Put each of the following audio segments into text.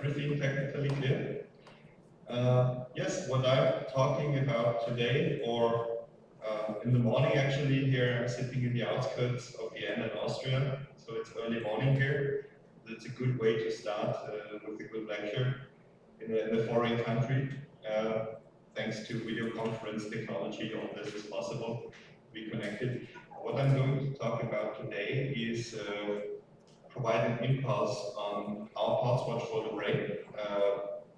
everything technically clear? Yes, what I'm talking about today, or in the morning actually, here I'm sitting in the outskirts of Vienna in Austria, so it's early morning here. That's a good way to start with a good lecture in a foreign country. Thanks to video conference technology, all this is possible to be connected. What I'm going to talk about today is provide an impulse on our pulse watch for the brain.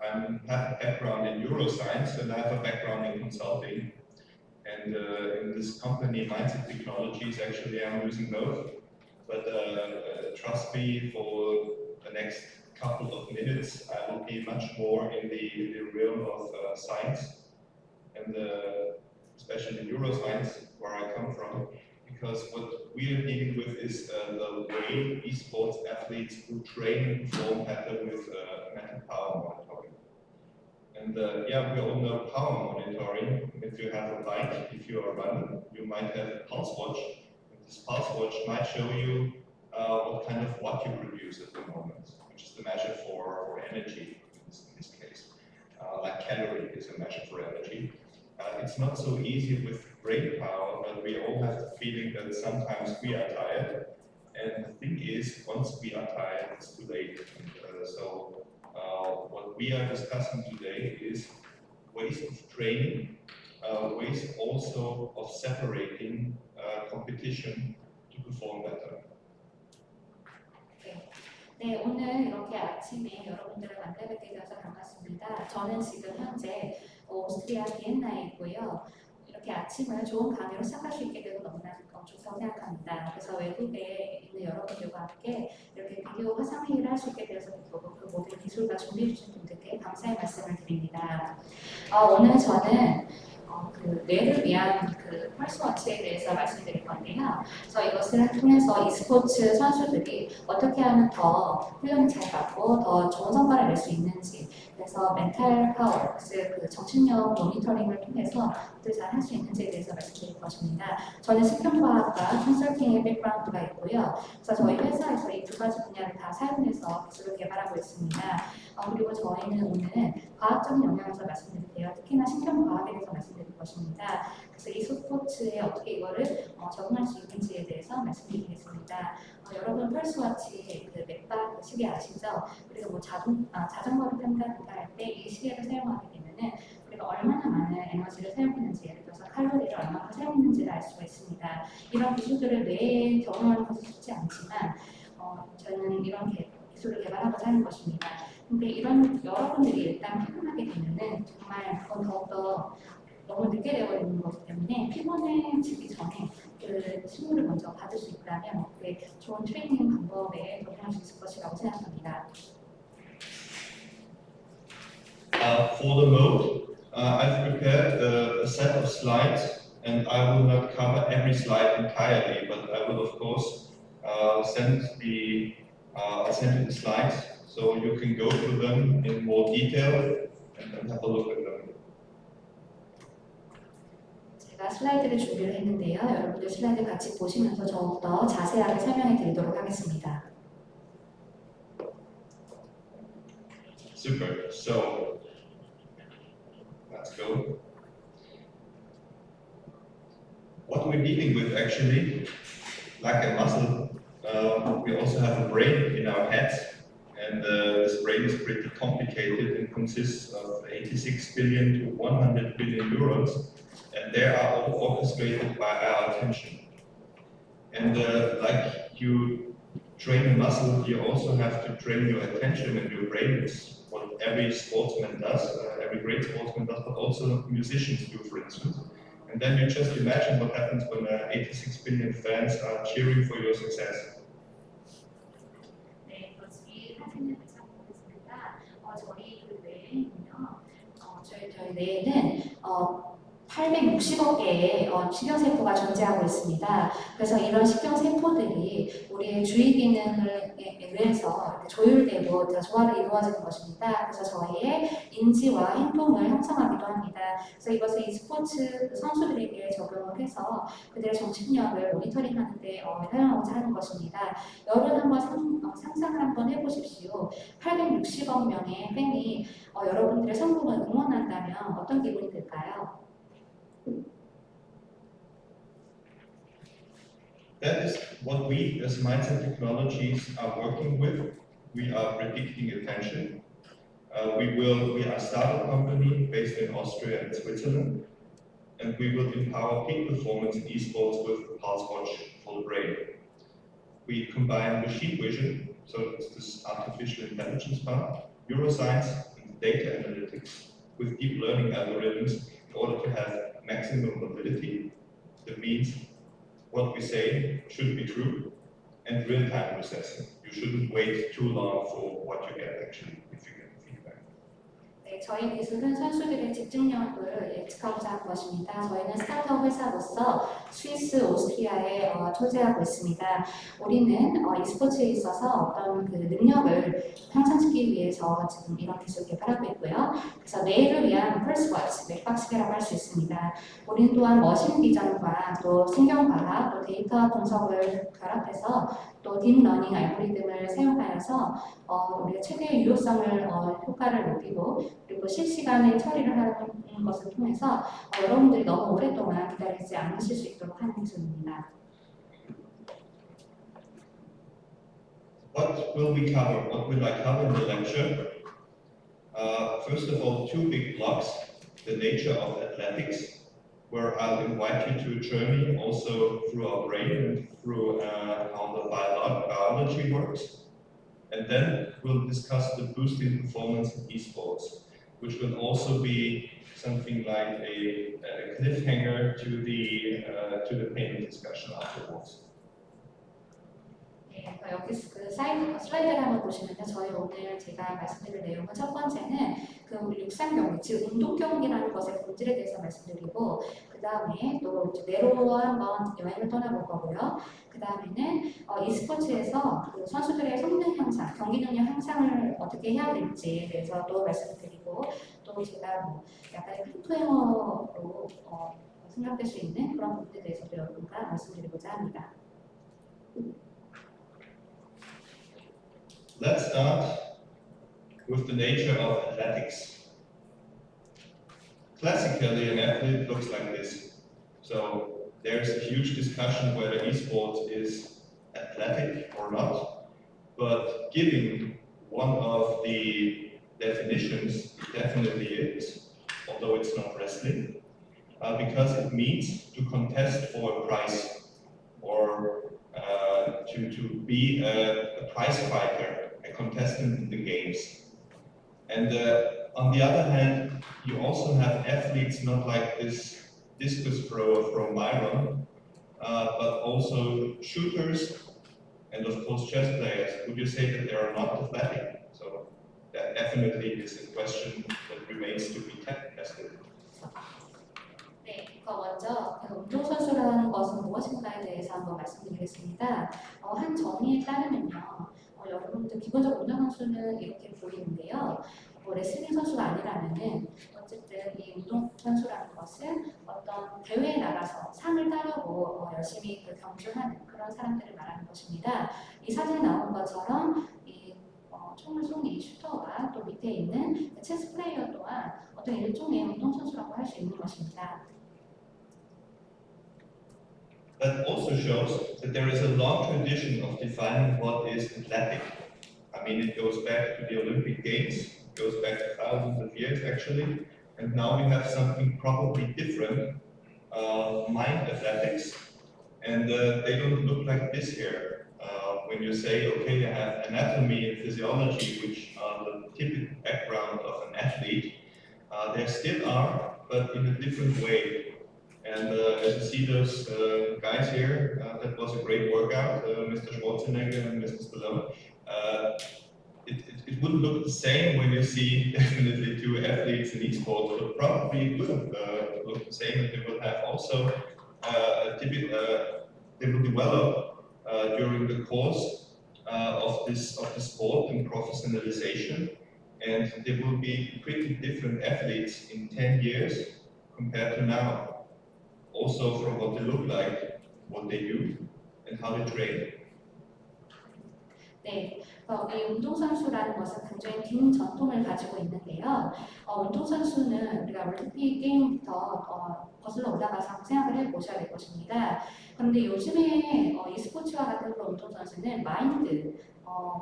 I have a background in neuroscience and I have a background in consulting. And in this company, Mindset Technologies, actually I'm using both. But trust me, for the next couple of minutes, I will be much more in the realm of science, and especially neuroscience, where I come from, because what we are dealing with is the way esports athletes who train and perform happen with mental power monitoring. And yeah, we all know power monitoring. If you have a bike, if you are running, you might have a pulse watch. And this pulse watch might show you what kind of watt you produce at the moment, which is the measure for energy in this case. Like calorie is a measure for energy. It's not so easy with brain power, but we all have the feeling that sometimes we are tired. And the thing is, once we are tired, it's too late. And, so what we are discussing today is ways of training, ways also of separating competition to perform better. 네, 오늘 이렇게 아침에 여러분들을 만나뵙게 되어서 반갑습니다. 저는 지금 현재 오스트리아 비엔나에 있고요. 이렇게 아침을 좋은 강의로 시작할 수 있게 되고 너무나 좋다고 생각합니다. 그래서 외국에 있는 여러분들과 함께 이렇게 비디오 화상회의를 할 수 있게 되어서 그 모든 기술과 준비해 주신 분들께 감사의 말씀을 드립니다. 오늘 저는 그 뇌를 위한 그 스마트워치에 대해서 말씀드릴 건데요. 그래서 이것을 통해서 e스포츠 선수들이 어떻게 하면 더 훈련을 잘 받고 더 좋은 성과를 낼 수 있는지, 그래서 멘탈 파워, 그 정신력 모니터링을 통해서 어떻게 잘 할 수 있는지에 대해서 말씀드릴 것입니다. 저는 식품과학과 컨설팅의 백그라운드가 있고요. 그래서 저희 회사에서 이 두 가지 분야를 다 사용해서 기술을 개발하고 있습니다. 그리고 저희는 오늘 과학적인 영역에서 말씀드릴게요. 특히나 신경과학에 대해서 말씀드릴 것입니다. 그래서 e스포츠에 어떻게 이거를 적응할 수 있는지에 대해서 말씀드리겠습니다. 여러분 펄스워치 그 맥박 시계 아시죠? 그리고 뭐 자전거를 탄다든가 할 때 이 시계를 사용하게 되면은 우리가 얼마나 많은 에너지를 사용했는지, 예를 들어서 칼로리를 얼마나 사용했는지를 알 수가 있습니다. 이런 기술들을 뇌에 적용하는 것은 쉽지 않지만 저는 이런 기술을 개발하고 하는 것입니다. 근데 이런 여러분들이 일단 피곤하게 되면은 정말 그건 더욱더 너무 늦게 되어있는 거기 때문에 피곤해지기 전에 그 신호를 먼저 받을 수 있다면 좋은 트레이닝 방법에 적용할 수 있을 것이라고 생각합니다. For the mode, I've prepared a set of slides, and I will not cover every slide entirely, but I will of course send the slides so you can go through them in more detail and have a look at them. 제가 슬라이드를 준비를 했는데요. 여러분들 슬라이드 같이 보시면서 더욱더 자세하게 설명해 드리도록 하겠습니다. Super. So let's go. What we're dealing with actually, like a muscle, we also have a brain in our heads, and this brain is pretty complicated and consists of 86 billion to 100 billion neurons, and they are all orchestrated by our attention. And like you train a muscle, you also have to train your attention and your brain. It's what every sportsman does, every great sportsman does, but also musicians do, for instance. And then you just imagine what happens when 86 billion fans are cheering for your success. 네, 여기 사진을 보겠습니다. 저희 그 뇌에는요, 저희 뇌에는 860억 개의 식용세포가 존재하고 있습니다. 그래서 이런 식용세포들이 우리의 주의 기능을 의해서 조율되고 조화를 이루어지는 것입니다. 그래서 저희의 인지와 행동을 형성하기도 합니다. 그래서 이것을 e스포츠 선수들에게 적용을 해서 그들의 정신력을 모니터링하는 데 사용하고자 하는 것입니다. 여러분 한번 상상을 한번 해보십시오. 860억 명의 팬이 여러분들의 성공을 응원한다면 어떤 기분이 들까요? That is what we as mindset technologies are working with. We are predicting attention. We are a startup company based in Austria and Switzerland, and we will empower peak performance in esports with Pulse Watch for the brain. We combine machine vision, so it's this artificial intelligence part, neuroscience, and data analytics with deep learning algorithms in order to have maximum validity. That means what we say should be true, and real-time processing. You shouldn't wait too long for what you get actually, if you get feedback. 네, 저희 기술은 선수들의 집중력을 예측하고자 하는 것입니다. 저희는 스타트업 회사로서 스위스, 오스트리아에 초대하고 있습니다. 우리는 e스포츠에 있어서 어떤 그 능력을 향상시키기 위해서 지금 이런 기술을 개발하고 있고요. 그래서 내일을 위한 펄스워치, 맥박시계라고 할 수 있습니다. 우리는 또한 머신 비전과 또 신경과학, 또 데이터 분석을 결합해서 또 딥러닝 알고리즘을 사용하여서 우리가 최대의 유효성을 효과를 높이고 그리고 실시간에 처리를 하는 것을 통해서 여러분들이 너무 오랫동안 기다리지 않으실 수 있도록 하는 기술입니다. What will we cover? What will I cover in the lecture? First of all, two big blocks: the nature of athletics, where I'll invite you to a journey also through our brain and through how the biology works. And then we'll discuss the boosting performance in esports, which will also be something like a cliffhanger to the payment discussion afterwards. 네, 여기 그 슬라이드를 한번 보시면요. 저희 오늘 제가 말씀드릴 내용은 첫 번째는 그 육상 경기, 즉 운동 경기라는 것의 본질에 대해서 말씀드리고 그 다음에 또 내로 한번 여행을 떠나볼 거고요. 그 다음에는 e스포츠에서 그 선수들의 성능 향상, 경기 능력 향상을 어떻게 해야 될지에 대해서 또 말씀드리고 또 제가 뭐 약간의 프로게이머로 생각될 수 있는 그런 부분에 대해서도 여러분과 말씀드리고자 합니다. Let's start with the nature of athletics. Classically, an athlete looks like this. So there's a huge discussion whether esports is athletic or not. But given one of the definitions, it definitely is, although it's not wrestling, because it means to contest for a prize or to be a prize fighter, a contestant in the games. And on the other hand, you also have athletes not like this discus thrower from Myron, but also shooters and of course chess players. Would you say that they are not athletic? So that definitely is a question that remains to be tested. 네, 먼저 운동선수라는 것은 무엇인가에 대해서 한번 말씀드리겠습니다. 한 정의에 따르면요, 여러분들 기본적으로 운동선수는 이렇게 보이는데요. 레슬링 선수가 아니라면은 어쨌든 이 운동선수라는 것은 어떤 대회에 나가서 상을 따려고 열심히 경주하는 그런 사람들을 말하는 것입니다. 이 사진에 나온 것처럼 이 총을 쏘는 이 슈터와 또 밑에 있는 체스 플레이어 또한 어떤 일종의 운동선수라고 할 수 있는 것입니다. That also shows that there is a long tradition of defining what is athletic. I mean, it goes back to the Olympic Games, it goes back thousands of years actually, and now we have something probably different, mind athletics, and they don't look like this here. When you say, okay, you have anatomy and physiology, which are the typical background of an athlete, there still are, but in a different way. And as you see those guys here, that was a great workout, Mr. Schwarzenegger and Mr. Stallone. it wouldn't look the same when you see definitely two athletes in esports, but probably it will look the same, and they will have also they will develop during the course of the sport and professionalization, and they will be pretty different athletes in 10 years compared to now. Also from what they look like, what they do, and how they train. 네, 이 운동선수라는 것은 굉장히 긴 전통을 가지고 있는데요. 운동선수는 우리가 올림픽 게임부터 거슬러 올라가서 생각을 해보셔야 될 것입니다. 그런데 요즘에 e스포츠와 같은 그런 운동선수는 마인드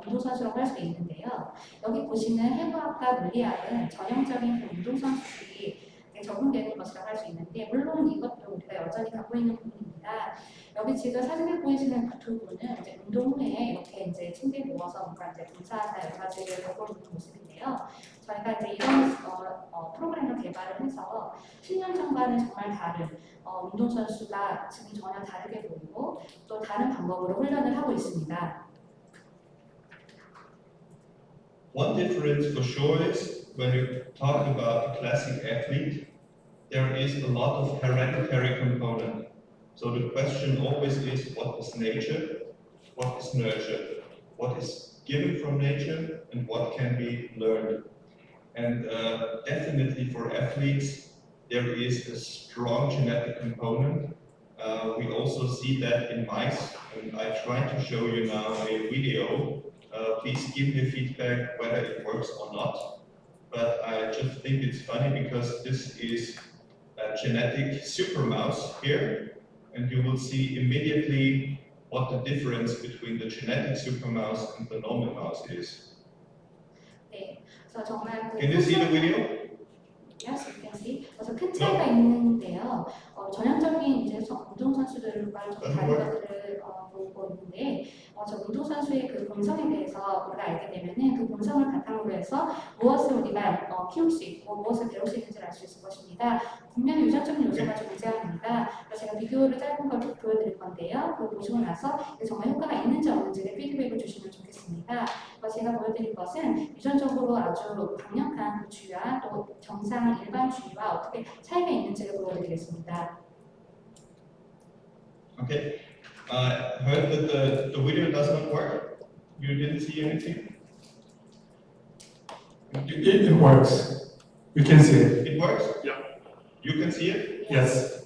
운동선수라고 할 수 있는데요. 여기 보시는 해부학과 물리학은 전형적인 그 운동선수들이 적용되는 것이라고 할 수 있는데, 물론 이것도 우리가 여전히 갖고 있는 부분입니다. 여기 지금 사진에 보이시는 그 두 분은 이제 운동 후에 이렇게 이제 침대에 누워서 뭔가 이제 분사나 여러 가지를 하고 있는 모습인데요. 저희가 이제 이런 프로그램을 개발을 해서 10년 전과는 정말 다른 운동 선수가 지금 전혀 다르게 보이고 또 다른 방법으로 훈련을 하고 있습니다. One difference for sure is when you talk about the classic athlete, there is a lot of hereditary component. So the question always is, what is nature, what is nurture, what is given from nature, and what can be learned. And definitely for athletes, there is a strong genetic component. We also see that in mice, and I try to show you now a video. Please give me feedback whether it works or not. But I just think it's funny because this is a genetic super mouse here. And you will see immediately what the difference between the genetic super mouse and the normal mouse is. 네, 그래서 정말 Can you see the video? Yes, you can see. 그래서 큰 차이가 있는데요. 전형적인 이제 운동 선수들과 좀 다른 것들을 보고 있는데, 저 운동 선수의 그 본성에 대해서 우리가 알게 되면은 그 본성을 바탕으로 해서 무엇을 우리가 키울 수 있고 무엇을 배울 수 있는지를 알 수 있을 것입니다. 분명히 유전적인 요소가 존재합니다. 그래서 제가 비디오를 짧은 걸 보여드릴 건데요. 그걸 보시고 나서 정말 효과가 있는지 없는지를 피드백을 주시면 좋겠습니다. 제가 보여드릴 것은 유전적으로 아주 강력한 그 쥐와 또 정상 일반 쥐와 어떻게 차이가 있는지를 보여드리겠습니다. Okay. I heard that the video does not work. You didn't see anything? It works. You can see it. It works? Yeah. You can see it? Yes.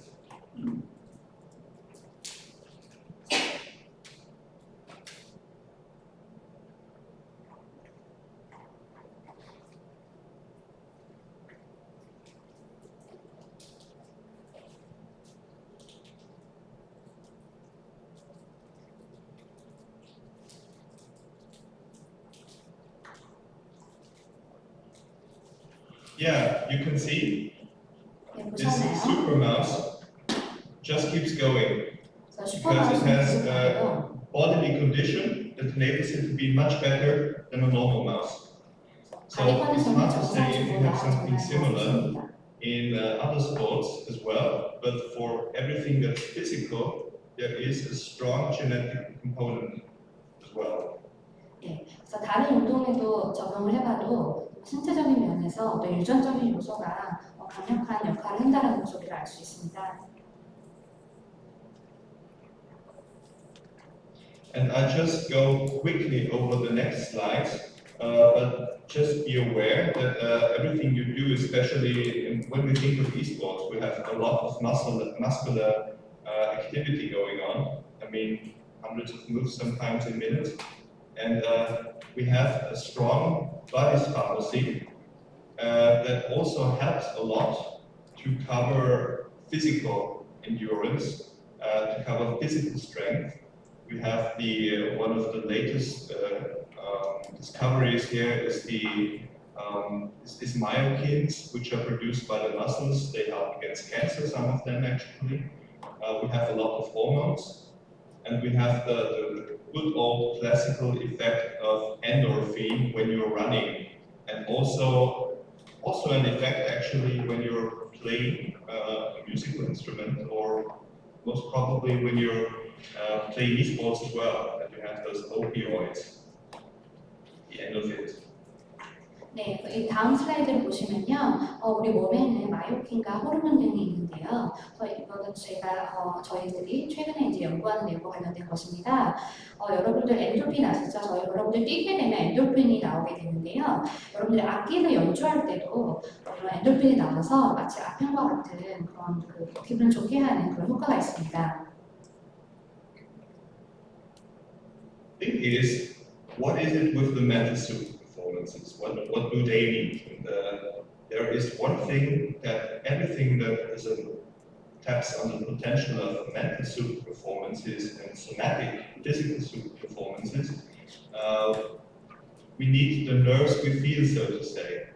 Yeah, you can see 네, this 보셨나요? super mouse just keeps going 그래서 because it has 슈퍼마우스는 a bodily condition that enables it to be much better than a normal mouse. So it's hard to say if you have something similar in other sports as well, but for everything that's physical, there is a strong genetic component as well. 네, 그래서 다른 운동에도 적용을 해봐도 신체적인 면에서 어떤 유전적인 요소가 강력한 역할을 한다는 소리를 알 수 있습니다. And I just go quickly over the next slides, but just be aware that everything you do, especially when we think of esports, we have a lot of muscular activity going on. I mean, hundreds of moves sometimes in minutes. And we have a strong body pharmacy that also helps a lot to cover physical endurance, to cover physical strength. We have one of the latest discoveries here is is Myokines, which are produced by the muscles. They help against cancer, some of them actually. We have a lot of hormones, and we have the good old classical effect of endorphin when you're running, and also an effect actually when you're playing a musical instrument, or most probably when you're playing esports as well, that you have those opioids. the end of it. 네, 이 다음 슬라이드를 보시면요, 우리 몸에는 마이오킨과 호르몬 등이 있는데요. 이거는 제가 저희들이 최근에 이제 연구하는 내용과 관련된 것입니다. 여러분들 엔돌핀 아시죠? 여러분들 뛰게 되면 엔돌핀이 나오게 되는데요. 여러분들 악기를 연주할 때도 그런 엔돌핀이 나와서 마치 아편과 같은 그런 기분을 좋게 하는 그런 효과가 있습니다. The thing is, what is it with the mental super performances? What do they need? There is one thing that everything that taps on the potential of mental super performances and somatic physical super performances. We need the nerves we feel, so to say.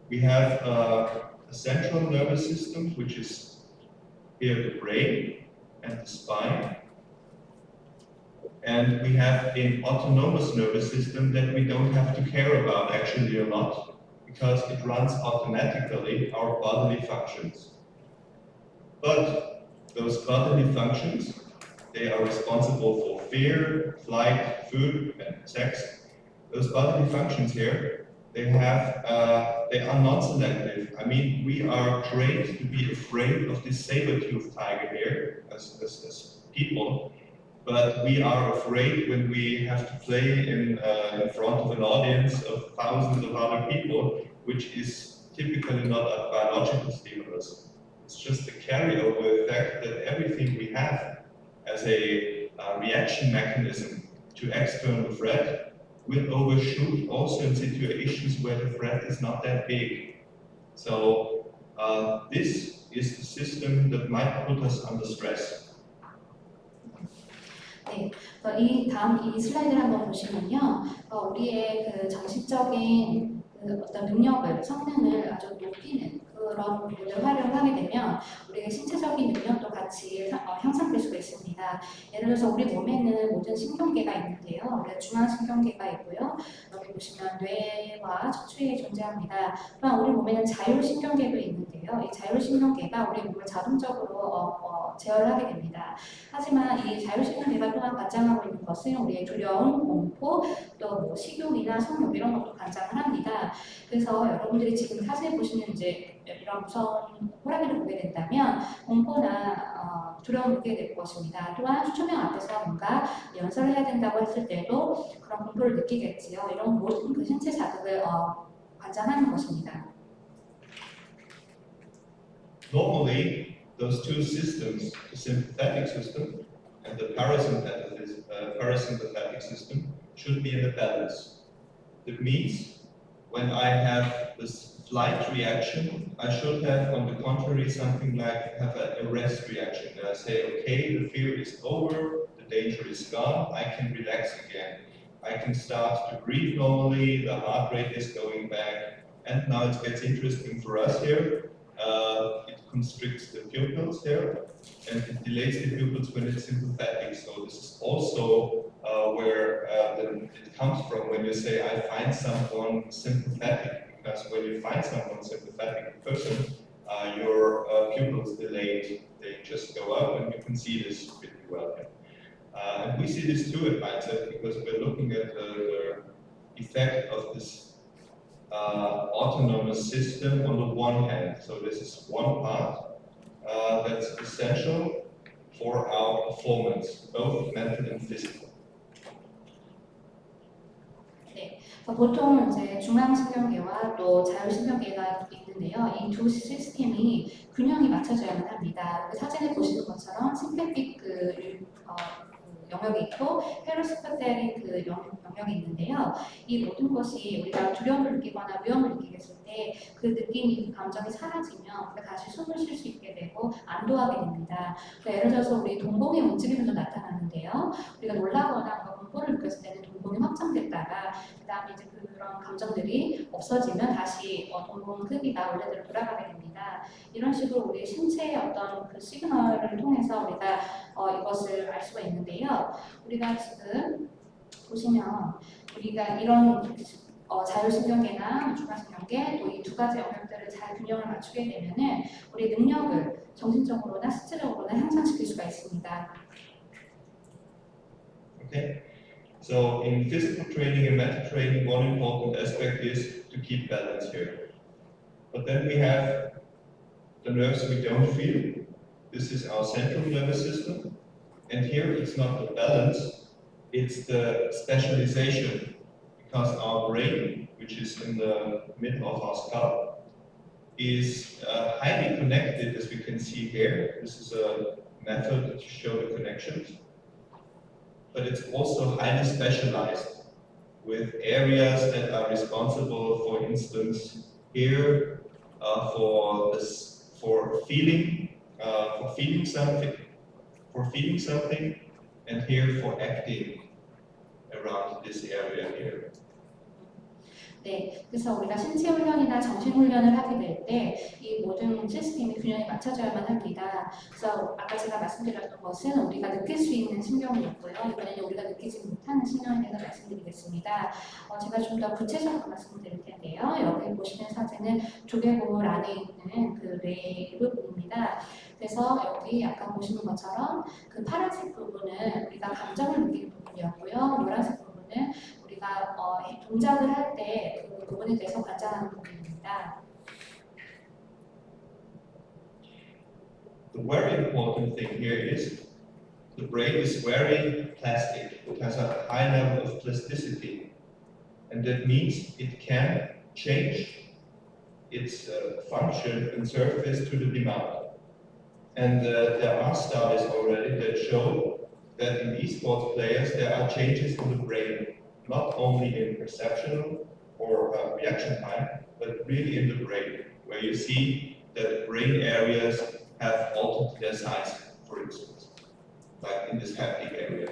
We have a central nervous system, which is here the brain and the spine. And we have an autonomous nervous system that we don't have to care about actually a lot, because it runs automatically our bodily functions. But those bodily functions, they are responsible for fear, flight, food, and sex. Those bodily functions here, they are non-selective. I mean, we are trained to be afraid of this saber-toothed tiger here as people. But we are afraid when we have to play in front of an audience of thousands of other people, which is typically not a biological stimulus. It's just a carryover effect that everything we have as a reaction mechanism to external threat will overshoot also in situations where the threat is not that big. So this is the system that might put us under stress. 네, 이 다음 이 슬라이드를 한번 보시면요, 우리의 정신적인 어떤 능력을, 성능을 아주 높이는 그런 부분을 활용하게 되면 우리의 신체적인 능력도 같이 향상될 수가 있습니다. 예를 들어서 우리 몸에는 모든 신경계가 있는데요. 중앙신경계가 있고요. 여기 보시면 뇌와 척추에 존재합니다. 또한 우리 몸에는 자율신경계도 있는데요. 이 자율신경계가 우리 몸을 자동적으로 제어를 하게 됩니다. 하지만 이 자율신경계가 또한 관장하고 있는 것은 우리의 두려움, 공포, 또 식욕이나 성욕 이런 것도 관장을 합니다. 그래서 여러분들이 지금 사진을 보시는 이제 이런 무서운 호랑이를 보게 된다면 공포나 두려움을 느끼게 될 것입니다. 또한 수초명 앞에서 뭔가 연설을 해야 된다고 했을 때도 그런 공포를 느끼겠지요. 이런 모든 그 신체 자극을 관장하는 것입니다. Normally, those two systems, the sympathetic system and the parasympathetic system, should be in a balance. That means when I have this flight reaction, I should have, on the contrary, something like have a rest reaction. And I say, okay, the fear is over, the danger is gone, I can relax again. I can start to breathe normally, the heart rate is going back, and now it gets interesting for us here. It constricts the pupils here, and it delays the pupils when it's sympathetic. So this is also where it comes from when you say, I find someone sympathetic. Because when you find someone sympathetic person, your pupils delayed, they just go up, and you can see this pretty well. And we see this too at Mindset because we're looking at the effect of this autonomous system on the one hand. So this is one part that's essential for our performance, both mental and physical. 네, 보통 이제 중앙신경계와 또 자율신경계가 있는데요. 이 두 시스템이 균형이 맞춰져야만 합니다. 그 사진을 보시는 것처럼 심패틱 영역이 있고 페라시mpathetic 영역이 있는데요. 이 모든 것이 우리가 두려움을 느끼거나 위험을 느끼겠을 때 그 느낌이, 그 감정이 사라지면 우리가 다시 숨을 쉴 수 있게 되고 안도하게 됩니다. 예를 들어서 우리 동공의 움직임도 나타나는데요. 우리가 놀라거나 공포를 느꼈을 때는 동공이 확장됐다가 그 다음에 이제 그런 감정들이 없어지면 다시 동공 크기가 원래대로 돌아가게 됩니다. 이런 식으로 우리 신체의 어떤 그 시그널을 통해서 우리가 이것을 알 수가 있는데요. 우리가 지금 보시면 우리가 이런 자율신경계나 중앙신경계 또 이 두 가지 영역들을 잘 균형을 맞추게 되면은 우리 능력을 정신적으로나 신체적으로나 향상시킬 수가 있습니다. Okay. So in physical training and mental training, one important aspect is to keep balance here. But then we have the nerves we don't feel. This is our central nervous system. And here it's not the balance, it's the specialization. Because our brain, which is in the middle of our skull, is highly connected, as we can see here. This is a method to show the connections. But it's also highly specialized with areas that are responsible, for instance, here for feeling something, and here for acting around this area here. 네, 그래서 우리가 신체 훈련이나 정신 훈련을 하게 될 때 이 모든 시스템이 균형에 맞춰져야만 합니다. 그래서 아까 제가 말씀드렸던 것은 우리가 느낄 수 있는 신경이 있고요. 이번에는 우리가 느끼지 못하는 신경에 대해서 말씀드리겠습니다. 제가 좀 더 구체적으로 말씀드릴 텐데요. 여기 보시는 사진은 조개골 안에 있는 그 뇌 부분입니다. 그래서 여기 아까 보시는 것처럼 그 파란색 부분은 우리가 감정을 느끼는 부분이었고요. 노란색 부분은 우리가 동작을 할 때 그 부분에 대해서 관찰하는 부분입니다. The very important thing here is the brain is very plastic. It has a high level of plasticity, and that means it can change its function and surface to the demand. And there are studies already that show that in esports players there are changes in the brain, not only in perceptual or reaction time, but really in the brain, where you see that brain areas have altered their size, for instance, like in this haptic area.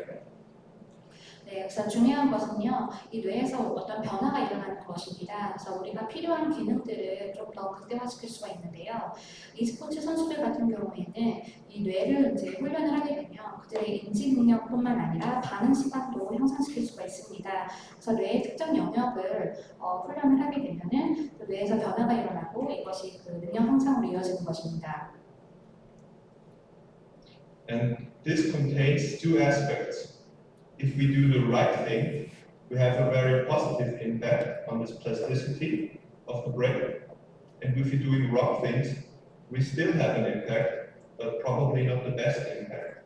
네, 그래서 중요한 것은요, 이 뇌에서 어떤 변화가 일어나는 것입니다. 그래서 우리가 필요한 기능들을 좀 더 극대화시킬 수가 있는데요. e스포츠 선수들 같은 경우에는 이 뇌를 이제 훈련을 하게 되면 그들의 인지 능력뿐만 아니라 반응 시간도 향상시킬 수가 있습니다. 그래서 뇌의 특정 영역을 훈련을 하게 되면은 그 뇌에서 변화가 일어나고 이것이 그 능력 향상으로 이어지는 것입니다. And this contains two aspects. If we do the right thing, we have a very positive impact on this plasticity of the brain. And if we're doing wrong things, we still have an impact, but probably not the best impact.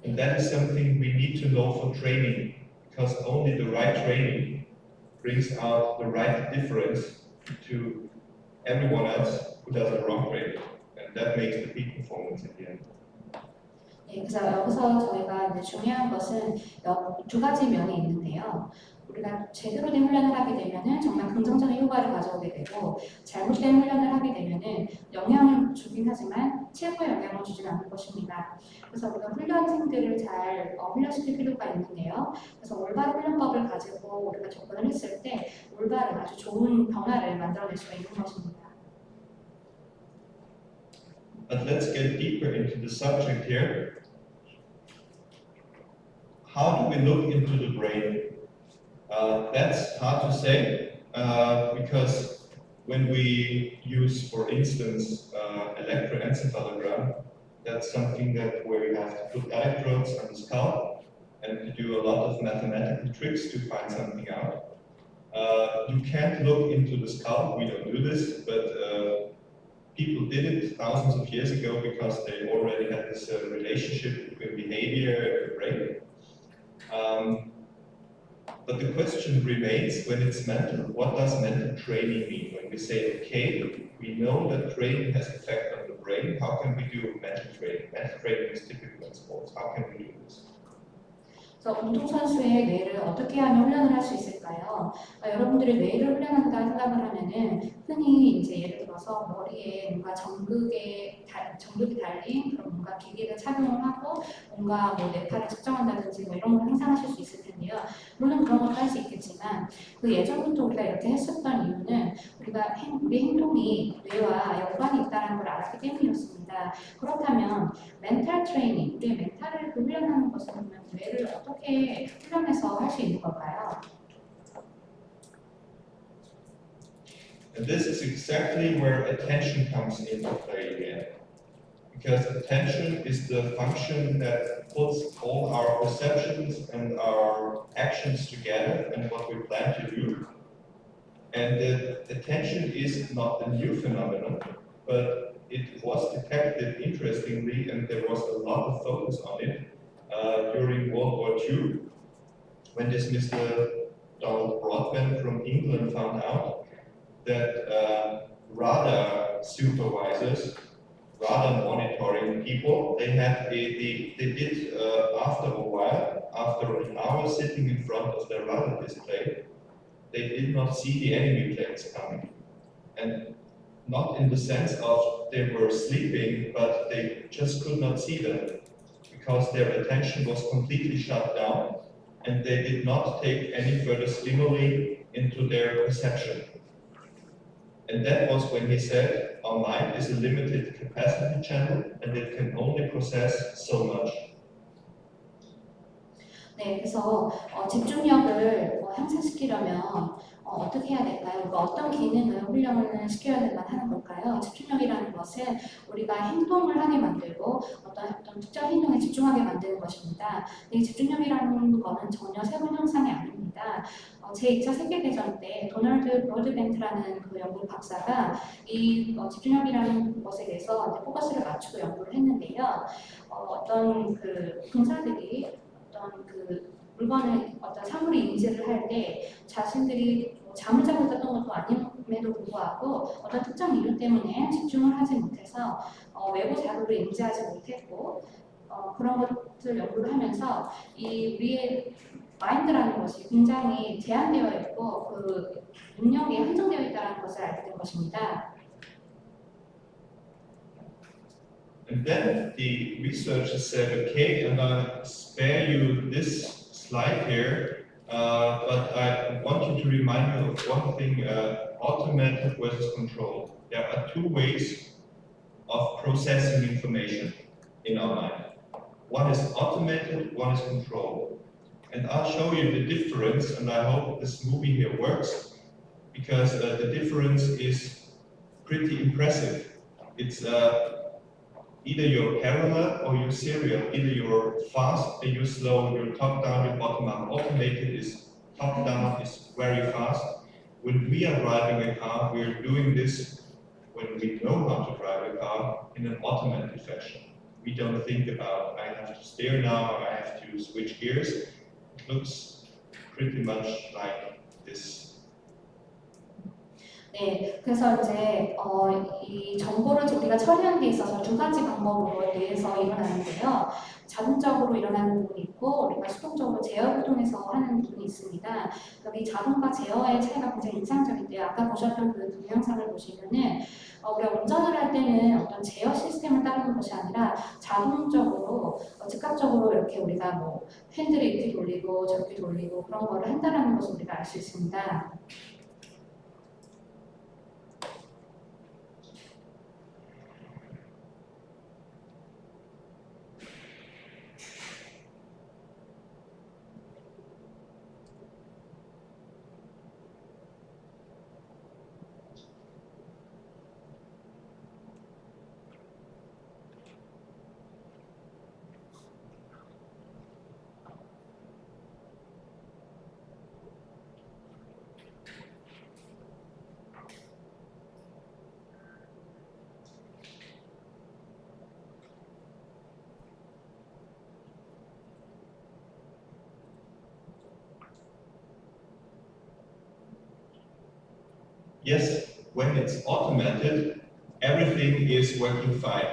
And that is something we need to know for training, because only the right training brings out the right difference to everyone else who does the wrong training. And that makes the peak performance in the end. 네, 그래서 여기서 저희가 이제 중요한 것은 두 가지 면이 있는데요. 우리가 제대로 된 훈련을 하게 되면은 정말 긍정적인 효과를 가져오게 되고, 잘못된 훈련을 하게 되면은 영향을 주긴 하지만 최고의 영향을 주지는 않을 것입니다. 그래서 우리가 훈련생들을 잘 훈련시킬 필요가 있는데요. 그래서 올바른 훈련법을 가지고 우리가 접근을 했을 때 올바른 아주 좋은 변화를 만들어낼 수가 있는 것입니다. But let's get deeper into the subject here. How do we look into the brain? That's hard to say because when we use, for instance, electroencephalogram, that's something where you have to put electrodes on the skull and to do a lot of mathematical tricks to find something out. You can't look into the skull. We don't do this, but people did it thousands of years ago because they already had this relationship between behavior and the brain. But the question remains, when it's mental, what does mental training mean? When we say, okay, we know that training has effect on the brain, how can we do mental training? Mental training is typical in sports. How can we do this? 그래서 운동선수의 뇌를 어떻게 하면 훈련을 할 수 있을까요? 여러분들이 뇌를 훈련한다 생각을 하면은 흔히 이제 예를 들어서 머리에 뭔가 전극이 달린 그런 뭔가 기기를 착용을 하고 뭔가 뭐 뇌파를 측정한다든지 뭐 이런 걸 상상하실 수 있을 텐데요. 물론 그런 것도 할 수 있겠지만 그 예전부터 우리가 이렇게 했었던 이유는 우리 행동이 뇌와 연관이 있다는 걸 알았기 때문이었습니다. 그렇다면 멘탈 트레이닝, 우리의 멘탈을 훈련하는 것은 그러면 뇌를 어떻게 훈련해서 할 수 있는 걸까요? And this is exactly where attention comes into play again. because attention is the function that puts all our perceptions and our actions together and what we plan to do. And the attention is not a new phenomenon, but it was detected interestingly, and there was a lot of focus on it during World War II, when this Mr. Donald Broadbent from England found out that radar supervisors, radar monitoring people, they did after a while, after an hour sitting in front of their radar display, they did not see the enemy planes coming. And not in the sense of they were sleeping, but they just could not see them because their attention was completely shut down and they did not take any further stimuli into their perception. And that was when he said, our mind is a limited capacity channel and it can only process so much. 네, 그래서 집중력을 향상시키려면 어떻게 해야 될까요? 그러니까 어떤 기능을 훈련을 시켜야만 하는 걸까요? 집중력이라는 것은 우리가 행동을 하게 만들고 어떤 특정 행동에 집중하게 만드는 것입니다. 이 집중력이라는 것은 전혀 새로운 현상이 아닙니다. 제2차 세계대전 때 도널드 브로드벤트라는 그 연구 박사가 이 집중력이라는 것에 대해서 포커스를 맞추고 연구를 했는데요. 어떤 그 군사들이 어떤 그 물건을 어떤 사물을 인지를 할 때 자신들이 잠을 자고 있었던 것도 아님에도 불구하고 어떤 특정 이유 때문에 집중을 하지 못해서 외부 자료를 인지하지 못했고 그런 것을 연구를 하면서 이 우리의 마인드라는 것이 굉장히 제한되어 있고 그 능력이 한정되어 있다는 것을 알게 된 것입니다. And then the researchers said, okay, I'm going to spare you this slide here, but I want you to remind you of one thing, automated versus control. There are two ways of processing information in our mind. One is automated, one is controlled. And I'll show you the difference, and I hope this movie here works, because the difference is pretty impressive. It's either you're parallel or you're serial. Either you're fast or you're slow, you're top down, you're bottom up. Automated is top down, is very fast. When we are driving a car, we're doing this when we know how to drive a car in an automated fashion. We don't think about, I have to steer now, I have to switch gears. It looks pretty much like this. 네, 그래서 이제 이 정보를 우리가 처리하는 데 있어서 두 가지 방법으로 대해서 일어나는데요. 자동적으로 일어나는 부분이 있고 우리가 수동적으로 제어를 통해서 하는 부분이 있습니다. 여기 자동과 제어의 차이가 굉장히 인상적인데요. 아까 보셨던 그 동영상을 보시면은 우리가 운전을 할 때는 어떤 제어 시스템을 따르는 것이 아니라 자동적으로 즉각적으로 이렇게 우리가 뭐 핸들을 이렇게 돌리고 저렇게 돌리고 그런 거를 한다는 것을 우리가 알 수 있습니다. Yes, when it's automated, everything is working fine.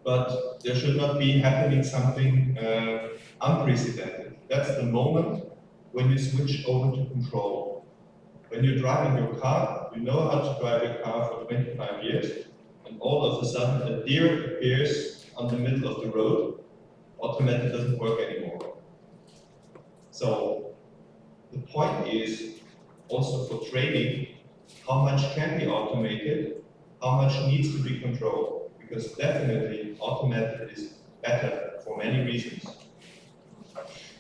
But there should not be happening something unprecedented. That's the moment when you switch over to control. When you're driving your car, you know how to drive your car for 25 years, and all of a sudden a deer appears on the middle of the road. Automatic doesn't work anymore. So the point is also for training, how much can be automated, how much needs to be controlled, because definitely automated is better for many reasons.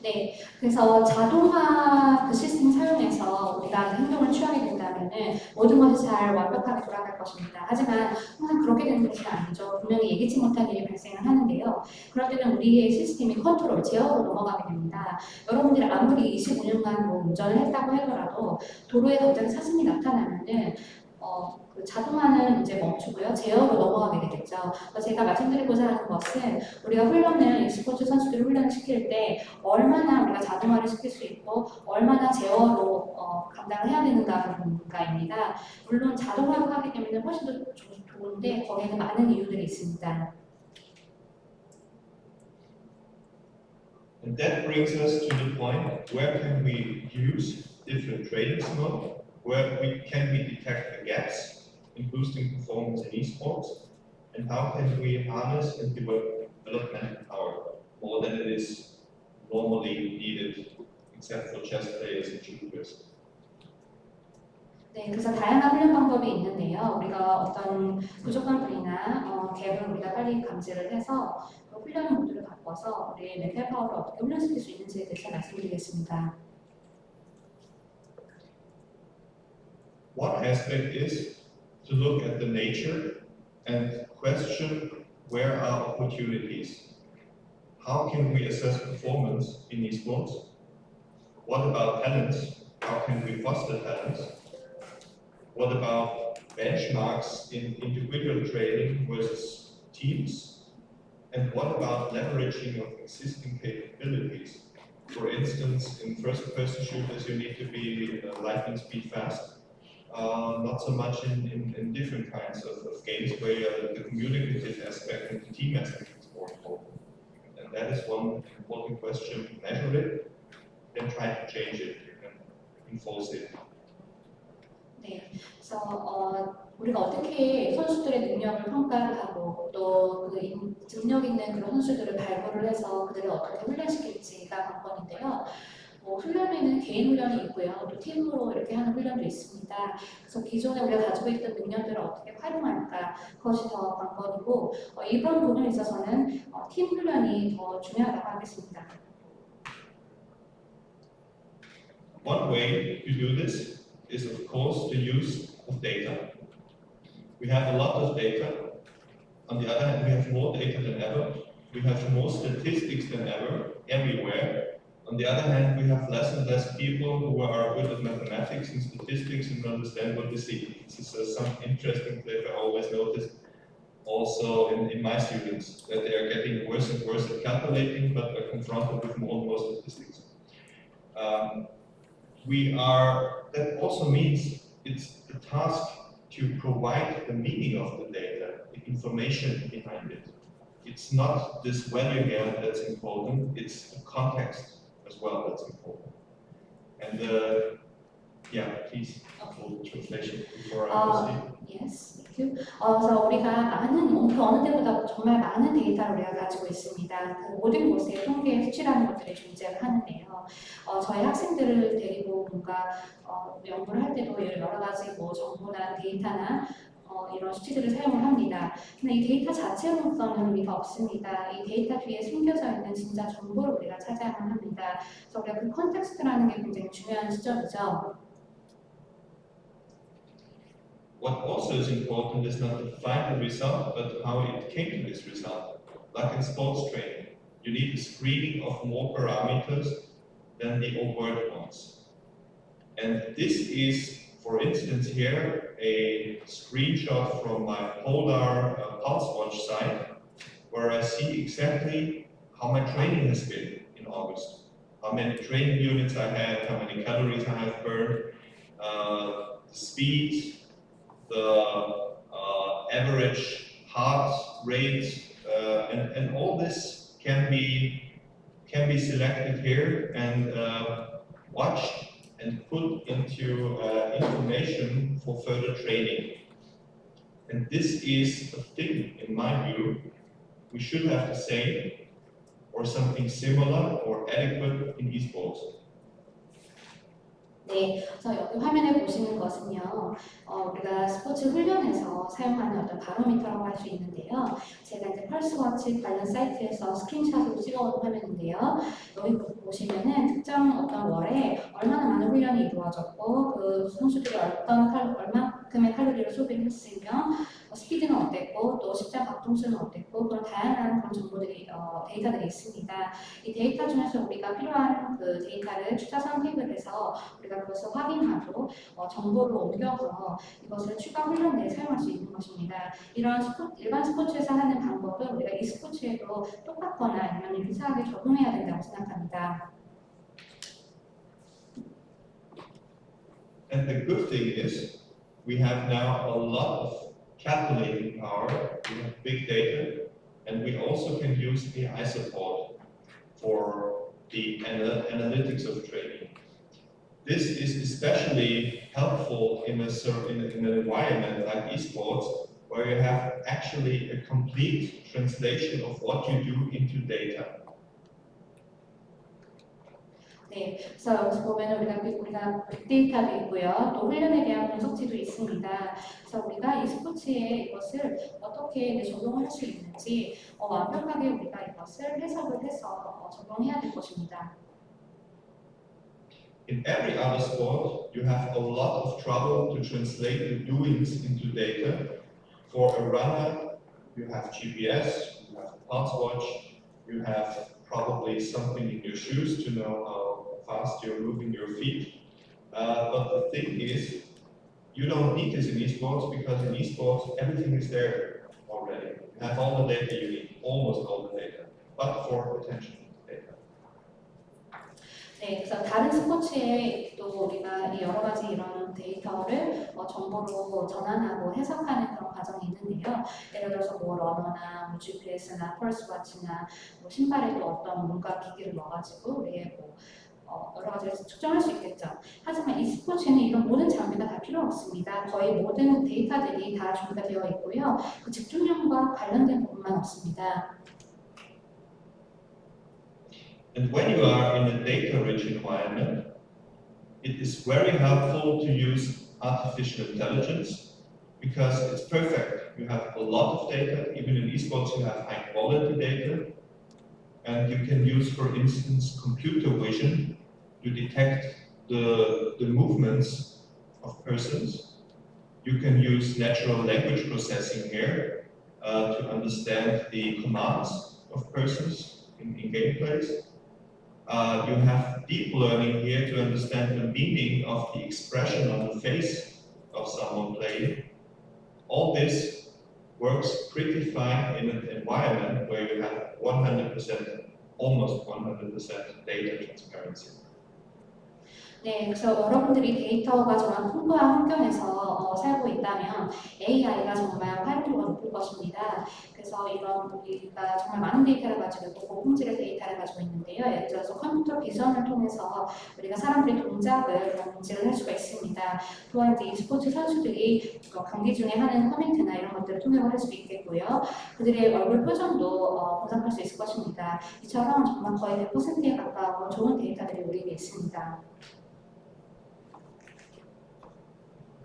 네, 그래서 자동화 그 시스템 사용해서 우리가 행동을 취하게 된다면은 모든 것이 잘 완벽하게 돌아갈 것입니다. 하지만 항상 그렇게 되는 것은 아니죠. 분명히 예기치 못한 일이 발생을 하는데요. 그럴 때는 우리의 시스템이 컨트롤, 제어로 넘어가게 됩니다. 여러분들이 아무리 25년간 뭐 운전을 했다고 하더라도 도로에 갑자기 사슴이 나타나면은 그 자동화는 이제 멈추고요. 제어로 넘어가게 되겠죠. 그래서 제가 말씀드리고자 하는 것은 우리가 훈련을 e스포츠 선수들을 훈련시킬 때 얼마나 우리가 자동화를 시킬 수 있고 얼마나 제어로 감당을 해야 되는가입니다. 물론 자동화로 하기 때문에 훨씬 더 좋은데 거기에는 많은 이유들이 있습니다. And that brings us to the point, where can we use different training modes? Where can we detect the gaps in boosting performance in esports? And how can we harness and develop manpower more than it is normally needed, except for chess players and shooters? 네, 그래서 다양한 훈련 방법이 있는데요. 우리가 어떤 부족한 부위나 갭을 우리가 빨리 감지를 해서 그 훈련 모드를 바꿔서 우리의 멘탈 파워를 어떻게 훈련시킬 수 있는지에 대해서 말씀드리겠습니다. One aspect is to look at the nature and question where are opportunities. How can we assess performance in esports? What about talents? How can we foster talents? What about benchmarks in individual training versus teams? And what about leveraging of existing capabilities? For instance, in first-person shooters, you need to be lightning speed fast. Not so much in different kinds of games where the communicative aspect and the team aspect is more important. And that is one important question. Measure it, then try to change it and enforce it. 네, 그래서 우리가 어떻게 선수들의 능력을 평가를 하고 또 그 능력 있는 그런 선수들을 발굴을 해서 그들을 어떻게 훈련시킬지가 관건인데요. 훈련에는 개인 훈련이 있고요. 또 팀으로 이렇게 하는 훈련도 있습니다. 그래서 기존에 우리가 가지고 있던 능력들을 어떻게 활용할까 그것이 더 관건이고 이번 부분에 있어서는 팀 훈련이 더 중요하다고 하겠습니다. One way to do this is, of course, the use of data. We have a lot of data. On the other hand, we have more data than ever. We have more statistics than ever, everywhere. On the other hand, we have less and less people who are good at mathematics and statistics and understand what they see. This is something interesting that I always noticed also in my students, that they are getting worse and worse at calculating, but are confronted with more and more statistics. That also means it's the task to provide the meaning of the data, the information behind it. It's not this value gap that's important, it's the context as well that's important. And please, full translation before I proceed. Yes, thank you. 그래서 우리가 그 어느 때보다 정말 많은 데이터를 우리가 가지고 있습니다. 그 모든 곳에 통계 수치라는 것들이 존재를 하는데요. 저희 학생들을 데리고 뭔가 연구를 할 때도 여러 가지 정보나 데이터나 이런 수치들을 사용을 합니다. 근데 이 데이터 자체로서는 의미가 없습니다. 이 데이터 뒤에 숨겨져 있는 진짜 정보를 우리가 찾아야만 합니다. 그래서 우리가 그 컨텍스트라는 게 굉장히 중요한 시점이죠. What also is important is not to find the result, but how it came to this result. Like in sports training, you need a screening of more parameters than the overt ones. And this is, for instance, here a screenshot from my Polar Pulse Watch site, where I see exactly how my training has been in August. How many training units I had, how many calories I have burned, the speed, the average heart rate, and all this can be selected here and watched and put into information for further training. And this is a thing, in my view, we should have the same or something similar or adequate in esports. 네, 그래서 여기 화면에 보시는 것은요, 우리가 스포츠 훈련에서 사용하는 어떤 바로미터라고 할 수 있는데요. 제가 이제 펄스워치 관련 사이트에서 스크린샷으로 찍어온 화면인데요. 여기 보시면은 특정 어떤 월에 얼마나 많은 훈련이 이루어졌고, 그 선수들이 얼마큼의 칼로리를 소비를 했으며, 스피드는 어땠고, 또 십자 박동수는 어땠고, 그런 다양한 그런 정보들이, 데이터들이 있습니다. 이 데이터 중에서 우리가 필요한 그 데이터를 추가 선택을 해서 우리가 그것을 확인하고 정보를 옮겨서 이것을 추가 훈련 내에 사용할 수 있는 것입니다. 이런 일반 스포츠에서 하는 방법은 우리가 e스포츠에도 똑같거나 아니면 유사하게 적용해야 된다고 생각합니다. And the good thing is, we have now a lot of calculating power, we have big data, and we also can use AI support for the analytics of training. This is especially helpful in an environment like esports, where you have actually a complete translation of what you do into data. 네, 그래서 여기서 보면 우리가 빅데이터도 있고요, 또 훈련에 대한 분석치도 있습니다. 그래서 우리가 이 스포츠에 이것을 어떻게 적용할 수 있는지 완벽하게 우리가 이것을 해석을 해서 적용해야 될 것입니다. In every other sport, you have a lot of trouble to translate the doings into data. For a runner, you have GPS, you have a pulse watch, you have probably something in your shoes to know how fast you're moving your feet. But the thing is, you don't need this in esports, because in esports, everything is there already. You have all the data you need, almost all the data, but for attention data. 네, 그래서 다른 스포츠에 또 우리가 이 여러 가지 이런 데이터를 정보로 전환하고 해석하는 그런 과정이 있는데요. 예를 들어서 뭐 러너나 뭐 GPS나 펄스워치나 뭐 신발에 또 어떤 뭔가 기기를 넣어가지고 우리의 뭐 여러 가지를 측정할 수 있겠죠. 하지만 이 스포츠에는 이런 모든 장비가 다 필요 없습니다. 거의 모든 데이터들이 다 준비가 되어 있고요. 그 집중력과 관련된 부분만 없습니다. And when you are in a data-rich environment, it is very helpful to use artificial intelligence, because it's perfect. You have a lot of data. Even in esports, you have high-quality data. And you can use, for instance, computer vision to detect the movements of persons. You can use natural language processing here to understand the commands of persons in gameplays. You have deep learning here to understand the meaning of the expression on the face of someone playing. All this works pretty fine in an environment where you have 100%, almost 100% data transparency. 네, 그래서 여러분들이 데이터가 정말 풍부한 환경에서 살고 있다면 AI가 정말 활용도가 높을 것입니다. 그래서 이런 우리가 정말 많은 데이터를 가지고 있고 고품질의 데이터를 가지고 있는데요. 예를 들어서 컴퓨터 비전을 통해서 우리가 사람들의 동작을 감지를 할 수가 있습니다. 또한 이제 e스포츠 선수들이 경기 중에 하는 코멘트나 이런 것들을 통역을 할 수도 있겠고요. 그들의 얼굴 표정도 분석할 수 있을 것입니다. 이처럼 정말 거의 100%에 가까운 좋은 데이터들이 우리에게 있습니다.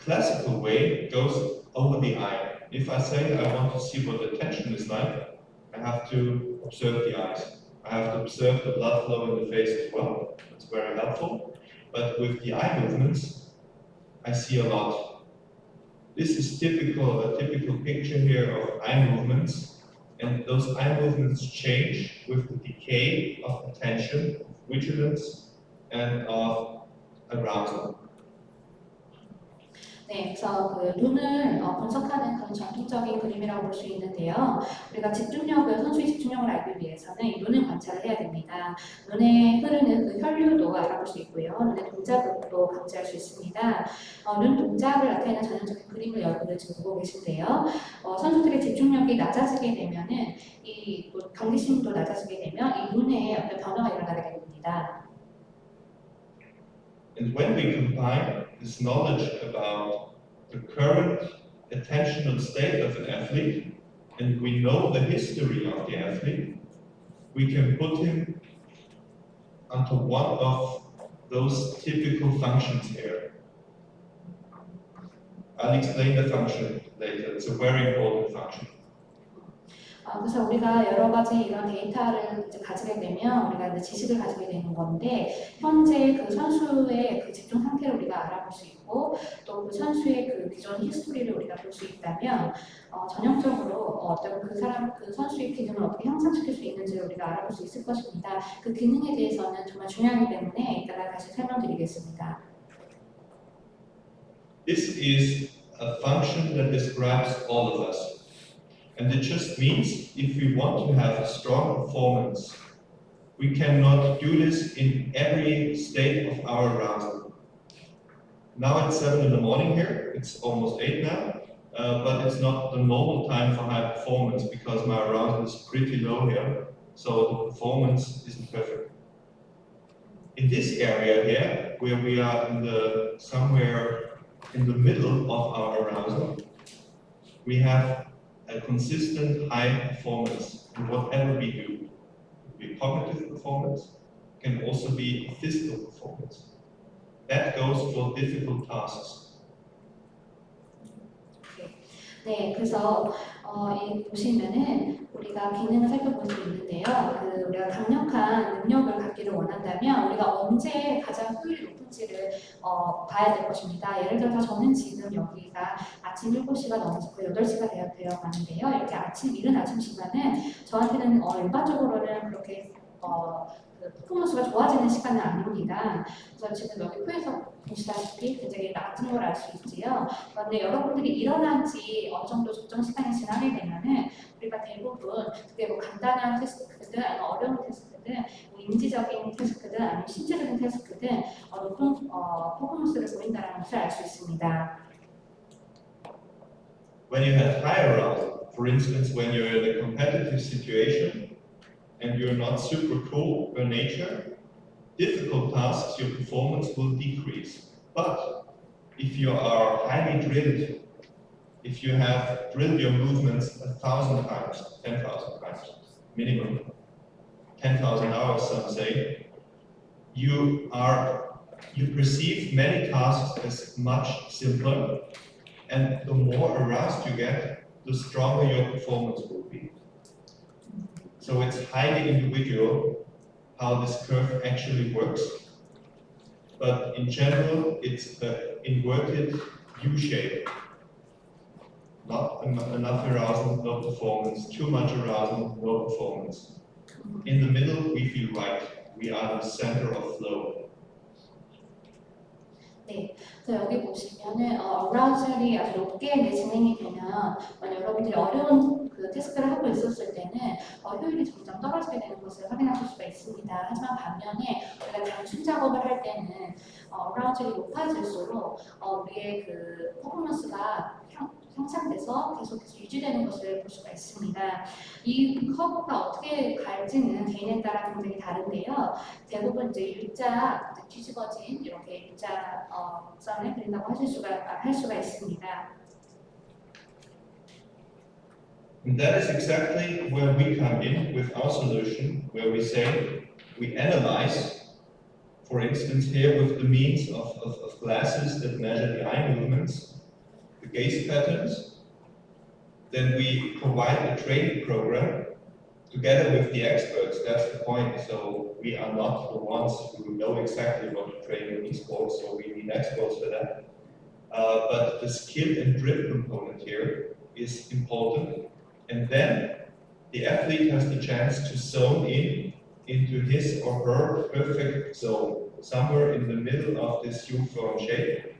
Classical way goes over the eye. If I say I want to see what the tension is like, I have to observe the eyes. I have to observe the blood flow in the face as well. That's very helpful. But with the eye movements, I see a lot. This is a typical picture here of eye movements, and those eye movements change with the decay of attention, of vigilance, and of arousal. 네, 그래서 그 눈을 분석하는 그런 전통적인 그림이라고 볼 수 있는데요. 우리가 선수의 집중력을 알기 위해서는 이 눈을 관찰을 해야 됩니다. 눈에 흐르는 그 혈류도 알아볼 수 있고요. 눈의 동작도 감지할 수 있습니다. 눈 동작을 나타내는 전형적인 그림을 여러분들 지금 보고 계신데요. 선수들의 집중력이 낮아지게 되면은 이 경계심도 낮아지게 되면 이 눈에 어떤 변화가 일어나게 됩니다. And when we combine this knowledge about the current attentional state of an athlete, and we know the history of the athlete, we can put him onto one of those typical functions here. I'll explain the function later. It's a very important function. 그래서 우리가 여러 가지 이런 데이터를 이제 가지게 되면 우리가 이제 지식을 가지게 되는 건데 현재 그 선수의 그 집중 상태를 우리가 알아볼 수 있고 또 그 선수의 그 기존 히스토리를 우리가 볼 수 있다면 전형적으로 어떤 그 선수의 기능을 어떻게 향상시킬 수 있는지를 우리가 알아볼 수 있을 것입니다. 그 기능에 대해서는 정말 중요하기 때문에 이따가 다시 설명드리겠습니다. This is a function that describes all of us. And it just means if we want to have a strong performance, we cannot do this in every state of our arousal. Now it's 7 in the morning here, it's almost 8 now, but it's not the normal time for high performance because my arousal is pretty low here, so the performance isn't perfect. In this area here, where we are somewhere in the middle of our arousal, we have a consistent high performance in whatever we do. It could be cognitive performance, can also be physical performance. That goes for difficult tasks. 네, 그래서 이 보시면은 우리가 기능을 살펴볼 수 있는데요. 그 우리가 강력한 능력을 갖기를 원한다면 우리가 언제 가장 효율이 높은지를 봐야 될 것입니다. 예를 들어서 저는 지금 여기가 아침 7시가 넘어서 거의 8시가 되어 가는데요. 이렇게 이른 아침 시간은 저한테는 일반적으로는 그렇게 그 퍼포먼스가 좋아지는 시간은 아닙니다. 그래서 지금 여기 표에서 보시다시피 굉장히 낮은 걸 알 수 있지요. 그런데 여러분들이 일어난 지 어느 정도 적정 시간이 지나게 되면은 우리가 대부분 그게 뭐 간단한 테스트든 아니면 어려운 테스트든 뭐 인지적인 테스트든 아니면 신체적인 테스트든 높은 퍼포먼스를 보인다는 것을 알 수 있습니다. When you have high arousal, for instance, when you're in a competitive situation and you're not super cool by nature, difficult tasks, your performance will decrease. But if you are highly drilled, if you have drilled your movements 1,000 times, 10,000 times, minimum, 10,000 hours, some say, you perceive many tasks as much simpler, and the more aroused you get, the stronger your performance will be. So it's highly individual how this curve actually works, but in general, it's an inverted U shape. Not enough arousal, no performance. Too much arousal, no performance. In the middle, we feel right. We are the center of flow. 네, 그래서 여기 보시면은 어라우절이 아주 높게 진행이 되면 여러분들이 어려운 그 태스크를 하고 있었을 때는 효율이 점점 떨어지게 되는 것을 확인하실 수가 있습니다. 하지만 반면에 우리가 단순 작업을 할 때는 어라우절이 높아질수록 우리의 그 퍼포먼스가 향상돼서 계속해서 유지되는 것을 볼 수가 있습니다. 이 커브가 어떻게 갈지는 개인에 따라 굉장히 다른데요. 대부분 이제 일자 뒤집어진 이렇게 일자 선을 그린다고 할 수가 있습니다. And that is exactly where we come in with our solution, where we say we analyze, for instance, here with the means of glasses that measure the eye movements, the gaze patterns. Then we provide a training program together with the experts. That's the point. So we are not the ones who know exactly what to train in esports, so we need experts for that. But the skill and drill component here is important. And then the athlete has the chance to zone into his or her perfect zone, somewhere in the middle of this U-form shape,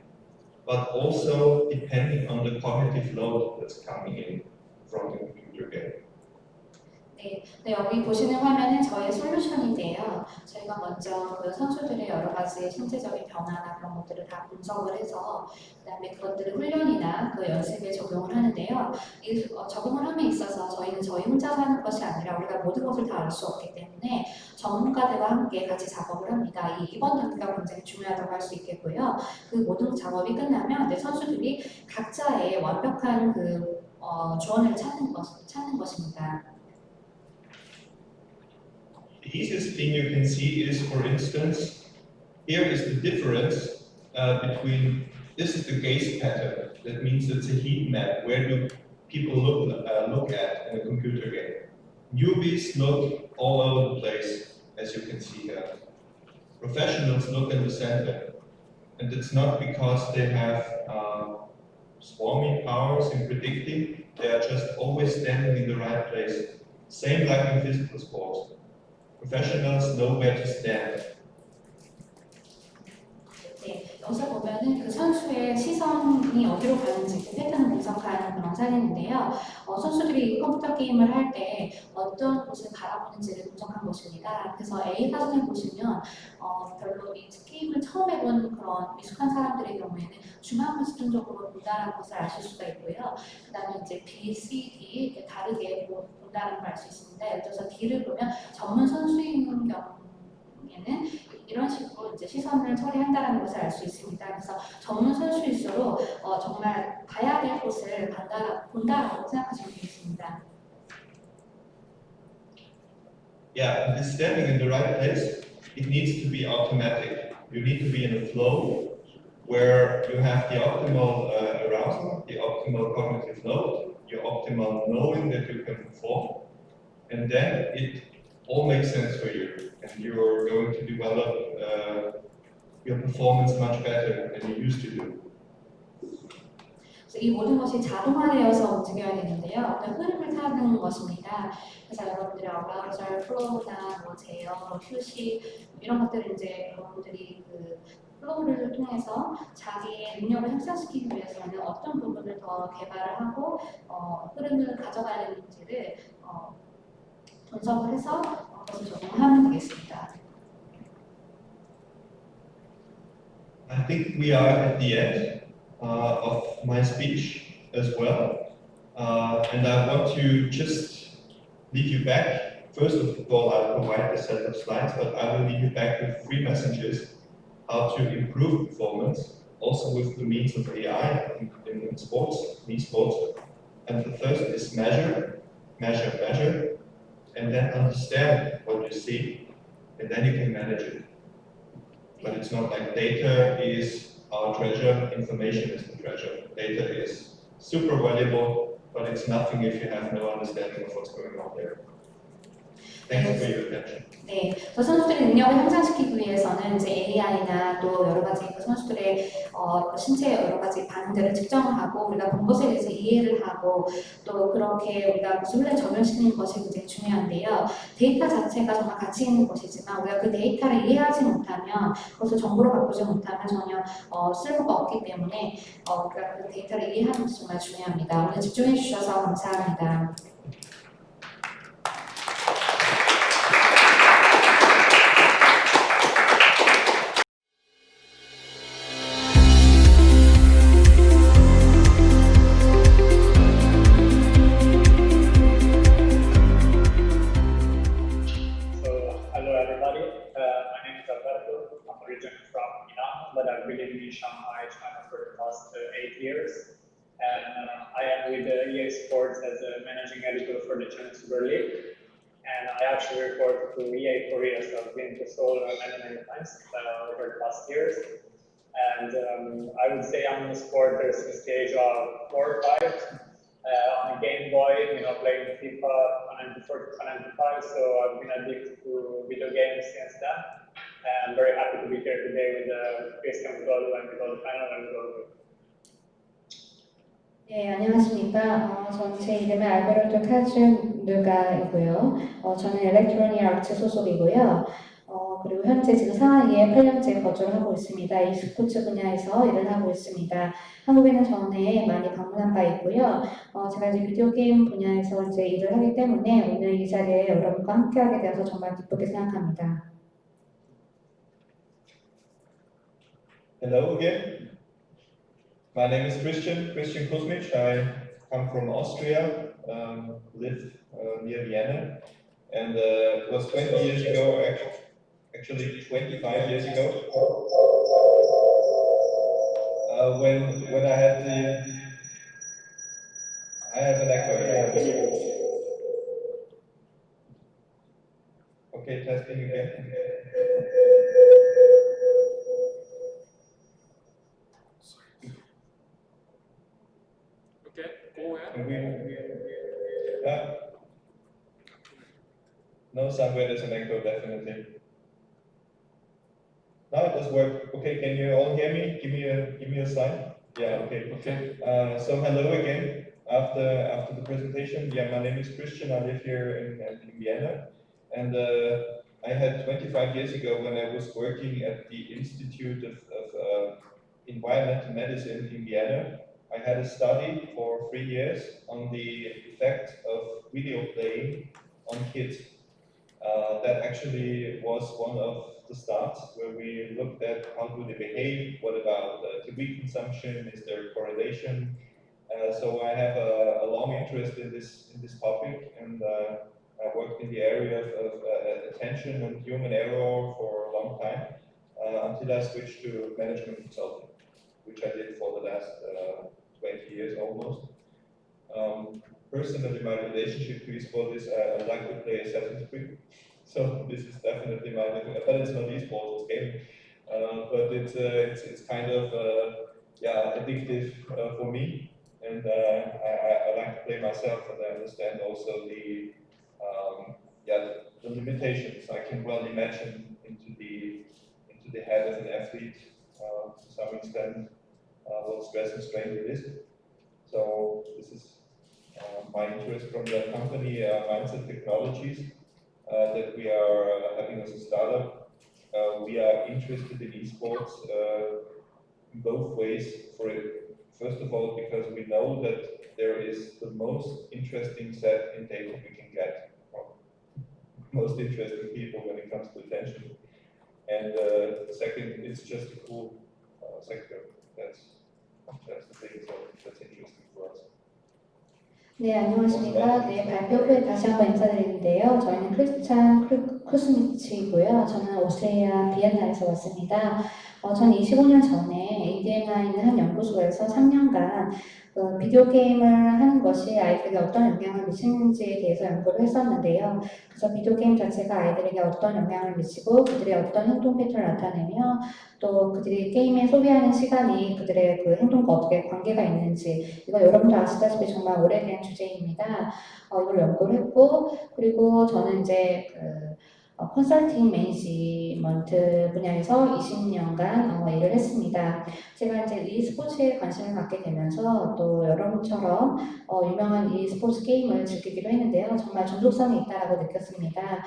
but also depending on the cognitive load that's coming in from the computer game. 네, 여기 보시는 화면은 저의 솔루션인데요. 저희가 먼저 그 선수들의 여러 가지 신체적인 변화나 그런 것들을 다 분석을 해서 그다음에 그것들을 훈련이나 그 연습에 적용을 하는데요. 이 적용을 함에 있어서 저희는 저희 혼자서 하는 것이 아니라 우리가 모든 것을 다 알 수 없기 때문에 전문가들과 함께 같이 작업을 합니다. 이번 단계가 굉장히 중요하다고 할 수 있겠고요. 그 모든 작업이 끝나면 내 선수들이 각자의 완벽한 그 조언을 찾는 것입니다. The easiest thing you can see is, for instance, here is the difference between, this is the gaze pattern. That means it's a heat map. Where do people look at in a computer game? Newbies look all over the place, as you can see here. Professionals look in the center. And it's not because they have swarming powers in predicting, they are just always standing in the right place. Same like in physical sports. Professionals know where to stand. 네, 여기서 보면은 그 선수의 시선이 어디로 가는지 그 패턴을 분석하는 그런 사진인데요. 선수들이 컴퓨터 게임을 할 때 어떤 곳을 바라보는지를 분석한 것입니다. 그래서 A 사진을 보시면 별로 이 게임을 처음 해본 그런 미숙한 사람들의 경우에는 중앙을 집중적으로 본다는 것을 아실 수가 있고요. 그 다음에 이제 B, C, D 이렇게 다르게 본다는 걸 알 수 있습니다. 예를 들어서 D를 보면 전문 선수인 경우에는 이런 식으로 이제 시선을 처리한다는 것을 알 수 있습니다. 그래서 전문 선수일수록 정말 봐야 될 곳을 본다라고 생각하시면 되겠습니다. Yeah, and this standing in the right place, it needs to be automatic. You need to be in a flow where you have the optimal arousal, the optimal cognitive load, your optimal knowing that you can perform, and then it all makes sense for you, and you're going to develop your performance much better than you used to do. 이 모든 것이 자동화되어서 움직여야 되는데요. 어떤 흐름을 타는 것입니다. 그래서 여러분들이 어라우절, 플로우나 제어, 휴식 이런 것들을 이제 여러분들이 그 플로우를 통해서 자기의 능력을 향상시키기 위해서는 어떤 부분을 더 개발을 하고 흐름을 가져가야 되는지를 분석을 해서 그것을 적용하면 되겠습니다. I think we are at the end of my speech as well, and I want to just lead you back. First of all, I'll provide a set of slides, but I will lead you back with 3 messages how to improve performance, also with the means of AI in sports, esports. And the first is measure, measure, measure, and then understand what you see, and then you can manage it. But it's not like data is our treasure, information is the treasure. Data is super valuable, but it's nothing if you have no understanding of what's going on there. Thank you for your attention. 네, 선수들의 능력을 향상시키기 위해서는 이제 AI나 또 여러 가지 선수들의 신체의 여러 가지 반응들을 측정을 하고 우리가 본 것에 대해서 이해를 하고 또 그렇게 우리가 기술에 적용시키는 것이 굉장히 중요한데요. 데이터 자체가 정말 가치 있는 것이지만 우리가 그 데이터를 이해하지 못하면 그것을 정보로 바꾸지 못하면 전혀 쓸모가 없기 때문에 우리가 그 데이터를 이해하는 것이 정말 중요합니다. 오늘 집중해 주셔서 감사합니다. Shanghai, China for the past 8 years, and I am with eSports as a managing editor for the China Super League, and I actually report to EA Korea, so I've been to Seoul many times over the past years, and I would say I'm a supporter since the age of 4 or 5, on a Game Boy, playing FIFA 94 to 95, so I've been addicted to video games since then. I'm very happy to be here today with Christian and with all the panel and with all the 네, 안녕하십니까. 제 이름은 알베르토 카즈누가이고요. 저는 일렉트로닉 아트 소속이고요. 그리고 현재 지금 상하이에 8년째 거주를 하고 있습니다. e스포츠 분야에서 일을 하고 있습니다. 한국에는 전에 많이 방문한 바 있고요. 제가 이제 비디오 게임 분야에서 이제 일을 하기 때문에 오늘 이 자리에 여러분과 함께하게 되어서 정말 기쁘게 생각합니다. Hello again. My name is Christian Kuzmic. I come from Austria, live near Vienna, and it was 20 years ago, actually 25 years ago, when I had I have an echo here. Okay, testing again. Okay, go ahead. No, somewhere there's an echo, definitely. Now it does work. Okay, can you all hear me? Give me a sign. Yeah, okay. Okay. So hello again. After the presentation, yeah, my name is Christian. I live here in Vienna, and I had 25 years ago when I was working at the Institute of Environmental Medicine in Vienna. I had a study for 3 years on the effect of video playing on kids. That actually was one of the starts where we looked at how do they behave, what about TV consumption, is there a correlation? So I have a long interest in this topic, and I worked in the area of attention and human error for a long time until I switched to management consulting, which I did for the last 20 years almost. Personally, my relationship to esports is I like to play Assassin's Creed. So this is definitely my, but it's not esports, it's gaming. But it's kind of yeah, addictive for me, and I like to play myself, and I understand also the yeah, the limitations. I can well imagine into the head of an athlete to some extent what stress and strain it is. So this is my interest from the company Mindset Technologies that we are having as a startup. We are interested in esports in both ways. First of all, because we know that there is the most interesting set in data we can get from most interesting people when it comes to attention. And second, it's just a cool sector. That's the thing. So that's interesting for us. 네, 안녕하십니까. 네, 발표 후에 다시 한번 인사드리는데요. 저희는 크리스찬 쿠스미치고요. 저는 오스트리아 비엔나에서 왔습니다. 저는 25년 전에 인디애나에 있는 한 연구소에서 3년간 비디오 게임을 하는 것이 아이들에게 어떤 영향을 미치는지에 대해서 연구를 했었는데요. 그래서 비디오 게임 자체가 아이들에게 어떤 영향을 미치고 그들의 어떤 행동 패턴을 나타내며 또 그들이 게임에 소비하는 시간이 그들의 그 행동과 어떻게 관계가 있는지, 이거 여러분도 아시다시피 정말 오래된 주제입니다. 이걸 연구를 했고, 그리고 저는 이제 컨설팅 매니지먼트 분야에서 20년간 일을 했습니다. 제가 이제 e스포츠에 관심을 갖게 되면서 또 여러분처럼 유명한 e스포츠 게임을 즐기기도 했는데요. 정말 중독성이 있다라고 느꼈습니다.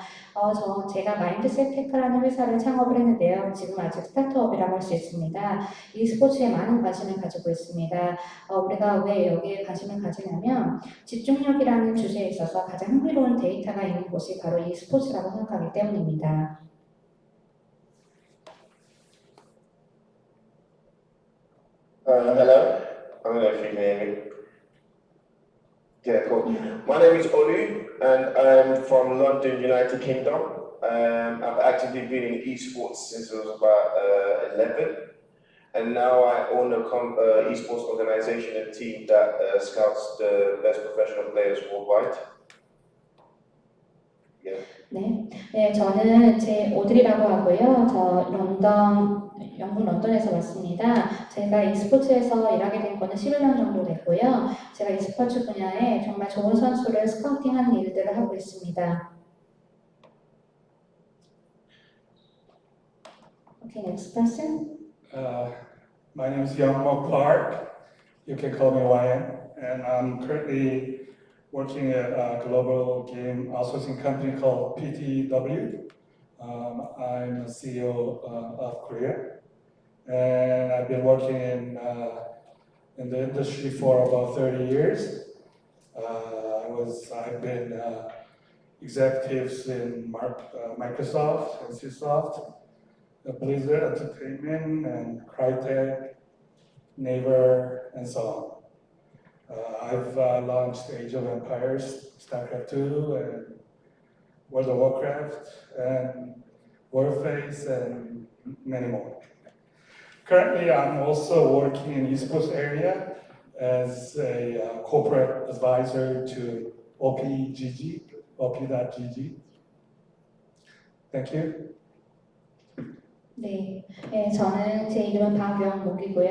제가 마인드셋 테크라는 회사를 창업을 했는데요. 지금 아직 스타트업이라고 할 수 있습니다. e스포츠에 많은 관심을 가지고 있습니다. 우리가 왜 여기에 관심을 가지냐면 집중력이라는 주제에 있어서 가장 흥미로운 데이터가 있는 곳이 바로 e스포츠라고 생각하기 때문입니다. Hello, I don't know if you can hear me. Yeah, cool. My name is Olu, and I'm from London, United Kingdom. I've actively been in esports since I was about 11, and now I own a esports organization and team that scouts the best professional players worldwide. Yeah. 네, 저는 제 오드리라고 하고요. 저 영국 런던에서 왔습니다. 제가 e스포츠에서 일하게 된 거는 11년 정도 됐고요. 제가 e스포츠 분야에 정말 좋은 선수를 스카우팅하는 일들을 하고 있습니다. Okay, next person. My name is Youngmo Clark. You can call me YN. And I'm currently working at a global game outsourcing company called PTW. I'm the CEO of Korea. And I've been working in the industry for about 30 years. I've been executives in Microsoft and Microsoft, Blizzard Entertainment, and Crytek, Naver, and so on. I've launched Age of Empires, StarCraft 2, and World of Warcraft, and Warface, and many more. Currently, I'm also working in esports area as a corporate advisor to op.gg. Thank you. 네, 저는 제 이름은 박영목이고요.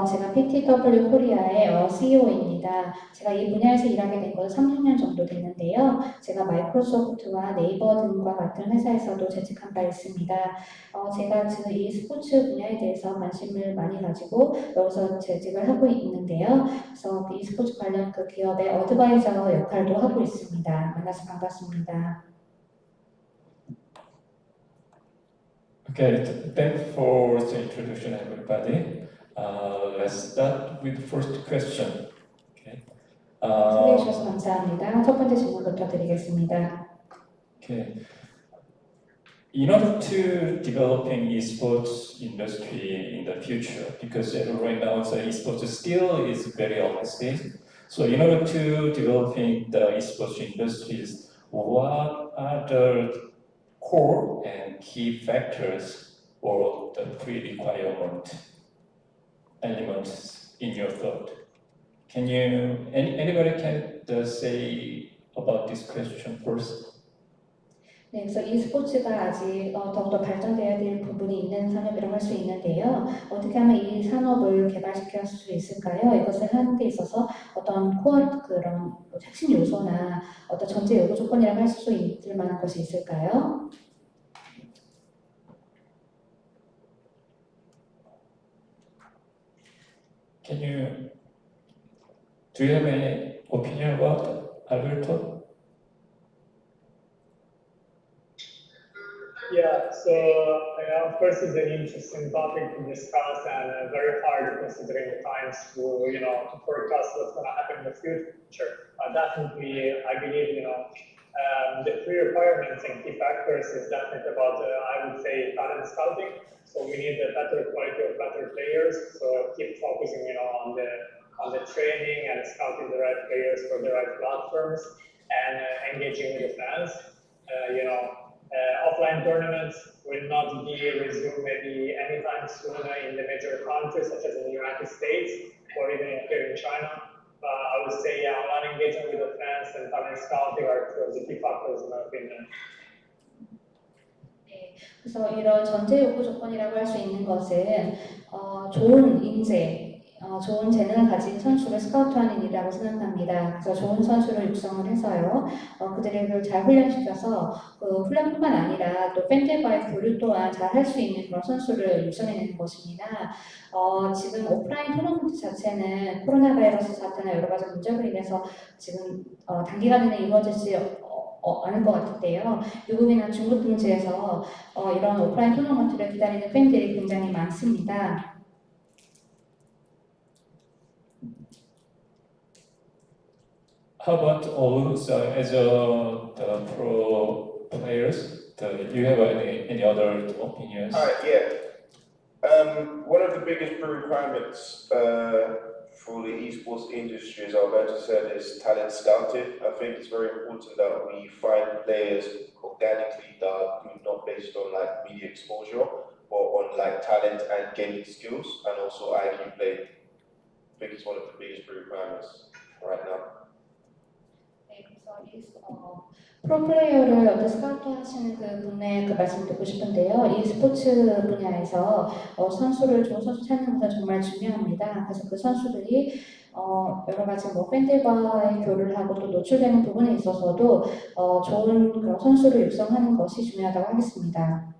제가 PTW 코리아의 CEO입니다. 제가 이 분야에서 일하게 된 것은 30년 정도 됐는데요. 제가 마이크로소프트와 네이버 등과 같은 회사에서도 재직한 바 있습니다. 제가 지금 이 스포츠 분야에 대해서 관심을 많이 가지고 여기서 재직을 하고 있는데요. 그래서 이 스포츠 관련 그 기업의 어드바이저 역할도 하고 있습니다. 만나서 반갑습니다. Okay, thanks for the introduction, everybody. Let's start with the first question. Okay. 초대해 주셔서 감사합니다. 첫 번째 질문부터 드리겠습니다. Okay. In order to developing esports industry in the future, because right now the esports still is very early stage. So in order to developing the esports industries, what are the core and key factors or the pre-requirement elements in your thought? Can you, anybody can say about this question first? 네, 그래서 e스포츠가 아직 더욱더 발전되어야 될 부분이 있는 산업이라고 할 수 있는데요. 어떻게 하면 이 산업을 개발시킬 수 있을까요? 이것을 하는 데 있어서 어떤 코어 그런 핵심 요소나 어떤 전제 요구 조건이라고 할 수 있을 만한 것이 있을까요? Do you have any opinion about Alberto? Yeah, so of course it's an interesting topic to discuss and very hard considering the times to to forecast what's going to happen in the future. Definitely, I believe the pre-requirements and key factors is definitely about I would say talent scouting. So we need a better quality of better players. So keep focusing on the training and scouting the right players for the right platforms and engaging with the fans. Offline tournaments will not be resumed maybe anytime soon in the major countries such as in the United States or even here in China. I would say online engagement with the fans and talent scouting are two of the key factors in my opinion. 네, 그래서 이런 전제 요구 조건이라고 할 수 있는 것은 좋은 인재, 좋은 재능을 가진 선수를 스카우트하는 일이라고 생각합니다. 그래서 좋은 선수를 육성을 해서요, 그들을 잘 훈련시켜서 그 훈련뿐만 아니라 또 팬들과의 교류 또한 잘 할 수 있는 그런 선수를 육성해내는 것입니다. 지금 오프라인 토너먼트 자체는 코로나 바이러스 사태나 여러 가지 문제로 인해서 지금 단기간에는 이루어지지 않을 것 같은데요. 미국이나 중국 등지에서 이런 오프라인 토너먼트를 기다리는 팬들이 굉장히 많습니다. How about also as the pro players? You have any other opinions? One of the biggest requirements for the esports industry, as Alberto said, is talent scouting. I think it's very important that we find players organically that do not based on media exposure, but on talent and gaming skills, and also IQ play. I think it's one of the biggest requirements right now. 네, 그래서 프로플레이어를 어떤 스카우트 하시는 그 분의 그 말씀 듣고 싶은데요. 이 스포츠 분야에서 선수를 좋은 선수 찾는 것은 정말 중요합니다. 그래서 그 선수들이 여러 가지 팬들과의 교류를 하고 또 노출되는 부분에 있어서도 좋은 그런 선수를 육성하는 것이 중요하다고 하겠습니다.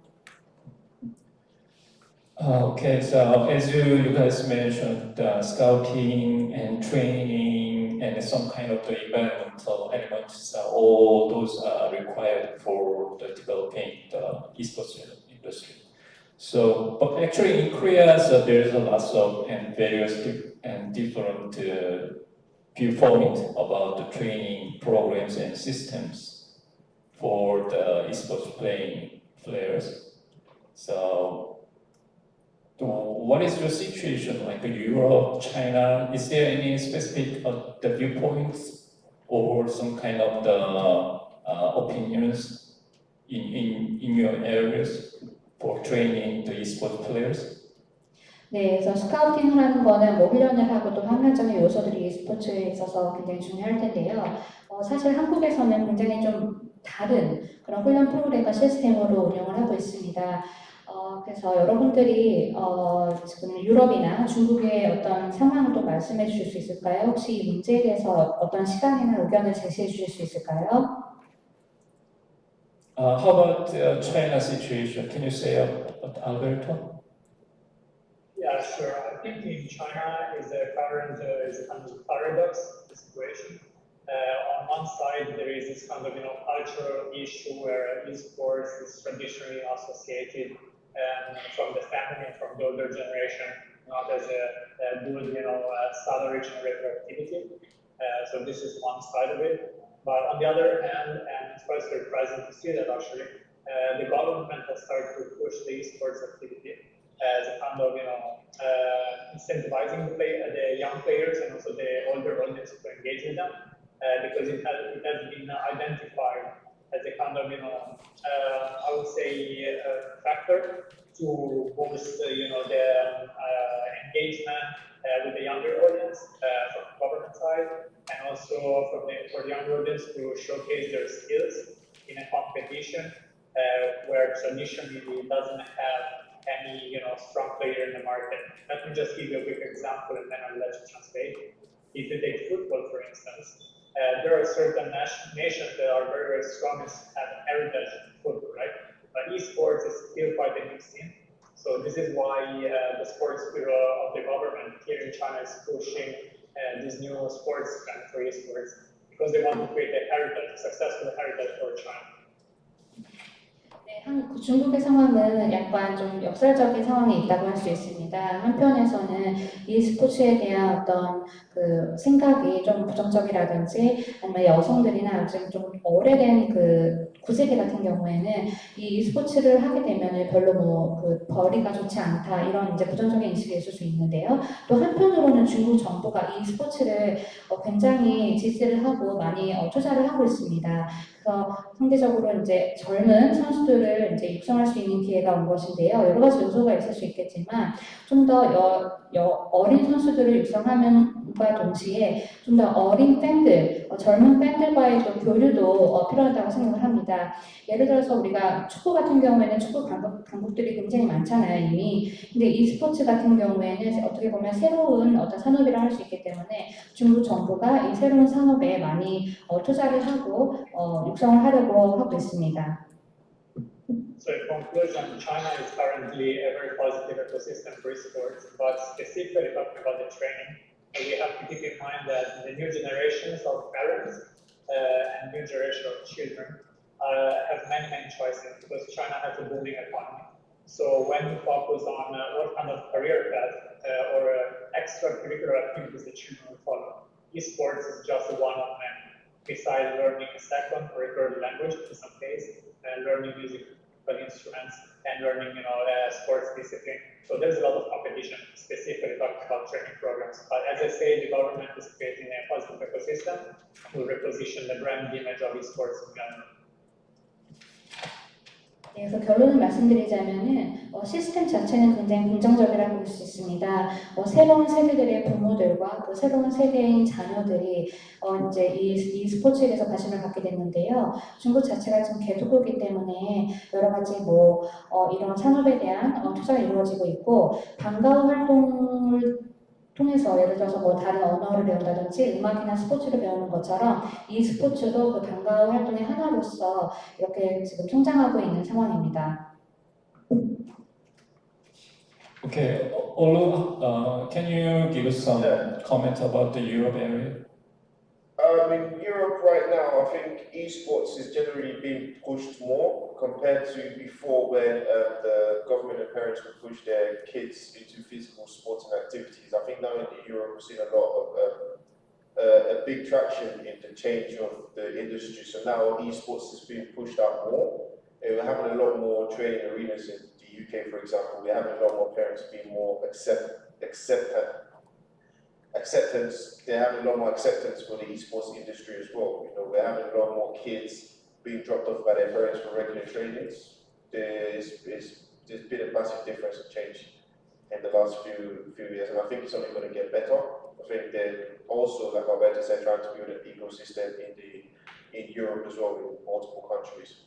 Okay, so as you guys mentioned, scouting and training and some kind of the environmental elements, all those are required for the developing the esports industry. So, but actually in Korea, there's a lot of and various and different viewpoints about the training programs and systems for the esports playing players. So, what is your situation like in Europe, China? Is there any specific the viewpoints or some kind of the opinions in your areas for training the esports players? 네, 그래서 스카우팅을 하는 거는 훈련을 하고 또 환경적인 요소들이 e스포츠에 있어서 굉장히 중요할 텐데요. 사실 한국에서는 굉장히 좀 다른 그런 훈련 프로그램과 시스템으로 운영을 하고 있습니다. 그래서 여러분들이 지금 유럽이나 중국의 어떤 상황도 말씀해 주실 수 있을까요? 혹시 이 문제에 대해서 어떤 시각이나 의견을 제시해 주실 수 있을까요? How about China situation? Can you say about Alberto? Yeah, sure. I think in China is a current is a kind of paradox situation. On one side, there is this kind of cultural issue where esports is traditionally associated from the family and from the older generation, not as a good salary generator activity. So this is one side of it. But on the other hand, and it's quite surprising to see that actually, the government has started to push the esports activity as a kind of incentivizing the young players and also the older audience to engage with them. Because it has been identified as a kind of I would say factor to boost the engagement with the younger audience from the government side, and also for the younger audience to showcase their skills in a competition where traditionally doesn't have any strong player in the market. Let me just give you a quick example and then I'll let you translate. If you take football, for instance, there are certain nations that are very, very strong and have an heritage in football, right? But esports is still quite a new scene. So this is why the sports bureau of the government here in China is pushing this new sports trend for esports because they want to create a heritage, a successful heritage for China. 중국의 상황은 약간 좀 역설적인 상황이 있다고 할 수 있습니다. 한편에서는 이 스포츠에 대한 어떤 그 생각이 좀 부정적이라든지 아니면 여성들이나 아직 좀 오래된 그 9세대 같은 경우에는 이 스포츠를 하게 되면 별로 그 벌이가 좋지 않다 이런 이제 부정적인 인식이 있을 수 있는데요. 또 한편으로는 중국 정부가 이 스포츠를 굉장히 지지를 하고 많이 투자를 하고 있습니다. 그래서 상대적으로 이제 젊은 선수들을 이제 육성할 수 있는 기회가 온 것인데요. 여러 가지 요소가 있을 수 있겠지만 좀 더 어린 선수들을 육성함과 동시에 좀 더 어린 팬들, 젊은 팬들과의 또 교류도 필요하다고 생각을 합니다. 예를 들어서 우리가 축구 같은 경우에는 축구 강국들이 굉장히 많잖아요, 이미. 근데 e스포츠 같은 경우에는 어떻게 보면 새로운 어떤 산업이라 할 수 있기 때문에 중국 정부가 이 새로운 산업에 많이 투자를 하고 육성을 하려고 하고 있습니다. So in conclusion, China is currently a very positive ecosystem for esports, but specifically talking about the training, we have to keep in mind that the new generations of parents and new generation of children have many choices because China has a booming economy. So when you focus on what kind of career path or extracurricular activities the children will follow, esports is just one of them. Besides learning a second or a third language in some case, learning musical instruments and learning sports discipline. So there's a lot of competition, specifically talking about training programs. But as I say, the government is creating a positive ecosystem to reposition the brand image of esports in general. 네, 그래서 결론을 말씀드리자면은 시스템 자체는 굉장히 긍정적이라고 볼 수 있습니다. 새로운 세대들의 부모들과 또 새로운 세대인 자녀들이 이제 이 스포츠에 대해서 관심을 갖게 됐는데요. 중국 자체가 지금 개도국이기 때문에 여러 가지 이런 산업에 대한 투자가 이루어지고 있고 방과후 활동을 통해서 예를 들어서 다른 언어를 배운다든지 음악이나 스포츠를 배우는 것처럼 이 스포츠도 그 방과후 활동의 하나로서 이렇게 지금 성장하고 있는 상황입니다. Okay, Olu, can you give us some comment about the Europe area? In Europe right now, I think esports is generally being pushed more compared to before when the government and parents would push their kids into physical sports and activities. I think now in Europe we're seeing a lot of a big traction in the change of the industry. So now esports is being pushed out more. We're having a lot more training arenas in the UK, for example. We're having a lot more parents being more acceptance, they're having a lot more acceptance for the esports industry as well. We're having a lot more kids being dropped off by their parents for regular trainings. There's been a massive difference and change in the last few years, and I think it's only going to get better. I think they're also, like Alberto said, trying to build an ecosystem in Europe as well, in multiple countries.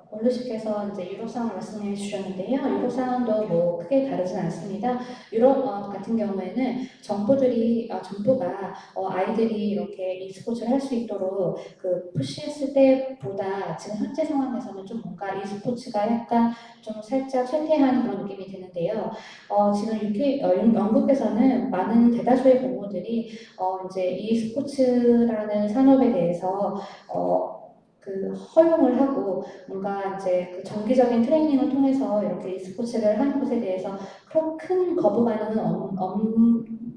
원루씨께서 이제 유럽 상황 말씀해 주셨는데요. 유럽 상황도 뭐 크게 다르진 않습니다. 유럽 같은 경우에는 정부들이 정부가 아이들이 이렇게 e스포츠를 할 수 있도록 그 푸시했을 때보다 지금 현재 상황에서는 좀 뭔가 e스포츠가 약간 좀 살짝 쇠퇴한 그런 느낌이 드는데요. 지금 영국에서는 많은 대다수의 부모들이 이제 e스포츠라는 산업에 대해서 그 허용을 하고 뭔가 이제 그 정기적인 트레이닝을 통해서 이렇게 e스포츠를 하는 것에 대해서 큰 거부 반응은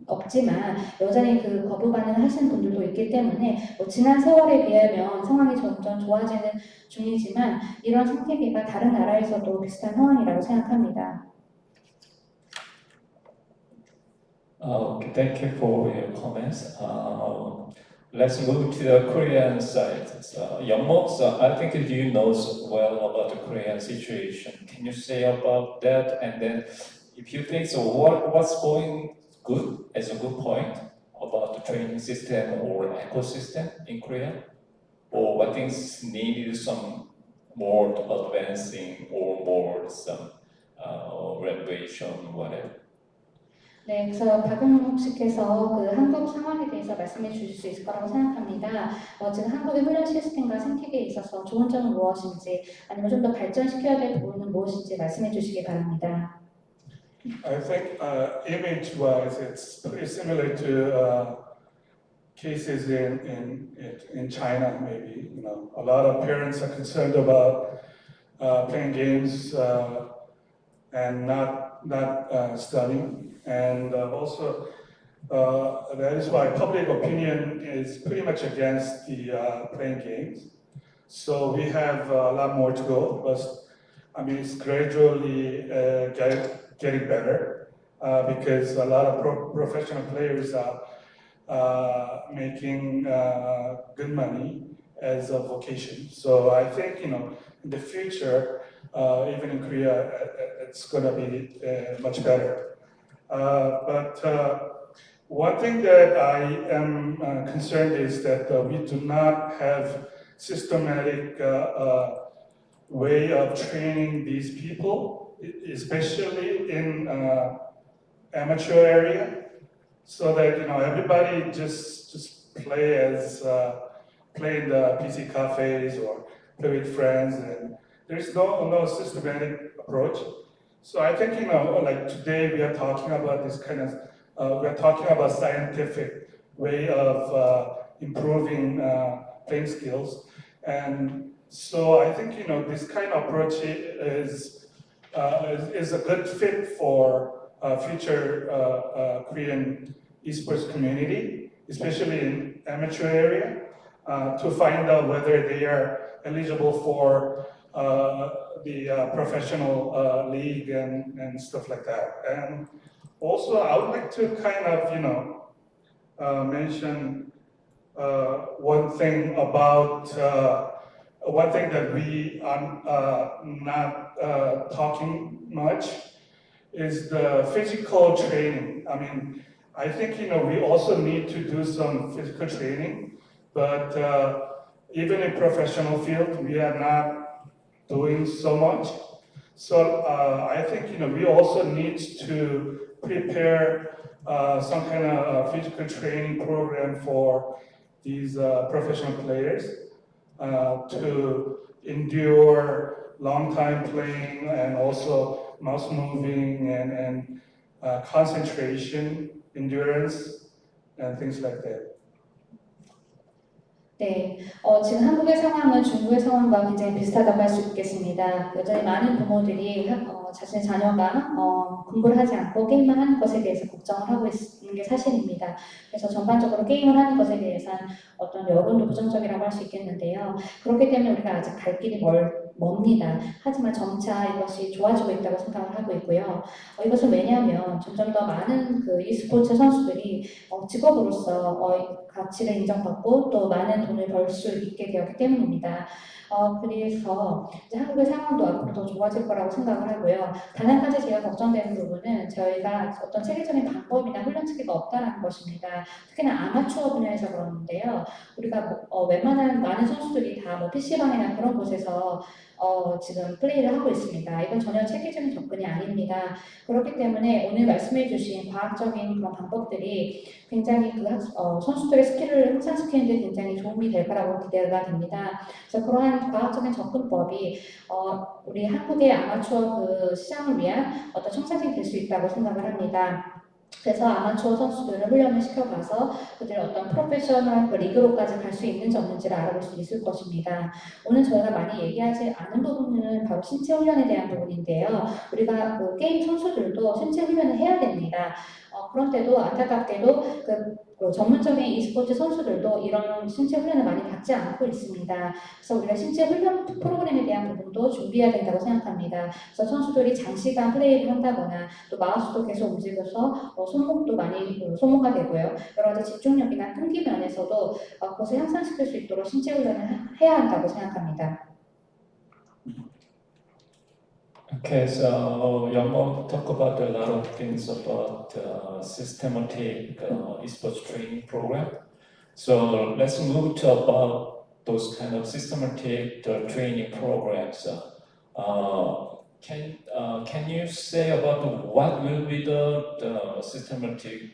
없지만 여전히 그 거부 반응을 하시는 분들도 있기 때문에 지난 세월에 비하면 상황이 점점 좋아지는 중이지만 이런 생태계가 다른 나라에서도 비슷한 상황이라고 생각합니다. Okay, thank you for your comments. Let's move to the Korean side. Youngmok, I think you know well about the Korean situation. Can you say about that? And then, if you think so, what's going good as a good point about the training system or ecosystem in Korea? Or what things needed some more advancing or more some renovation, whatever? 네, 그래서 박용록 씨께서 그 한국 상황에 대해서 말씀해 주실 수 있을 거라고 생각합니다. 지금 한국의 훈련 시스템과 생태계에 있어서 좋은 점은 무엇인지 아니면 좀 더 발전시켜야 될 부분은 무엇인지 말씀해 주시기 바랍니다. I think image-wise, it's pretty similar to cases in China. Maybe a lot of parents are concerned about playing games and not studying. And also, that is why public opinion is pretty much against the playing games. So we have a lot more to go, but I mean, it's gradually getting better because a lot of professional players are making good money as a vocation. So I think, in the future, even in Korea, it's going to be much better. But one thing that I am concerned is that we do not have systematic way of training these people, especially in amateur area, so that everybody just play in the PC cafes or play with friends, and there's no systematic approach. So I think like today we are talking about this kind of we are talking about scientific way of improving playing skills, and so I think this kind of approach is a good fit for future Korean esports community, especially in amateur area, to find out whether they are eligible for the professional league and stuff like that. And also, I would like to kind of mention one thing that we are not talking much is the physical training. I mean, I think we also need to do some physical training, but even in professional field, we are not doing so much. So I think we also need to prepare some kind of physical training program for these professional players to endure long time playing and also mouse moving and concentration, endurance, and things like that. 네, 지금 한국의 상황은 중국의 상황과 굉장히 비슷하다고 할 수 있겠습니다. 여전히 많은 부모들이 자신의 자녀가 공부를 하지 않고 게임만 하는 것에 대해서 걱정을 하고 있는 게 사실입니다. 그래서 전반적으로 게임을 하는 것에 대해서는 어떤 여론도 부정적이라고 할 수 있겠는데요. 그렇기 때문에 우리가 아직 갈 길이 멉니다. 하지만 점차 이것이 좋아지고 있다고 생각을 하고 있고요. 이것은 왜냐하면 점점 더 많은 그 e스포츠 선수들이 직업으로서 가치를 인정받고 또 많은 돈을 벌 수 있게 되었기 때문입니다. 그래서 이제 한국의 상황도 앞으로 더 좋아질 거라고 생각을 하고요. 단 한 가지 제가 걱정되는 부분은 저희가 어떤 체계적인 방법이나 훈련 체계가 없다는 것입니다. 특히나 아마추어 분야에서 그러는데요. 우리가 웬만한 많은 선수들이 다 뭐 PC방이나 그런 곳에서 지금 플레이를 하고 있습니다. 이건 전혀 체계적인 접근이 아닙니다. 그렇기 때문에 오늘 말씀해주신 과학적인 그런 방법들이 굉장히 선수들의 스킬을 향상시키는데 굉장히 도움이 될 거라고 기대가 됩니다. 그래서 그러한 과학적인 접근법이 우리 한국의 아마추어 그 시장을 위한 어떤 청사진이 될 수 있다고 생각을 합니다. 그래서 아마추어 선수들을 훈련을 시켜가서 그들의 어떤 프로페셔널한 그 리그로까지 갈 수 있는지 없는지를 알아볼 수 있을 것입니다. 오늘 저희가 많이 얘기하지 않은 부분은 바로 신체 훈련에 대한 부분인데요. 우리가 그 게임 선수들도 신체 훈련을 해야 됩니다. 그런데도 안타깝게도 그 전문적인 e스포츠 선수들도 이런 신체 훈련을 많이 받지 않고 있습니다. 그래서 우리가 신체 훈련 프로그램에 대한 부분도 준비해야 된다고 생각합니다. 그래서 선수들이 장시간 플레이를 한다거나 또 마우스도 계속 움직여서 손목도 많이 소모가 되고요. 여러 가지 집중력이나 끈기 면에서도 그것을 향상시킬 수 있도록 신체 훈련을 해야 한다고 생각합니다. Okay, so Yamo talk about a lot of things about systematic esports training program. So let's move to about those kind of systematic training programs. Can you say about what will be the systematic,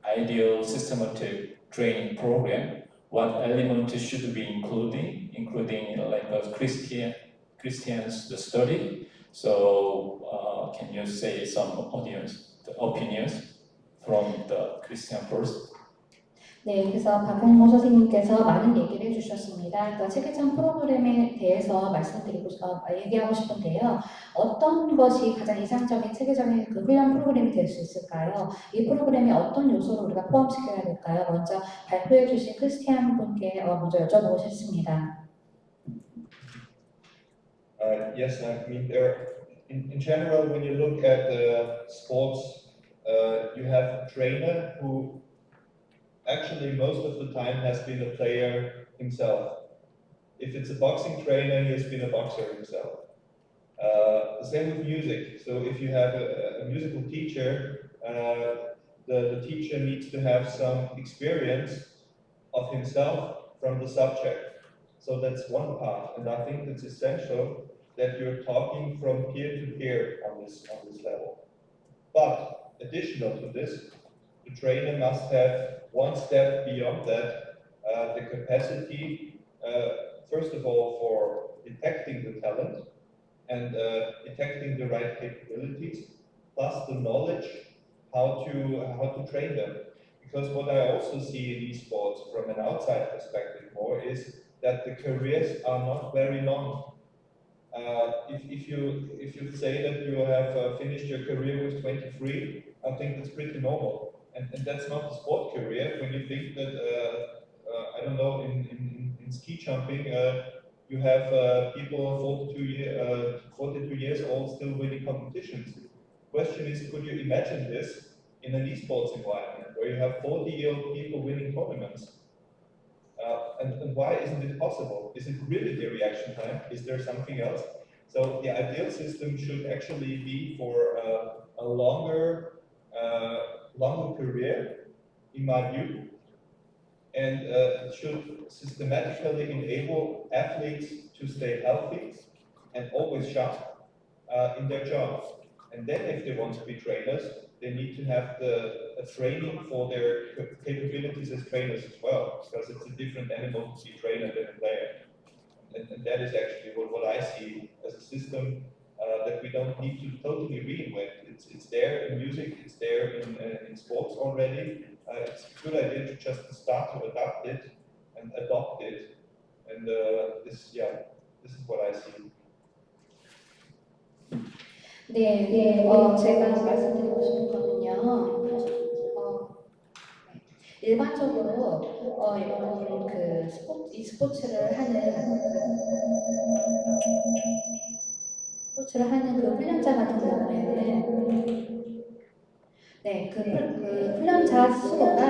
ideal systematic training program? What elements should be including like a Christian's the study? So can you say some opinions from the Christian first? 네, 그래서 박홍모 선생님께서 많은 얘기를 해주셨습니다. 그러니까 체계적 프로그램에 대해서 얘기하고 싶은데요. 어떤 것이 가장 이상적인 체계적인 그 훈련 프로그램이 될 수 있을까요? 이 프로그램에 어떤 요소를 우리가 포함시켜야 될까요? 먼저 발표해 주신 크리스티안 분께 먼저 여쭤보고 싶습니다. Yes, I mean, in general, when you look at sports, you have a trainer who actually most of the time has been a player himself. If it's a boxing trainer, he has been a boxer himself. The same with music. So if you have a musical teacher, the teacher needs to have some experience of himself from the subject. So that's one part, and I think it's essential that you're talking from peer to peer on this level. But additional to this, the trainer must have one step beyond that, the capacity, first of all, for detecting the talent and detecting the right capabilities, plus the knowledge how to train them. Because what I also see in esports from an outside perspective more is that the careers are not very long. If you say that you have finished your career with 23, I think that's pretty normal. And that's not a sport career. When you think that, I don't know, in ski jumping, you have people 42 years old still winning competitions. The question is, could you imagine this in an esports environment where you have 40-year-old people winning tournaments? And why isn't it possible? Is it really the reaction time? Is there something else? So the ideal system should actually be for a longer career, in my view, and it should systematically enable athletes to stay healthy and always sharp in their jobs. And then if they want to be trainers, they need to have a training for their capabilities as trainers as well, because it's a different animal to be trainer than a player. And that is actually what I see as a system that we don't need to totally reinvent. It's there in music, it's there in sports already. It's a good idea to just start to adapt it and adopt it. And this is what I see. 네, 제가 말씀드리고 싶은 거는요. 일반적으로 이런 그 e스포츠를 하는 그 훈련자 같은 경우에는 그 훈련자 스스로가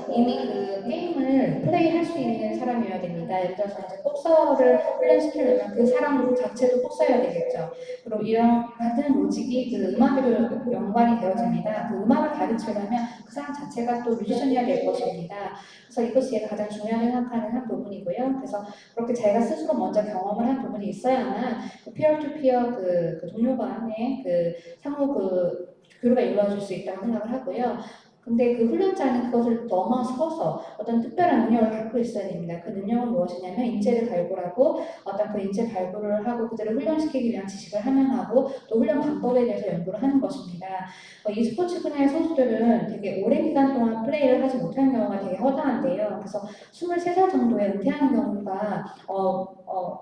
이미 그 게임을 플레이할 수 있는 사람이어야 됩니다. 예를 들어서 이제 복서를 훈련시키려면 그 사람 자체도 복서여야 되겠죠. 그리고 이런 같은 로직이 그 음악으로 연관이 되어집니다. 그 음악을 가르치려면 그 사람 자체가 또 뮤지션이어야 될 것입니다. 그래서 이것이 가장 중요하게 생각하는 한 부분이고요. 그래서 그렇게 자기가 스스로 먼저 경험을 한 부분이 있어야만 피어-투-피어 그 동료 간의 그 상호 그 교류가 이루어질 수 있다고 생각을 하고요. 근데 그 훈련자는 그것을 넘어서서 어떤 특별한 능력을 갖고 있어야 됩니다. 그 능력은 무엇이냐면 인재를 발굴하고 어떤 그 인재 발굴을 하고 그들을 훈련시키기 위한 지식을 함양하고 또 훈련 방법에 대해서 연구를 하는 것입니다. e스포츠 분야의 선수들은 되게 오랜 기간 동안 플레이를 하지 못하는 경우가 되게 허다한데요. 그래서 23살 정도에 은퇴하는 경우가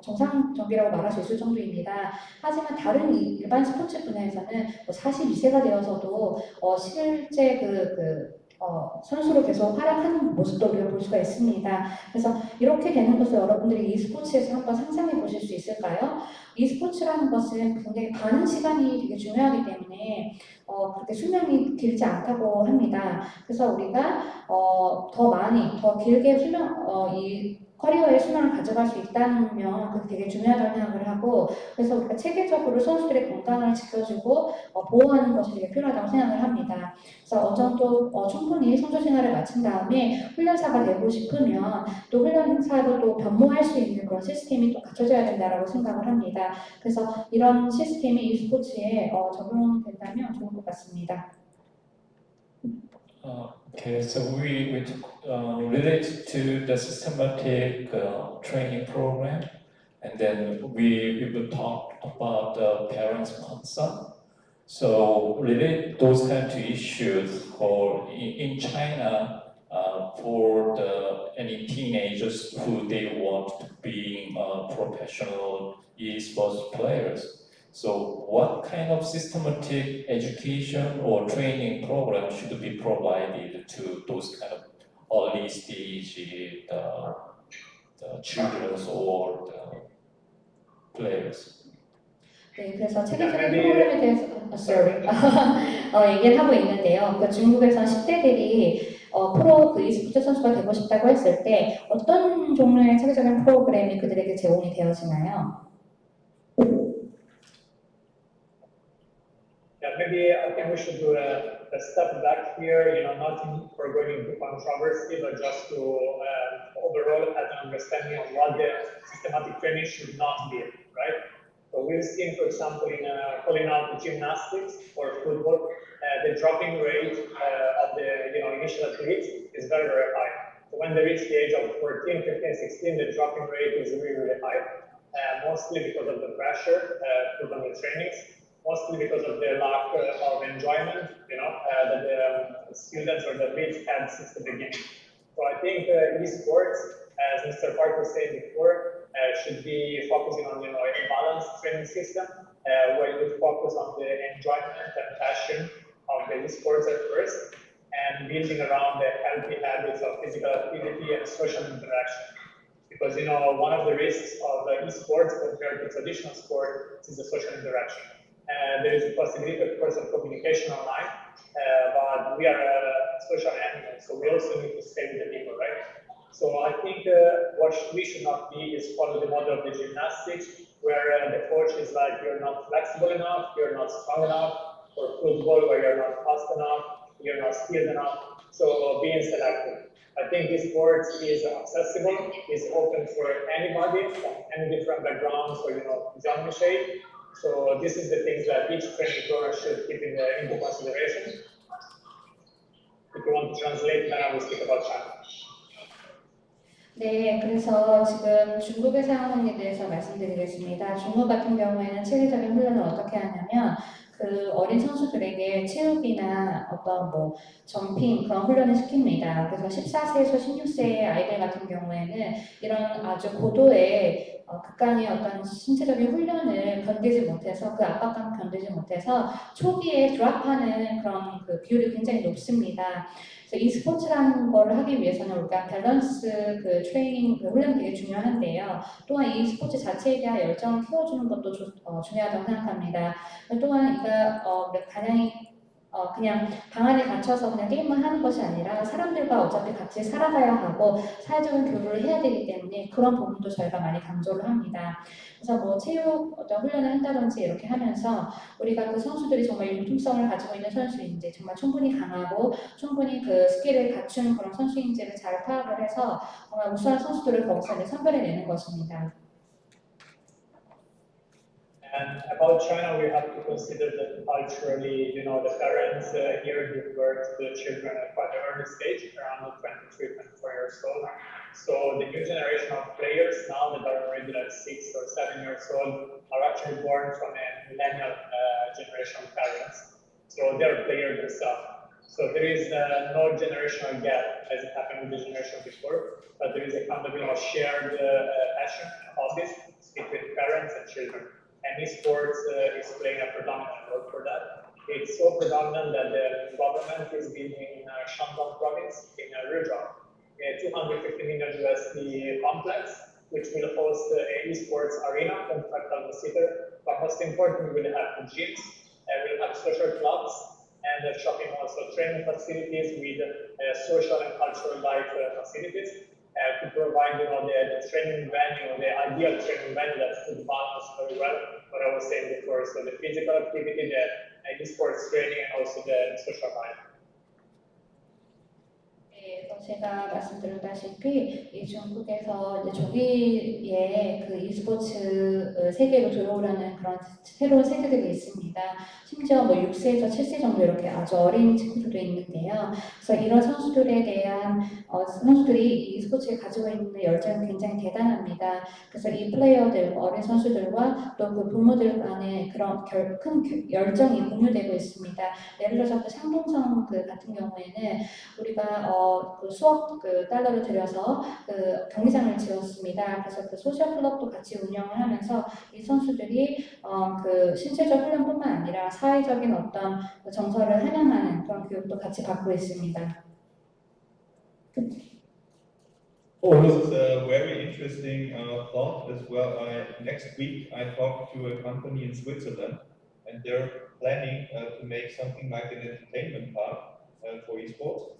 정상적이라고 말할 수 있을 정도입니다. 하지만 다른 일반 스포츠 분야에서는 42세가 되어서도 실제 선수로 계속 활약하는 모습도 우리가 볼 수가 있습니다. 그래서 이렇게 되는 것을 여러분들이 e스포츠에서 한번 상상해 보실 수 있을까요? e스포츠라는 것은 굉장히 많은 시간이 되게 중요하기 때문에 그렇게 수명이 길지 않다고 합니다. 그래서 우리가 더 길게 이 커리어의 수명을 가져갈 수 있다면 그게 되게 중요하다고 생각을 하고 그래서 우리가 체계적으로 선수들의 건강을 지켜주고 보호하는 것이 되게 필요하다고 생각을 합니다. 그래서 어느 정도 충분히 선수 생활을 마친 다음에 훈련사가 되고 싶으면 또 훈련사도 또 변모할 수 있는 그런 시스템이 또 갖춰져야 된다고 생각을 합니다. 그래서 이런 시스템이 e스포츠에 적용된다면 좋을 것 같습니다. Okay, so we relate to the systematic training program, and then we will talk about the parents' concern. So relate those kind of issues for in China for any teenagers who they want to be professional esports players. So what kind of systematic education or training program should be provided to those kind of early stage the children or the players? 네, 그래서 체계적인 프로그램에 대해서 얘기를 하고 있는데요. 그 중국에서 10대들이 프로 e스포츠 선수가 되고 싶다고 했을 때 어떤 종류의 체계적인 프로그램이 그들에게 제공이 되어지나요? Yeah, maybe I think we should do a step back here, not for going into controversy, but just to overall have an understanding of what the systematic training should not be, right? So we've seen, for example, in calling out the gymnastics or football, the dropping rate of the initial athletes is very, very high. So when they reach the age of 14, 15, 16, the dropping rate is really, really high, mostly because of the pressure put on the trainings. Mostly because of the lack of enjoyment, that the students or the athletes had since the beginning. So I think esports, as Mr. Park was saying before, should be focusing on a balanced training system where you focus on the enjoyment and passion of the esports at first, and building around the healthy habits of physical activity and social interaction. Because one of the risks of esports compared to traditional sport is the social interaction. There is a possibility, of course, of communication online, but we are social animals, so we also need to stay with the people, right? So I think what we should not be is follow the model of the gymnastics, where the coach is like, you're not flexible enough, you're not strong enough, or football, where you're not fast enough, you're not skilled enough, so being selective. I think this sport is accessible, is open for anybody from any different backgrounds or genre shape. So this is the things that each training program should keep into consideration. If you want to translate, then I will speak about China. 네, 그래서 지금 중국의 상황에 대해서 말씀드리겠습니다. 중국 같은 경우에는 체계적인 훈련을 어떻게 하냐면 그 어린 선수들에게 체육이나 어떤 점핑 그런 훈련을 시킵니다. 그래서 14세에서 16세의 아이들 같은 경우에는 이런 아주 고도의 극강의 어떤 신체적인 훈련을 견디지 못해서 그 압박감 견디지 못해서 초기에 드랍하는 그런 그 비율이 굉장히 높습니다. 그래서 e스포츠라는 거를 하기 위해서는 우리가 밸런스 트레이닝 훈련이 되게 중요한데요. 또한 e스포츠 자체에 대한 열정을 키워주는 것도 중요하다고 생각합니다. 또한 우리가 가장 그냥 방 안에 갇혀서 그냥 게임만 하는 것이 아니라 사람들과 어차피 같이 살아가야 하고 사회적인 교류를 해야 되기 때문에 그런 부분도 저희가 많이 강조를 합니다. 그래서 뭐 체육 어떤 훈련을 한다든지 이렇게 하면서 우리가 그 선수들이 정말 융통성을 가지고 있는 선수인지 정말 충분히 강하고 충분히 그 스킬을 갖춘 그런 선수인지를 잘 파악을 해서 정말 우수한 선수들을 거기서 이제 선별해내는 것입니다. And about China, we have to consider that culturally, the parents here give birth to the children at quite an early stage, around 23, 24 years old. So the new generation of players now that are already like 6 or 7 years old are actually born from a millennial generation of parents. So they're players themselves. So there is no generational gap as it happened with the generation before, but there is a kind of shared passion and hobbies between parents and children. And esports is playing a predominant role for that. It's so predominant that the government is building in Shandong province in Ruzhou, a $250 million USD complex, which will host an esports arena, 25,000 seater. But most importantly, we'll have gyms, we'll have social clubs, and shopping malls, so training facilities with social and cultural life facilities. To provide the training venue, the ideal training venue that could balance very well what I was saying before. So the physical activity, the esports training, and also the social life. 제가 말씀드렸다시피 이 중국에서 이제 조기에 그 e스포츠 세계로 들어오려는 그런 새로운 세대들이 있습니다. 심지어 뭐 6세에서 7세 정도 이렇게 아주 어린 친구들도 있는데요. 그래서 이런 선수들에 대한 선수들이 e스포츠에 가지고 있는 열정이 굉장히 대단합니다. 그래서 이 플레이어들, 어린 선수들과 또 그 부모들 간에 그런 큰 열정이 공유되고 있습니다. 예를 들어서 그 상동성 그 같은 경우에는 우리가 그 수억 그 달러를 들여서 그 경기장을 지었습니다. 그래서 그 소셜 클럽도 같이 운영을 하면서 이 선수들이 그 신체적 훈련뿐만 아니라 사회적인 어떤 정서를 한양하는 그런 교육도 같이 받고 있습니다. This is a very interesting thought as well. Next week I talked to a company in Switzerland, and they're planning to make something like an entertainment park for esports.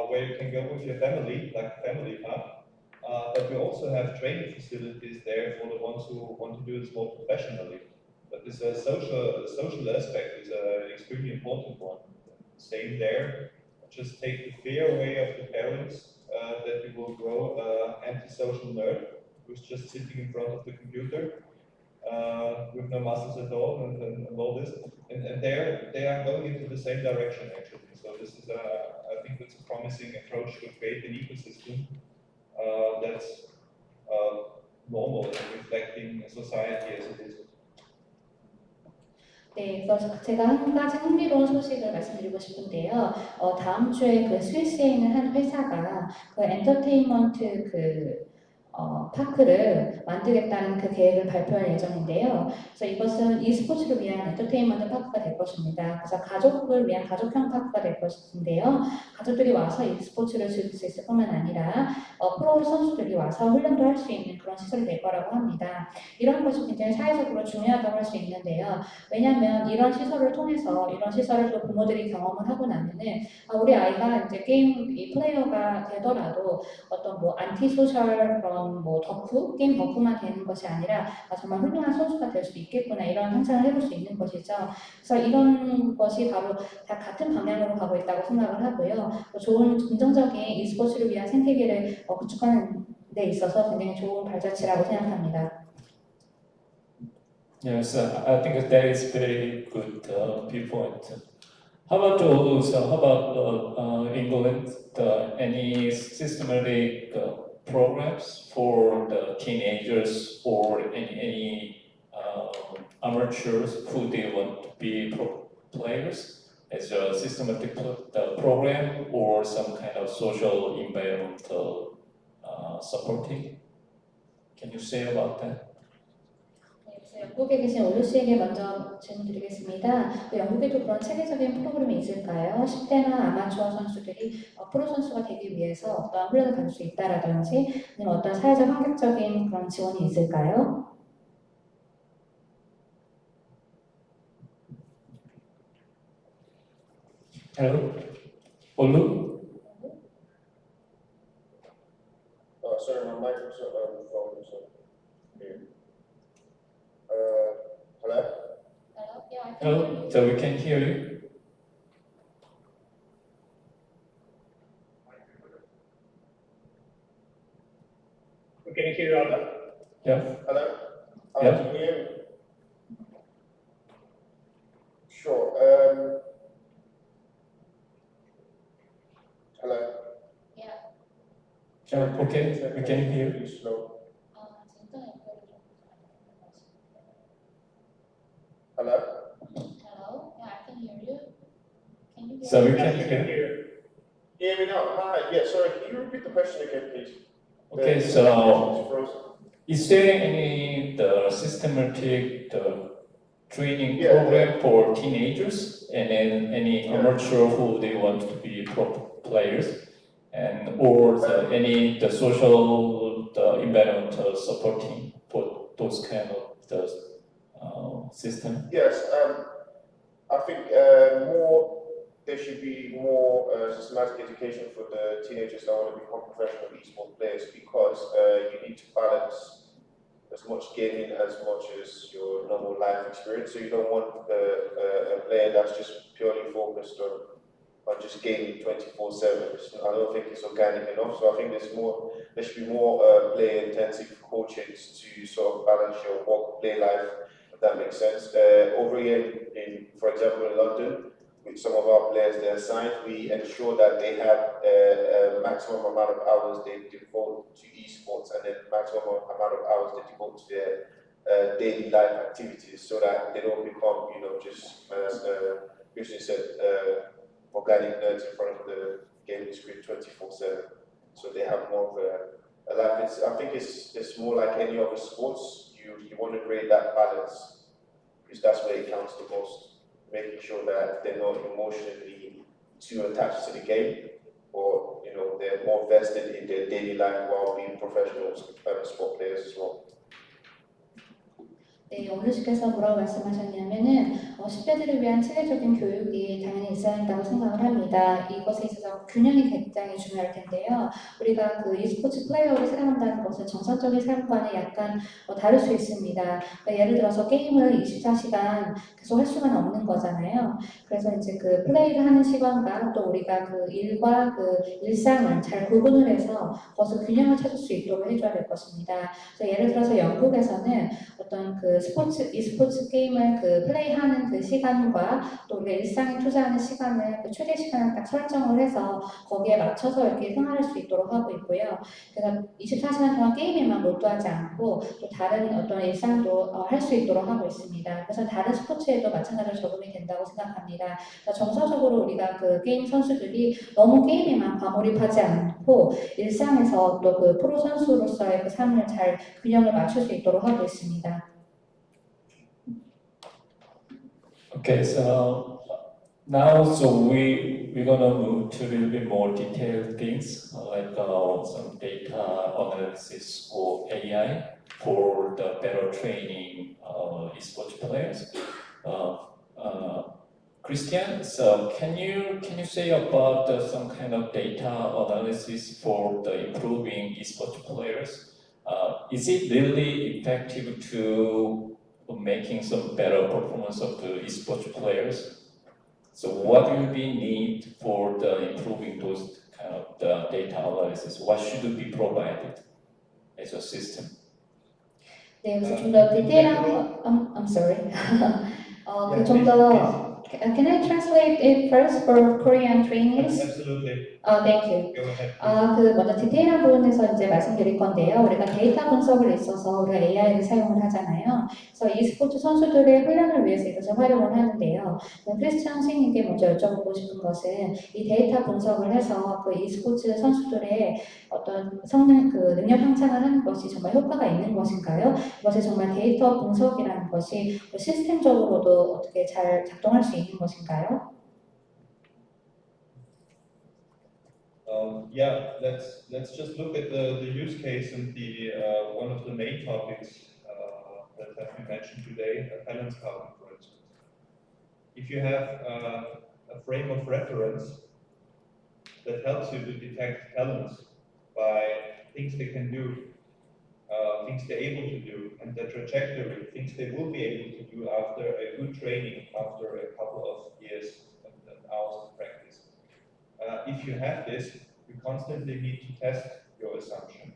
Where you can go with your family, like a family park. But we also have training facilities there for the ones who want to do this more professionally. But this social aspect is an extremely important one. Staying there, just take the fear away of the parents that you will grow antisocial nerd who's just sitting in front of the computer with no muscles at all and all this. And they are going into the same direction actually. So this is I think that's a promising approach to create an ecosystem that's normal and reflecting society as it is. 네, 그래서 제가 한 가지 흥미로운 소식을 말씀드리고 싶은데요. 다음 주에 그 스위스에 있는 한 회사가 그 엔터테인먼트 파크를 만들겠다는 그 계획을 발표할 예정인데요. 그래서 이것은 e스포츠를 위한 엔터테인먼트 파크가 될 것입니다. 그래서 가족을 위한 가족형 파크가 될 것인데요. 가족들이 와서 e스포츠를 즐길 수 있을 뿐만 아니라 프로 선수들이 와서 훈련도 할 수 있는 그런 시설이 될 거라고 합니다. 이런 것이 굉장히 사회적으로 중요하다고 할 수 있는데요. 왜냐하면 이런 시설을 통해서 이런 시설을 또 부모들이 경험을 하고 나면은 우리 아이가 이제 게임 플레이어가 되더라도 어떤 뭐 안티소셜 그런 뭐 게임 덕후만 되는 것이 아니라 정말 훌륭한 선수가 될 수 있겠구나 이런 상상을 해볼 수 있는 것이죠. 그래서 이런 것이 바로 다 같은 방향으로 가고 있다고 생각을 하고요. 좋은 긍정적인 e스포츠를 위한 생태계를 구축하는 데 있어서 굉장히 좋은 발자취라고 생각합니다. Yes, I think that is very good viewpoint. How about those? How about England? Any systematic programs for the teenagers or any amateurs who they want to be pro players as a systematic program or some kind of social environmental supporting? Can you say about that? 영국에 계신 올루 씨에게 먼저 질문드리겠습니다. 영국에도 그런 체계적인 프로그램이 있을까요? 10대나 아마추어 선수들이 프로 선수가 되기 위해서 어떤 훈련을 받을 수 있다라든지 아니면 어떤 사회적 환경적인 그런 지원이 있을까요? Hello? Olu? Sorry, my microphone is on mute. Hello? Hello? Yeah, I can hear Hello? you. So we can hear you. We can hear you out. Yeah. Hello? Yeah. Can you hear me? Sure. Hello? Yeah. Okay, we can hear. Really slow. 진짜 연결이 좀 Hello? Hello? Yeah, I can hear you. Can you hear So we me? can Yes, we hear. can hear you. Hear me now? Hi. Yeah, sorry. Can you repeat the question again, please? Okay, The so connection is frozen. is there any systematic training Yeah. program for teenagers and then any Yeah. amateur who they want to be pro players and or any social environmental supporting for those kind of system? Yes, I think there should be more systematic education for the teenagers that want to become professional esports players because you need to balance as much gaming as much as your normal life experience. So you don't want a player that's just purely focused on just gaming 24/7. I don't think it's organic enough. So I think there should be more player-intensive coachings to sort of balance your work-play life. If that makes sense. Over here, for example, in London, with some of our players they're assigned, we ensure that they have a maximum amount of hours they devote to esports and then maximum amount of hours they devote to their daily life activities so that they don't become, just as Christian said, organic nerds in front of the gaming screen 24/7. So they have more of a life. I think it's more like any other sports. You want to create that balance because that's where it counts the most. Making sure that they're not emotionally too attached to the game, or they're more vested in their daily life while being professional sport players as well. 네, 오늘씨께서 뭐라고 말씀하셨냐면은 10대들을 위한 체계적인 교육이 당연히 있어야 한다고 생각을 합니다. 이것에 있어서 균형이 굉장히 중요할 텐데요. 우리가 그 e스포츠 플레이어를 생각한다는 것은 정서적인 삶과는 약간 다를 수 있습니다. 그러니까 예를 들어서 게임을 24시간 계속 할 수는 없는 거잖아요. 그래서 이제 그 플레이를 하는 시간과 또 우리가 그 일과 그 일상을 잘 구분을 해서 거기서 균형을 찾을 수 있도록 해줘야 될 것입니다. 그래서 예를 들어서 영국에서는 어떤 그 e스포츠 게임을 그 플레이하는 그 시간과 또 우리가 일상에 투자하는 시간을 그 최대 시간을 딱 설정을 해서 거기에 맞춰서 이렇게 생활할 수 있도록 하고 있고요. 그래서 24시간 동안 게임에만 몰두하지 않고 또 다른 어떤 일상도 할 수 있도록 하고 있습니다. 그래서 다른 스포츠에도 마찬가지로 적용이 된다고 생각합니다. 그래서 정서적으로 우리가 그 게임 선수들이 너무 게임에만 과몰입하지 않고 일상에서 또 그 프로 선수로서의 그 삶을 잘 균형을 맞출 수 있도록 하고 있습니다. Okay, so now we're gonna move to a little bit more detailed things like some data analysis or AI for the better training esports players. Christian, so can you say about some kind of data analysis for the improving esports players? Is it really effective to making some better performance of the esports players? So what will be need for the improving those kind of the data analysis? What should be provided as a system? 네, 그래서 좀 더 디테일한 I'm sorry. 좀 더 Can I translate it first for Korean trainees? Absolutely. Thank you. Go ahead. 그 먼저 디테일한 부분에서 이제 말씀드릴 건데요. 우리가 데이터 분석을 있어서 우리가 AI를 사용을 하잖아요. 그래서 e스포츠 선수들의 훈련을 위해서 이것을 활용을 하는데요. 크리스찬 선생님께 먼저 여쭤보고 싶은 것은 이 데이터 분석을 해서 그 e스포츠 선수들의 어떤 성능, 그 능력 향상을 하는 것이 정말 효과가 있는 것인가요? 이것이 정말 데이터 분석이라는 것이 시스템적으로도 어떻게 잘 작동할 수 있는 것인가요? Yeah, let's just look at the use case and the one of the main topics that have been mentioned today, talent scouting, for instance. If you have a frame of reference that helps you to detect talents by things they can do, things they're able to do, and the trajectory, things they will be able to do after a good training, after a couple of years and hours of practice. If you have this, you constantly need to test your assumption.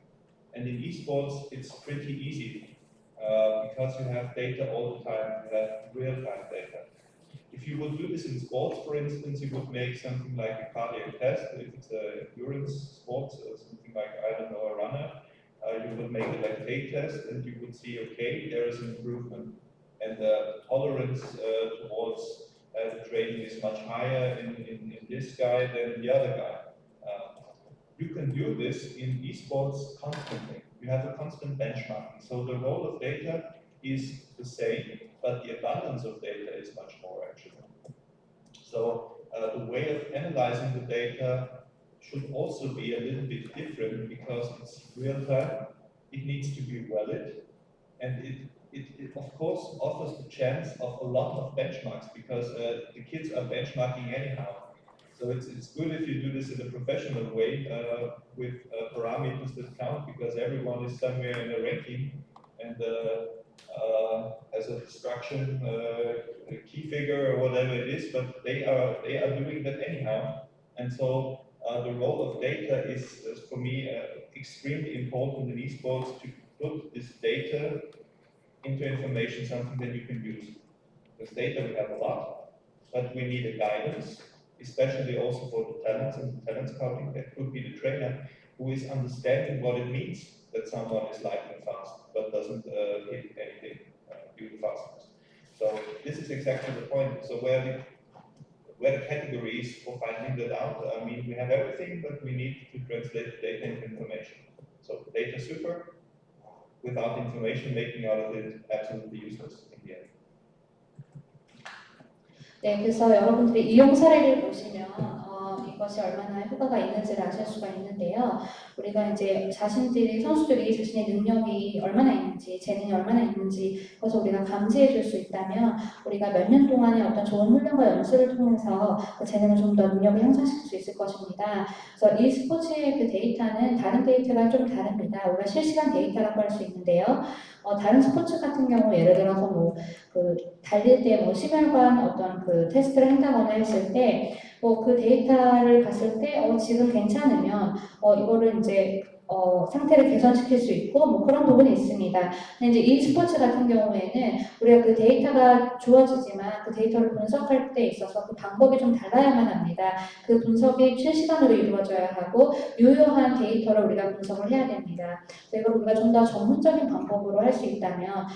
And in esports, it's pretty easy because you have data all the time, you have real-time data. If you would do this in sports, for instance, you would make something like a cardiac test. If it's an endurance sport, or something like, I don't know, a runner, you would make a lactate test and you would see, okay, there is an improvement. And the tolerance towards the training is much higher in this guy than in the other guy. You can do this in esports constantly. You have a constant benchmarking. So the role of data is the same, but the abundance of data is much more actually. So the way of analyzing the data should also be a little bit different because it's real time, it needs to be valid, and it of course offers the chance of a lot of benchmarks because the kids are benchmarking anyhow. So it's good if you do this in a professional way with parameters that count because everyone is somewhere in a ranking and as a destruction key figure or whatever it is, but they are doing that anyhow. And so the role of data is for me extremely important in esports to put this data into information, something that you can use. Because data we have a lot, but we need a guidance, especially also for the talents and the talent scouting. That could be the trainer who is understanding what it means that someone is lightning fast, but doesn't hit anything due to fastness. So this is exactly the point. So where the category is for finding that out, I mean, we have everything, but we need to translate data into information. So data super, without information, making out of it absolutely useless in the end. 네, 그래서 여러분들이 이용 사례를 보시면 이것이 얼마나 효과가 있는지를 아실 수가 있는데요. 우리가 이제 선수들이 자신의 능력이 얼마나 있는지, 재능이 얼마나 있는지 그것을 우리가 감지해 줄 수 있다면 우리가 몇 년 동안의 어떤 좋은 훈련과 연습을 통해서 그 재능을 좀 더 능력을 향상시킬 수 있을 것입니다. 그래서 이 스포츠의 그 데이터는 다른 데이터가 좀 다릅니다. 우리가 실시간 데이터라고 할 수 있는데요. 다른 스포츠 같은 경우 예를 들어서 뭐 그 달릴 때 뭐 심혈관 어떤 그 테스트를 한다거나 했을 때 그 데이터를 봤을 때 지금 괜찮으면 이거를 이제 상태를 개선시킬 수 있고 뭐 그런 부분이 있습니다. 근데 이제 이 스포츠 같은 경우에는 우리가 그 데이터가 주어지지만 그 데이터를 분석할 때 있어서 그 방법이 좀 달라야만 합니다. 그 분석이 실시간으로 이루어져야 하고 유효한 데이터를 우리가 분석을 해야 됩니다. 그래서 이걸 우리가 좀 더 전문적인 방법으로 할 수 있다면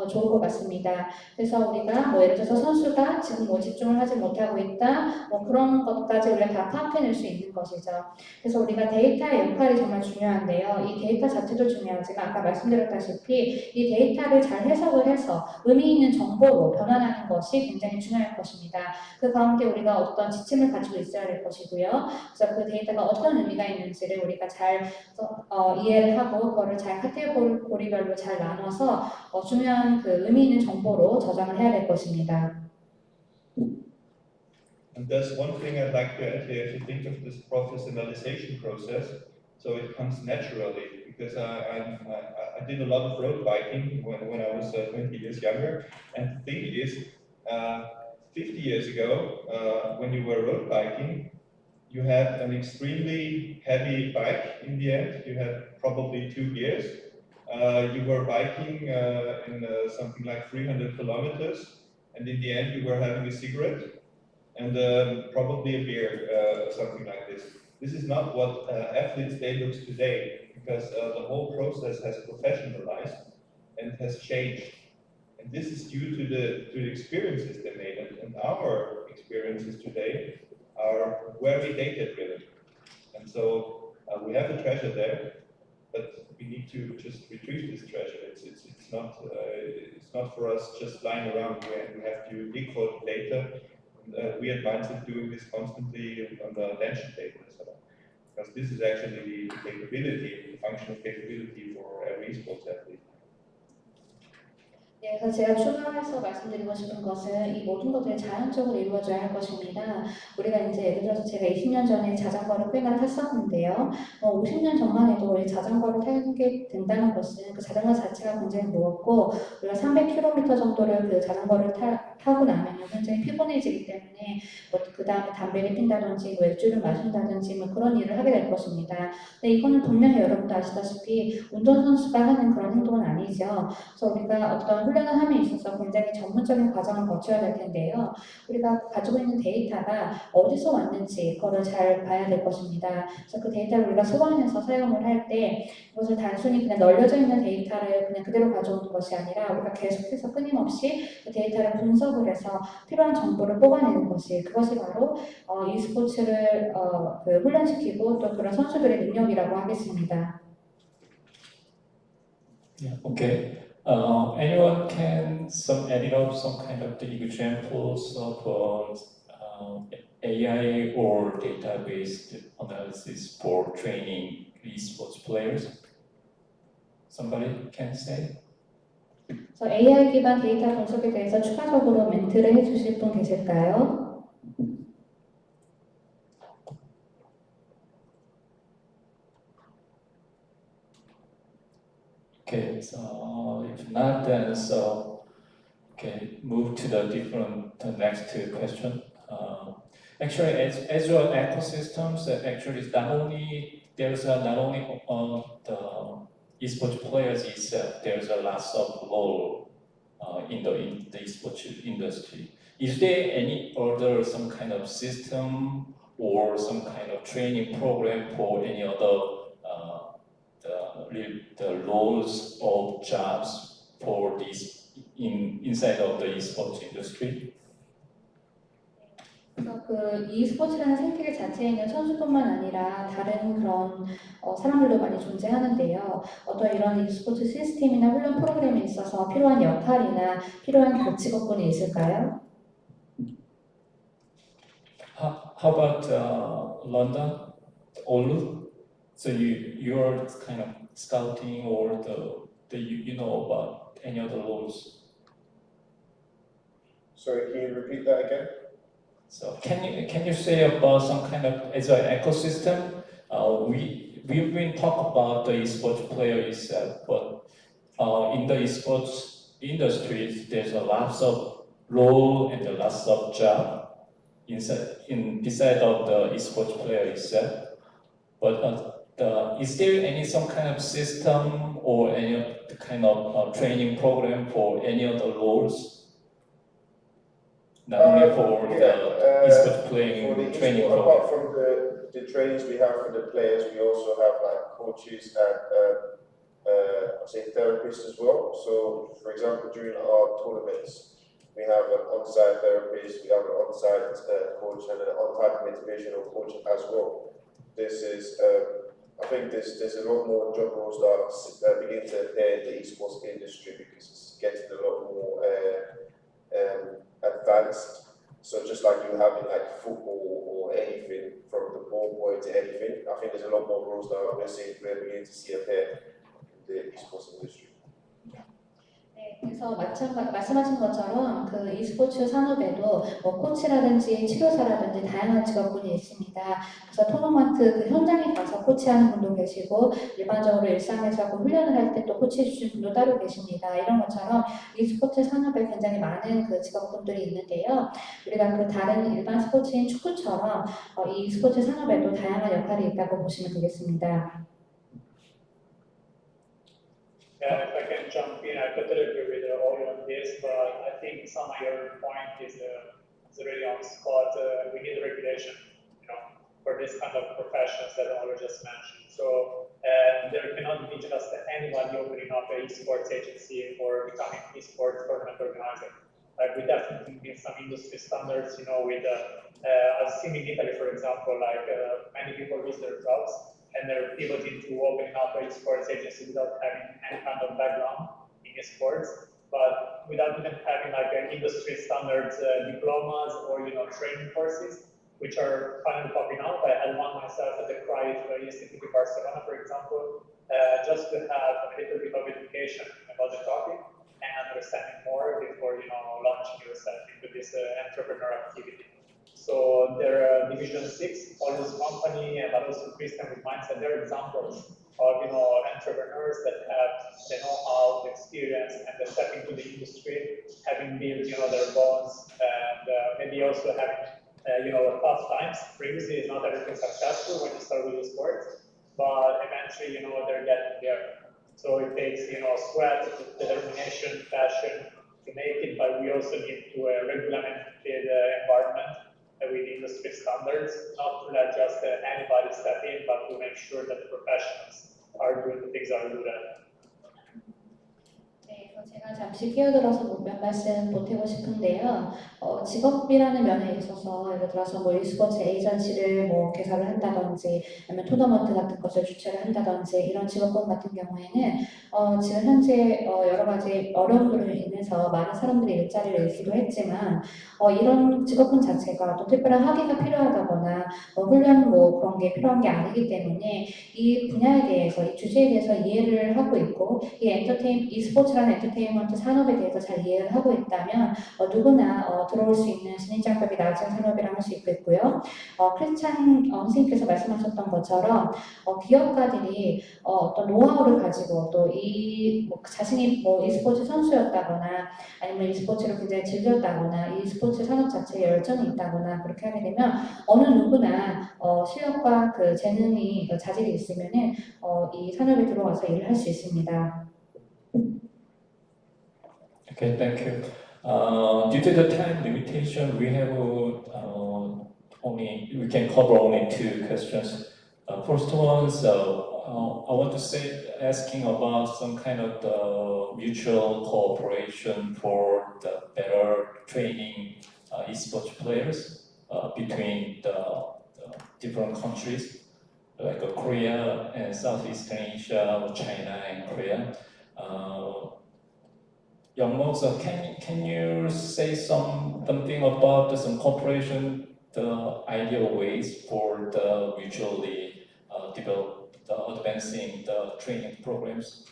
좋을 것 같습니다. 그래서 우리가 뭐 예를 들어서 선수가 지금 뭐 집중을 하지 못하고 있다, 뭐 그런 것까지 우리가 다 파악해낼 수 있는 것이죠. 그래서 우리가 데이터의 역할이 정말 중요한데요. 이 데이터 자체도 중요하지만 아까 말씀드렸다시피 이 데이터를 잘 해석을 해서 의미 있는 정보로 변환하는 것이 굉장히 중요할 것입니다. 그 가운데 우리가 어떤 지침을 가지고 있어야 될 것이고요. 그래서 그 데이터가 어떤 의미가 있는지를 우리가 잘 이해를 하고 그거를 잘 카테고리별로 잘 나눠서 중요한 그 의미 있는 정보로 저장을 해야 될 것입니다. And there's one thing I'd like to add here. If you think of this professionalization process, so it comes naturally because I did a lot of road biking when I was 20 years younger. And the thing is, 50 years ago, when you were road biking, you had an extremely heavy bike in the end. You had probably 2 gears. You were biking in something like 300 kilometers, and in the end you were having a cigarette and probably a beer, something like this. This is not what Athletes Day looks today, because the whole process has professionalized and has changed. And this is due to the experiences they made, and our experiences today are very data driven. And so we have a treasure there, but we need to just retrieve this treasure. It's not for us just lying around. We have to dig for the data. And we advance in doing this constantly on the attention data, because this is actually the capability, the functional capability for every esports athlete. 네, 그래서 제가 추가해서 말씀드리고 싶은 것은 이 모든 것들이 자연적으로 이루어져야 할 것입니다. 우리가 이제 예를 들어서 제가 20년 전에 자전거를 꽤나 탔었는데요. 50년 전만 해도 이 자전거를 타게 된다는 것은 그 자전거 자체가 굉장히 무겁고 우리가 300km 정도를 그 자전거를 타고 나면 굉장히 피곤해지기 때문에 그 다음에 담배를 핀다든지 맥주를 마신다든지 그런 일을 하게 될 것입니다. 근데 이거는 분명히 여러분도 아시다시피 운전선수가 하는 그런 행동은 아니죠. 그래서 우리가 어떤 훈련을 함에 있어서 굉장히 전문적인 과정을 거쳐야 될 텐데요. 우리가 가지고 있는 데이터가 어디서 왔는지 그거를 잘 봐야 될 것입니다. 그래서 그 데이터를 우리가 소환해서 사용을 할 때 이것을 단순히 그냥 널려져 있는 데이터를 그냥 그대로 가져오는 것이 아니라 우리가 계속해서 끊임없이 그 데이터를 분석을 해서 필요한 정보를 뽑아내는 그것이 바로 e스포츠를 훈련시키고 또 그런 선수들의 능력이라고 하겠습니다. Yeah, okay. Anyone can edit up some kind of the examples of AI or database analysis for training esports players? Somebody can say? 그래서 AI 기반 데이터 분석에 대해서 추가적으로 멘트를 해주실 분 계실까요? Okay, so if not, then okay, move to the next question. Actually, as your ecosystems, actually, there's not only the esports players itself. There's a lot of role in the esports industry. Is there any other some kind of system or some kind of training program for any other the roles of jobs for this inside of the esports industry? 그래서 그 e스포츠라는 생태계 자체에 있는 선수뿐만 아니라 다른 그런 사람들도 많이 존재하는데요. 어떤 이런 e스포츠 시스템이나 훈련 프로그램에 있어서 필요한 역할이나 필요한 그 직업군이 있을까요? How about London, Olu? So you're kind of scouting or you know about any other roles? Sorry, can you repeat that again? So can you say about some kind of as an ecosystem? We've been talking about the esports player itself, but in the esports industry, there's a lots of role and a lots of job beside of the esports player itself. But is there any some kind of system or any kind of training program for any other roles? Not only for the esports playing training program. Apart from the trainings we have for the players, we also have like coaches and I'd say therapists as well. So, for example, during our tournaments, we have an on-site therapist, we have an on-site coach, and an on-site motivational coach as well. This is, I think there's a lot more job roles that begin to appear in the esports industry because it's getting a lot more advanced. So just like you have in like football or anything, from the ball boy to anything, I think there's a lot more roles that we're beginning to see appear in the esports industry. 네, 그래서 말씀하신 것처럼 그 e스포츠 산업에도 코치라든지 치료사라든지 다양한 직업군이 있습니다. 그래서 토너먼트 그 현장에 가서 코치하는 분도 계시고 일반적으로 일상에서 그 훈련을 할 때 또 코치해 주신 분도 따로 계십니다. 이런 것처럼 e스포츠 산업에 굉장히 많은 그 직업군들이 있는데요. 우리가 그 다른 일반 스포츠인 축구처럼 이 e스포츠 산업에도 다양한 역할이 있다고 보시면 되겠습니다. Yeah, if I can jump in, I totally agree with all on this, but I think some of your point is really on spot. We need regulation, for this kind of professions that Oliver just mentioned. So there cannot be just anybody opening up an esports agency or becoming esports tournament organizer. Like we definitely need some industry standards, with I've seen in Italy, for example, many people lose their jobs and they're pivoting to opening up an esports agency without having any kind of background in esports, but without even having an industry standards diplomas or training courses, which are finally popping up. I had one myself at the Cruyff Institute in Barcelona, for example, just to have a little bit of education about the topic and understanding this entrepreneur activity. So their Division 6, Paulus company, but also Christian with Mindset, they're examples of entrepreneurs that have the know-how, the experience, and the step into the industry, having built their bonds, and maybe also having tough times. Previously, it's not everything successful when you start with the sport, but eventually, they're getting there. So it takes, sweat, determination, passion to make it, but we also need to regulate the environment with industry standards, not to let just anybody step in, but to make sure that the professionals are doing the things that are good at. 네, 제가 잠시 끼어들어서 몇 말씀 보태고 싶은데요. 직업이라는 면에 있어서 예를 들어서 뭐 e스포츠 에이전시를 뭐 개설을 한다든지 아니면 토너먼트 같은 것을 주최를 한다든지 이런 직업군 같은 경우에는 지금 현재 여러 가지 어려움으로 인해서 많은 사람들이 일자리를 잃기도 했지만 이런 직업군 자체가 또 특별한 학위가 필요하다거나 훈련 뭐 그런 게 필요한 게 아니기 때문에 이 분야에 대해서 이 주제에 대해서 이해를 하고 있고 이 e스포츠라는 엔터테인먼트 산업에 대해서 잘 이해를 하고 있다면 누구나 들어올 수 있는 진입장벽이 낮은 산업이라고 할 수 있겠고요. 크리스찬 선생님께서 말씀하셨던 것처럼 기업가들이 어떤 노하우를 가지고 또 자신이 뭐 e스포츠 선수였다거나 아니면 e스포츠를 굉장히 즐겼다거나 e스포츠 산업 자체에 열정이 있다거나 그렇게 하게 되면 어느 누구나 실력과 그 재능이 자질이 있으면은 이 산업에 들어와서 일을 할 수 있습니다. Okay, thank you. Due to the time limitation, we can cover only 2 questions. First one, I want to say asking about some kind of the mutual cooperation for the better training esports players between the different countries like Korea and Southeastern Asia, China and Korea. Young so can you say something about some cooperation, the ideal ways for the mutually advancing the training programs?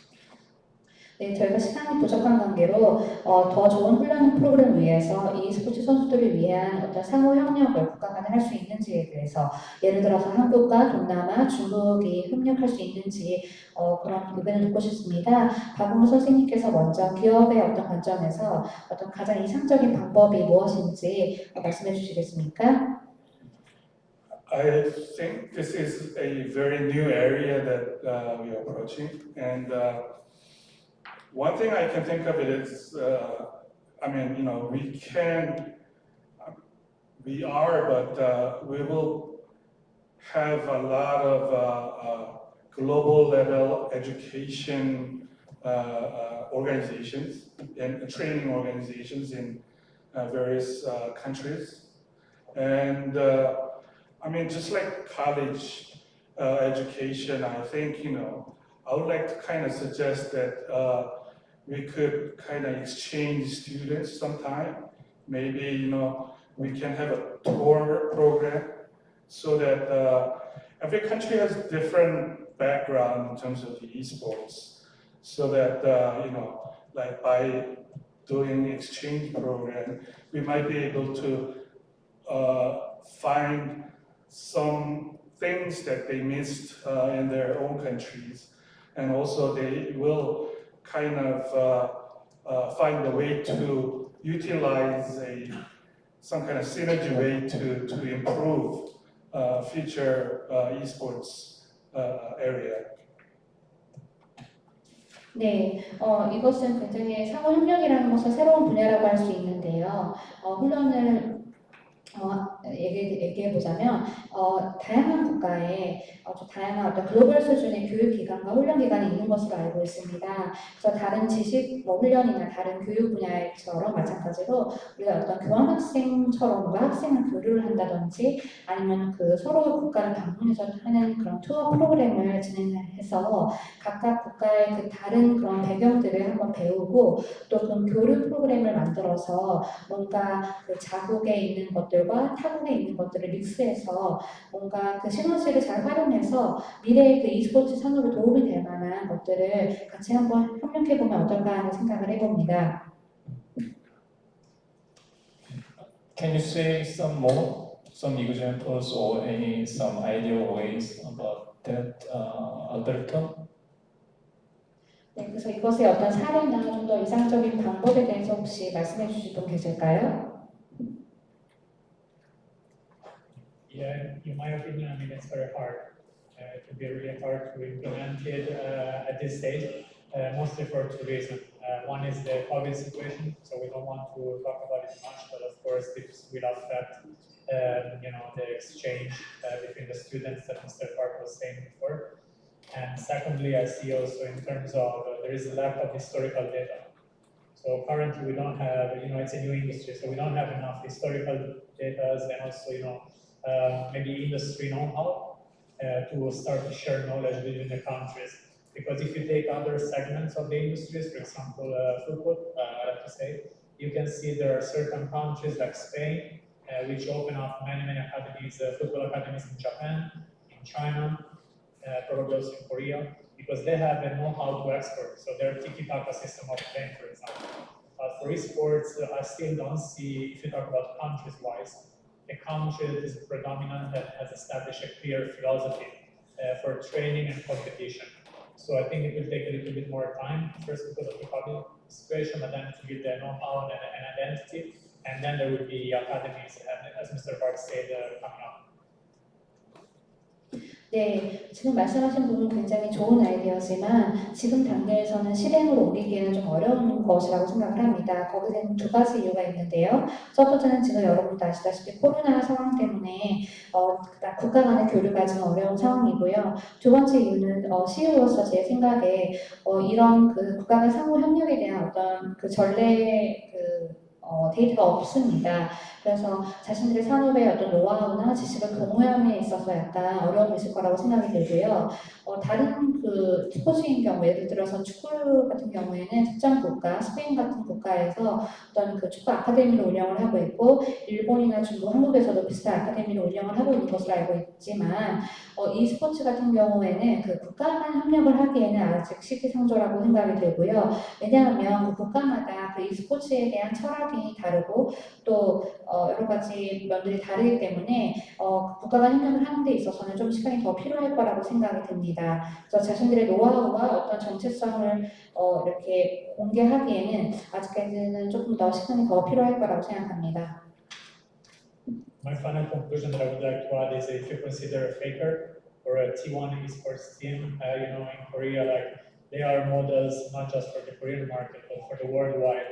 네, 저희가 시간이 부족한 관계로 더 좋은 훈련 프로그램을 위해서 이 스포츠 선수들을 위한 어떤 상호 협력을 국가 간에 할 수 있는지에 대해서 예를 들어서 한국과 동남아, 중국이 협력할 수 있는지 그런 의견을 듣고 싶습니다. 박은호 선생님께서 먼저 기업의 어떤 관점에서 어떤 가장 이상적인 방법이 무엇인지 말씀해 주시겠습니까? I think this is a very new area that we are approaching, and one thing I can think of it is, we will have a lot of global level education organizations and training organizations in various countries. And just like college education, I think, I would like to kind of suggest that we could kind of exchange students sometime. Maybe, we can have a tour program so that every country has different background in terms of the esports. So that, like by doing exchange program, we might be able to find some things that they missed in their own countries. And also they will kind of find a way to utilize some kind of synergy way to improve future esports area. 네, 이것은 굉장히 상호 협력이라는 것은 새로운 분야라고 할 수 있는데요. 훈련을 얘기해 보자면 다양한 국가에 다양한 어떤 글로벌 수준의 교육 기관과 훈련 기관이 있는 것으로 알고 있습니다. 그래서 다른 지식 훈련이나 다른 교육 분야처럼 마찬가지로 우리가 어떤 교환학생처럼 누가 학생을 교류를 한다든지 아니면 그 서로 국가를 방문해서 하는 그런 투어 프로그램을 진행해서 각각 국가의 그 다른 그런 배경들을 한번 배우고 또 그 교류 프로그램을 만들어서 뭔가 그 자국에 있는 것들과 타국에 있는 것들을 믹스해서 뭔가 그 시너지를 잘 활용해서 미래의 그 e스포츠 산업에 도움이 될 만한 것들을 같이 한번 협력해보면 어떨까 하는 생각을 해봅니다. Can you say some more, some examples or some ideal ways about that algorithm? 네, 그래서 이것의 어떤 사례나 좀 더 이상적인 방법에 대해서 혹시 말씀해 주실 분 계실까요? Yeah, in my opinion, I mean, it's very hard. It can be really hard to implement it at this stage, mostly for two reasons. One is the COVID situation, so we don't want to talk about it much, but of course this will affect, the exchange between the students that Mr. Park was saying before. And secondly, I see also in terms of there is a lack of historical data. So currently we don't have, it's a new industry, so we don't have enough historical data and also, maybe industry know-how to start to share knowledge within the countries. Because if you take other segments of the industries, for example, football, I have to say, you can see there are certain countries like Spain, which open up many academies, football academies in Japan, in China, probably also in Korea, because they have a know-how to export. So their tiki-taka system of playing, for example. But for esports, I still don't see, if you talk about countries-wise, a country that is predominant that has established a clear philosophy for training and competition. So I think it will take a little bit more time, first because of the COVID situation, but then to get the know-how and identity, and then there will be academies, as Mr. Park said, coming up. 네, 지금 말씀하신 부분 굉장히 좋은 아이디어지만 지금 단계에서는 실행으로 옮기기에는 좀 어려운 것이라고 생각을 합니다. 거기에는 두 가지 이유가 있는데요. 첫 번째는 지금 여러분도 아시다시피 코로나 상황 때문에 국가 간의 교류가 지금 어려운 상황이고요. 두 번째 이유는 CEO로서 제 생각에 이런 그 국가 간 상호 협력에 대한 어떤 그 전례 데이터가 없습니다. 그래서 자신들의 산업의 어떤 노하우나 지식을 공유함에 있어서 약간 어려움이 있을 거라고 생각이 들고요. 다른 그 스포츠인 경우, 예를 들어서 축구 같은 경우에는 특정 국가, 스페인 같은 국가에서 어떤 그 축구 아카데미를 운영을 하고 있고, 일본이나 중국, 한국에서도 비슷한 아카데미를 운영을 하고 있는 것으로 알고 있지만, e스포츠 같은 경우에는 그 국가 간 협력을 하기에는 아직 시기상조라고 생각이 들고요. 왜냐하면 그 국가마다 그 e스포츠에 대한 철학이 다르고 또 여러 가지 면들이 다르기 때문에 국가 간 협력을 하는 데 있어서는 좀 시간이 더 필요할 거라고 생각이 듭니다. 그래서 자신들의 노하우와 어떤 정체성을 이렇게 공개하기에는 아직까지는 조금 더 시간이 더 필요할 거라고 생각합니다. My final conclusion that I would like to add is if you consider a Faker or a T1 esports team, in Korea, like they are models not just for the Korean market, but for the worldwide.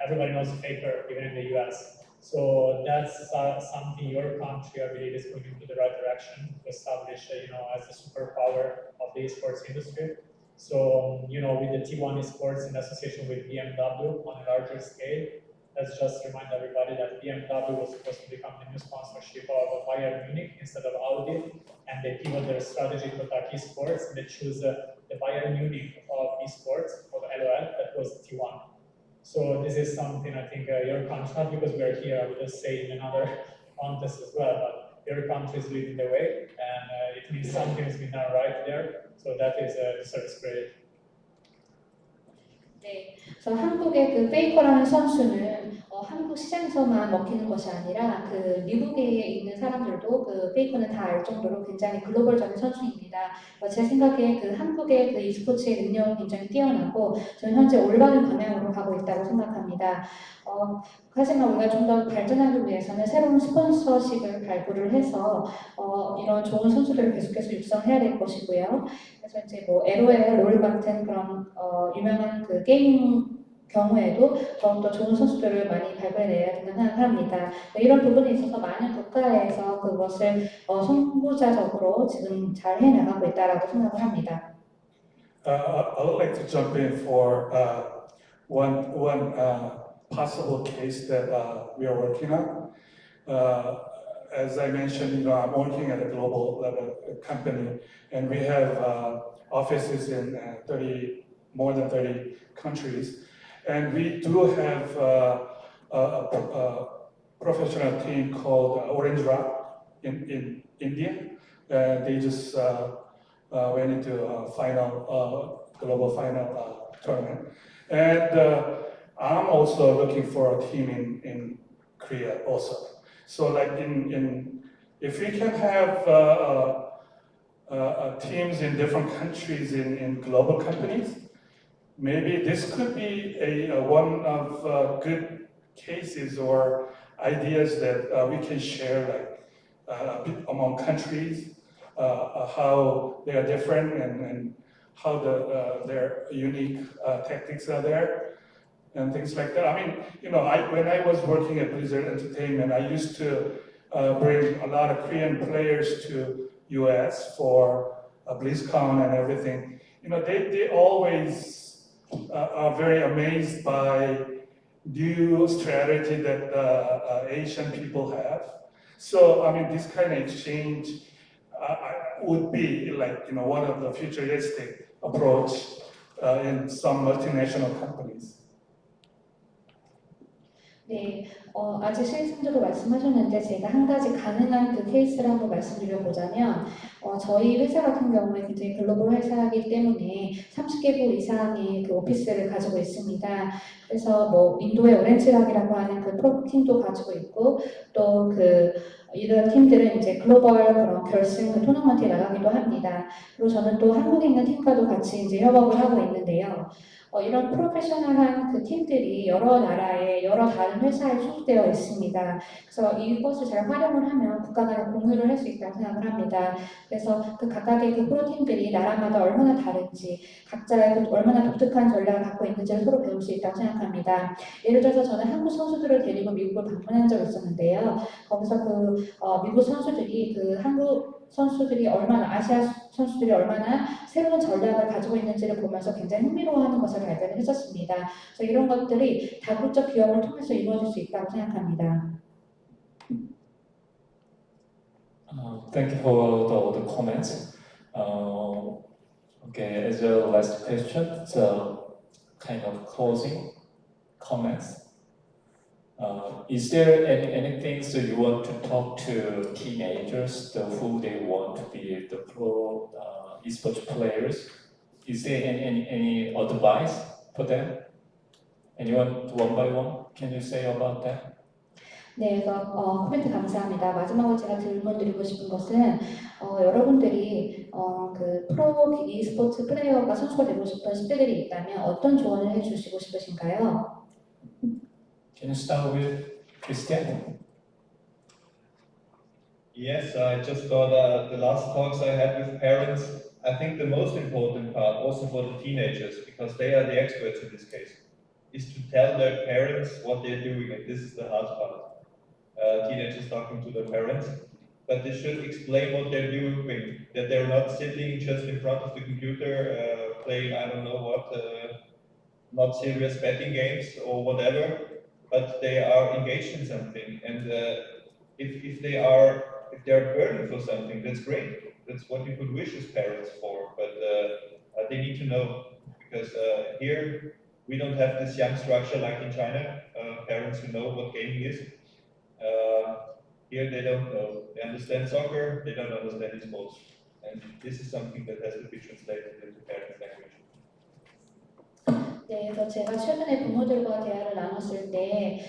Everybody knows Faker, even in the US. So that's something your country, I believe, is going into the right direction to establish, as a superpower of the esports industry. So, with the T1 esports in association with BMW on a larger scale, let's just remind everybody that BMW was supposed to become the new sponsorship of Bayern Munich instead of Audi, and they pivot their strategy to attack esports, and they choose the Bayern Munich of esports, of LOL, that was T1. So this is something I think your country, not because we are here, I would just say in another contest as well, but your country is leading the way, and it means something has been done right there, so that is service credit. 네, 그래서 한국의 그 페이커라는 선수는 한국 시장에서만 먹히는 것이 아니라 그 미국에 있는 사람들도 그 페이커는 다 알 정도로 굉장히 글로벌적인 선수입니다. 제 생각에 그 한국의 그 e스포츠의 능력은 굉장히 뛰어나고 저는 현재 올바른 방향으로 가고 있다고 생각합니다. 하지만 우리가 좀 더 발전하기 위해서는 새로운 스폰서십을 발굴을 해서 이런 좋은 선수들을 계속해서 육성해야 될 것이고요. 그래서 이제 뭐 LOL, 롤 같은 그런 유명한 그 게임 경우에도 더욱더 좋은 선수들을 많이 발굴해내야 된다고 생각합니다. 이런 부분에 있어서 많은 국가에서 그것을 선구자적으로 지금 잘 해나가고 있다고 생각을 합니다. I would like to jump in for one possible case that we are working on. As I mentioned, I'm working at a global level company, and we have offices in more than 30 countries. And we do have a professional team called Orange Rock in India. They just went into a global final tournament. And I'm also looking for a team in Korea also. So like if we can have teams in different countries in global companies, maybe this could be one of good cases or ideas that we can share among countries, how they are different and how their unique tactics are there and things like that. I mean, when I was working at Blizzard Entertainment, I used to bring a lot of Korean players to US for BlizzCon and everything. They always are very amazed by new strategy that Asian people have. So, I mean, this kind of exchange would be like, one of the futuristic approach in some multinational companies. 네, 아직 실장님도 말씀하셨는데 제가 한 가지 가능한 그 케이스를 한번 말씀드려보자면 저희 회사 같은 경우에 굉장히 글로벌 회사이기 때문에 30개국 이상의 그 오피스를 가지고 있습니다. 그래서 뭐 인도의 오렌지락이라고 하는 그 프로팀도 가지고 있고 또 이런 팀들은 이제 글로벌 그런 결승 그 토너먼트에 나가기도 합니다. 그리고 저는 또 한국에 있는 팀과도 같이 이제 협업을 하고 있는데요. 이런 프로페셔널한 그 팀들이 여러 나라의 여러 다른 회사에 소속되어 있습니다. 그래서 이것을 잘 활용을 하면 국가 간에 공유를 할 수 있다고 생각을 합니다. 그래서 그 각각의 그 프로팀들이 나라마다 얼마나 다른지 각자의 얼마나 독특한 전략을 갖고 있는지를 서로 배울 수 있다고 생각합니다. 예를 들어서 저는 한국 선수들을 데리고 미국을 방문한 적이 있었는데요. 거기서 미국 선수들이 한국 선수들이 아시아 선수들이 얼마나 새로운 전략을 가지고 있는지를 보면서 굉장히 흥미로워하는 것을 발견을 했었습니다. 그래서 이런 것들이 다국적 기업을 통해서 이루어질 수 있다고 생각합니다. Thank you for all the comments. Okay, as a last question, so kind of closing comments. Is there anything that you want to talk to teenagers who they want to be the pro esports players? Is there any advice for them? Anyone one by one? Can you say about that? 네, 그래서 코멘트 감사합니다. 마지막으로 제가 질문 드리고 싶은 것은 여러분들이 그 프로 e스포츠 플레이어가 선수가 되고 싶은 10대들이 있다면 어떤 조언을 해주시고 싶으신가요? Can you start with Christian? Yes, I just thought the last talks I had with parents, I think the most important part, also for the teenagers, because they are the experts in this case, is to tell their parents what they're doing, and this is the hard part. Teenagers talking to their parents, but they should explain what they're doing, that they're not sitting just in front of the computer playing, I don't know what, not serious betting games or whatever, but they are engaged in something, and if they are burning for something, that's great. That's what you could wish as parents for, but they need to know, because here we don't have this young structure like in China, parents who know what gaming is. Here they don't know. They understand soccer, they don't understand esports, and this is something that has to be translated into parents' language. 네, 그래서 제가 최근에 부모들과 대화를 나눴을 때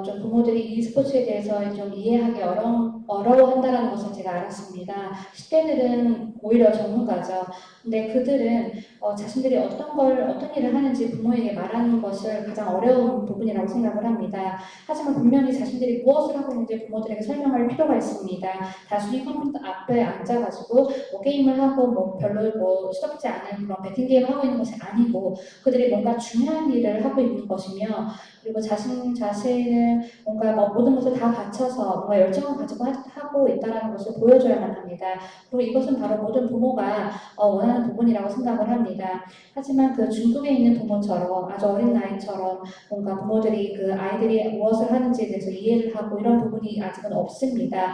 좀 부모들이 e스포츠에 대해서 좀 이해하기 어려워한다는 것을 제가 알았습니다. 10대들은 오히려 전문가죠. 근데 그들은 자신들이 어떤 일을 하는지 부모에게 말하는 것을 가장 어려운 부분이라고 생각을 합니다. 하지만 분명히 자신들이 무엇을 하고 있는지 부모들에게 설명할 필요가 있습니다. 단순히 컴퓨터 앞에 앉아가지고 게임을 하고 별로 시덥지 않은 그런 배팅 게임을 하고 있는 것이 아니고 그들이 뭔가 중요한 일을 하고 있는 것이며 그리고 자신을 뭔가 모든 것을 다 바쳐서 뭔가 열정을 가지고 하고 있다는 것을 보여줘야만 합니다. 그리고 이것은 바로 모든 부모가 원하는 부분이라고 생각을 합니다. 하지만 그 중국에 있는 부모처럼 아주 어린 나이처럼 뭔가 부모들이 그 아이들이 무엇을 하는지에 대해서 이해를 하고 이런 부분이 아직은 없습니다.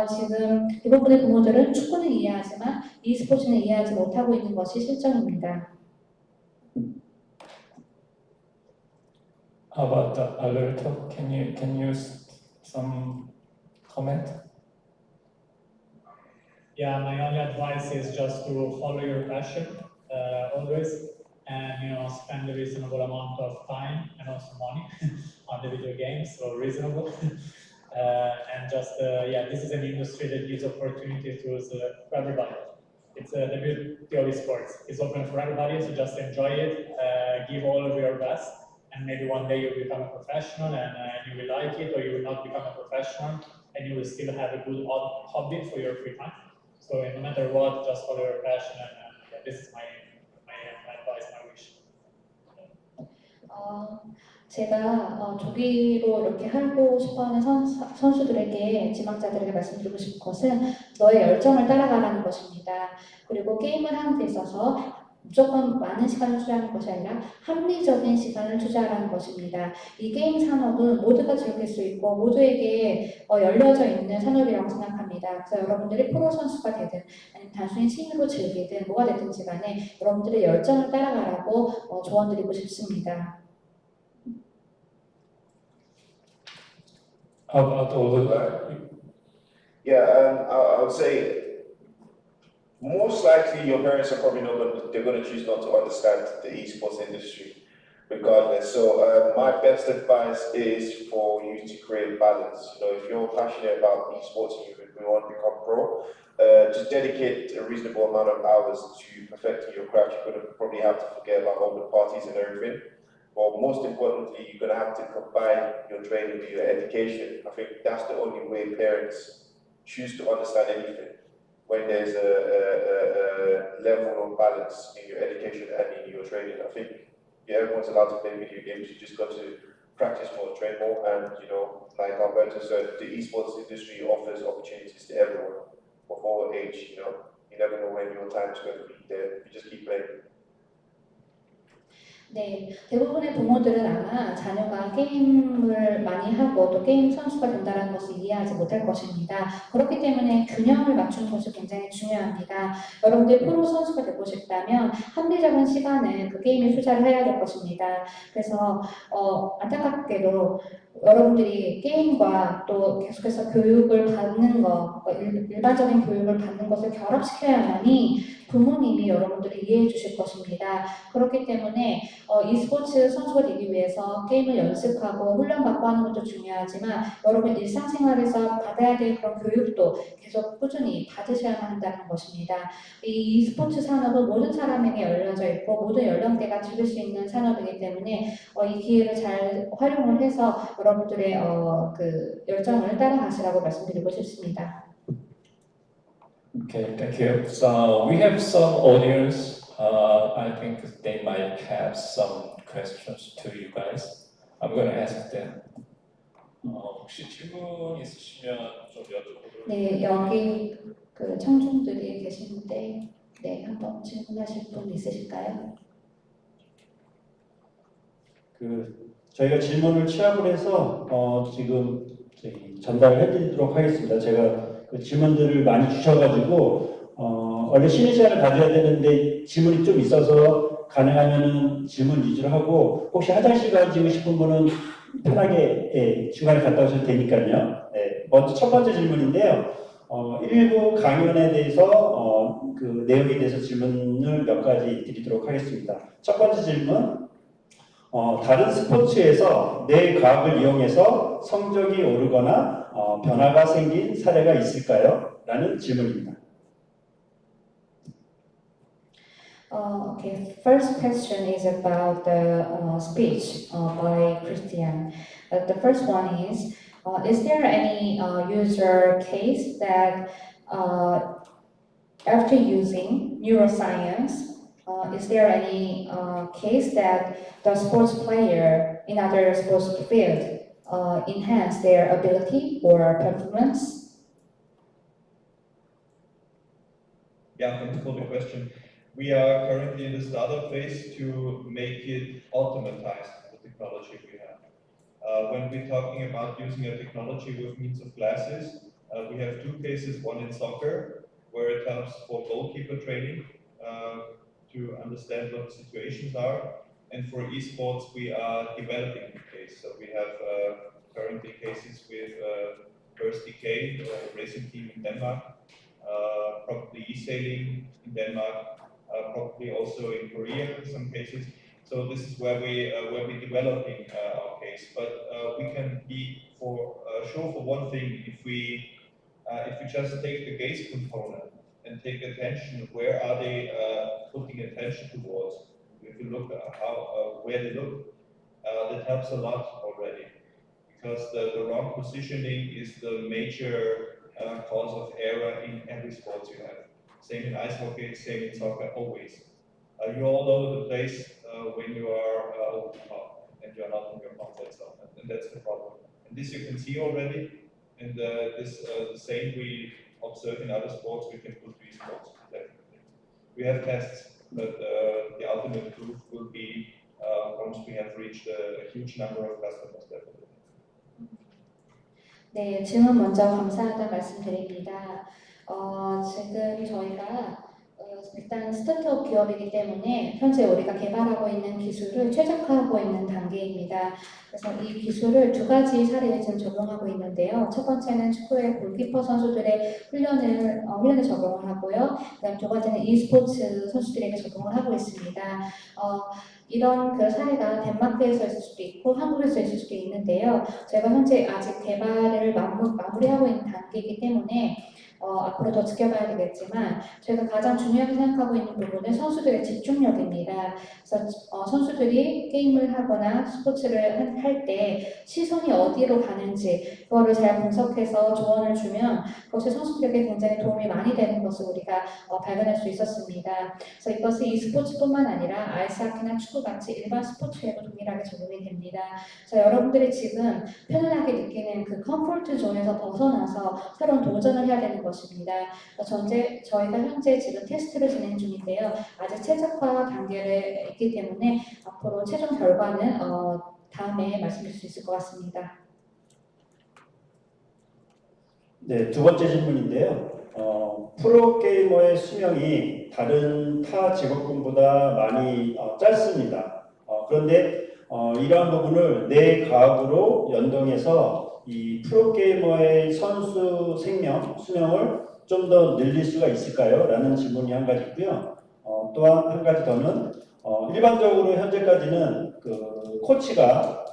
지금 대부분의 부모들은 축구는 이해하지만 e스포츠는 이해하지 못하고 있는 것이 실정입니다. How about Alberto? Can you some comment? Yeah, my only advice is just to follow your passion always, and spend a reasonable amount of time and also money on the video games, so reasonable. And just this is an industry that gives opportunity to everybody. It's the beauty of esports. It's open for everybody, so just enjoy it, give all of your best, and maybe one day you'll become a professional and you will like it, or you will not become a professional and you will still have a good hobby for your free time. So no matter what, just follow your passion, and this is my advice, my wish. 제가 조기로 이렇게 하고 싶어하는 선수들에게, 지망자들에게 말씀드리고 싶은 것은 너의 열정을 따라가라는 것입니다. 그리고 게임을 하는 데 있어서 무조건 많은 시간을 투자하는 것이 아니라 합리적인 시간을 투자하는 것입니다. 이 게임 산업은 모두가 즐길 수 있고 모두에게 열려져 있는 산업이라고 생각합니다. 그래서 여러분들이 프로 선수가 되든 아니면 단순히 취미로 즐기든 뭐가 됐든지 간에 여러분들의 열정을 따라가라고 조언드리고 싶습니다. How about over there? Yeah, I would say most likely your parents are probably they're going to choose not to understand the esports industry regardless. So my best advice is for you to create balance. If you're passionate about esports and you want to become pro, just dedicate a reasonable amount of hours to perfecting your craft. You're going to probably have to forget about all the parties and everything. But most importantly, you're going to have to combine your training with your education. I think that's the only way parents choose to understand anything, when there's a level of balance in your education and in your training. I think everyone's allowed to play video games. You just got to practice more, train more, and like Alberto said, the esports industry offers opportunities to everyone of all age. You never know when your time is going to be there. You just keep playing. 네, 대부분의 부모들은 아마 자녀가 게임을 많이 하고 또 게임 선수가 된다는 것을 이해하지 못할 것입니다. 그렇기 때문에 균형을 맞추는 것이 굉장히 중요합니다. 여러분들이 프로 선수가 되고 싶다면 합리적인 시간을 그 게임에 투자를 해야 될 것입니다. 그래서 안타깝게도 여러분들이 게임과 또 계속해서 교육을 받는 것, 일반적인 교육을 받는 것을 결합시켜야만이 부모님이 여러분들을 이해해 주실 것입니다. 그렇기 때문에 e스포츠 선수가 되기 위해서 게임을 연습하고 훈련받고 하는 것도 중요하지만 여러분 일상생활에서 받아야 될 그런 교육도 계속 꾸준히 받으셔야만 한다는 것입니다. 이 e스포츠 산업은 모든 사람에게 열려져 있고 모든 연령대가 즐길 수 있는 산업이기 때문에 이 기회를 잘 활용을 해서 여러분들의 그 열정을 따라가시라고 말씀드리고 싶습니다. Okay, thank you. So we have some audience. I think they might have some questions to you guys. I'm going to ask them. 혹시 질문 있으시면 좀 여쭤보도록. 네, 여기 그 청중들이 계시는데, 네, 한번 질문하실 분 있으실까요? 저희가 질문을 취합을 해서 지금 전달을 해드리도록 하겠습니다. 제가 그 질문들을 많이 주셔가지고 원래 쉬는 시간을 가져야 되는데 질문이 좀 있어서 가능하면은 질문 위주로 하고 혹시 화장실 가시고 싶은 분은 편하게 중간에 갔다 오셔도 되니까요. 먼저 첫 번째 질문인데요. 일부 강연에 대해서 그 내용에 대해서 질문을 몇 가지 드리도록 하겠습니다. 첫 번째 질문. 다른 스포츠에서 뇌 과학을 이용해서 성적이 오르거나 변화가 생긴 사례가 있을까요? 라는 질문입니다. Okay, first question is about the speech by Christian. The first one is there any user case that after using neuroscience, is there any case that the sports player in other sports field enhance their ability or performance? Yeah, thanks for the question. We are currently in the startup phase to make it automatize the technology we have. When we're talking about using a technology with means of glasses, we have two cases, one in soccer, where it helps for goalkeeper training to understand what the situations are. And for esports, we are developing the case. So we have currently cases with First DK, a racing team in Denmark, probably e-sailing in Denmark, probably also in Korea in some cases. So this is where we're developing our case. But we can be sure for one thing: if we just take the gaze component and take attention, where are they putting attention towards? If you look at where they look, that helps a lot already, because the wrong positioning is the major cause of error in every sport you have. Same in ice hockey, same in soccer, always. You're all over the place when you are over the top and you're not in your comfort zone, and that's the problem. And this you can see already, and the same we observe in other sports, we can put to esports, definitely. We have tests, but the ultimate proof will be once we have reached a huge number of customers, definitely. 네, 질문 먼저 감사하다 말씀드립니다. 지금 저희가 일단 스타트업 기업이기 때문에 현재 우리가 개발하고 있는 기술을 최적화하고 있는 단계입니다. 그래서 이 기술을 두 가지 사례에 지금 적용하고 있는데요. 첫 번째는 축구의 골키퍼 선수들의 훈련에 적용을 하고요. 그다음 두 번째는 e스포츠 선수들에게 적용을 하고 있습니다. 이런 그 사례가 덴마크에서 있을 수도 있고 한국에서 있을 수도 있는데요. 저희가 현재 아직 개발을 마무리하고 있는 단계이기 때문에 앞으로 더 지켜봐야 되겠지만 저희가 가장 중요하게 생각하고 있는 부분은 선수들의 집중력입니다. 그래서 선수들이 게임을 하거나 스포츠를 할 때 시선이 어디로 가는지 그거를 잘 분석해서 조언을 주면 그것이 선수들에게 굉장히 도움이 많이 되는 것을 우리가 발견할 수 있었습니다. 그래서 이것이 e스포츠뿐만 아니라 아이스하키나 축구같이 일반 스포츠에도 동일하게 적용이 됩니다. 그래서 여러분들이 지금 편안하게 느끼는 그 컴포트 존에서 벗어나서 새로운 도전을 해야 되는 것입니다. 저희가 현재 지금 테스트를 진행 중인데요. 아직 최적화 단계에 있기 때문에 앞으로 최종 결과는 다음에 말씀드릴 수 있을 것 같습니다. 네, 두 번째 질문인데요. 프로게이머의 수명이 다른 타 직업군보다 많이 짧습니다. 그런데 이러한 부분을 내 과학으로 연동해서 이 프로게이머의 선수 수명을 좀 더 늘릴 수가 있을까요? 라는 질문이 한 가지 있고요. 또한 한 가지 더는 일반적으로 현재까지는 그 코치가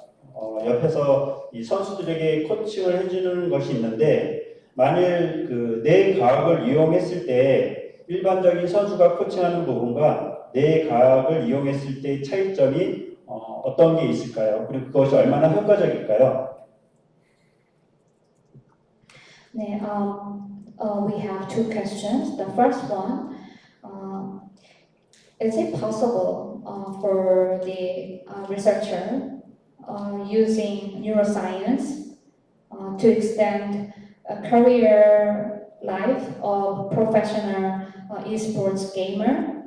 옆에서 이 선수들에게 코칭을 해주는 것이 있는데 만일 그 내 과학을 이용했을 때 일반적인 선수가 코칭하는 부분과 내 과학을 이용했을 때의 차이점이 어떤 게 있을까요? 그리고 그것이 얼마나 효과적일까요? 네, we have two questions. The first one, is it possible for the researcher using neuroscience to extend a career life of professional esports gamer?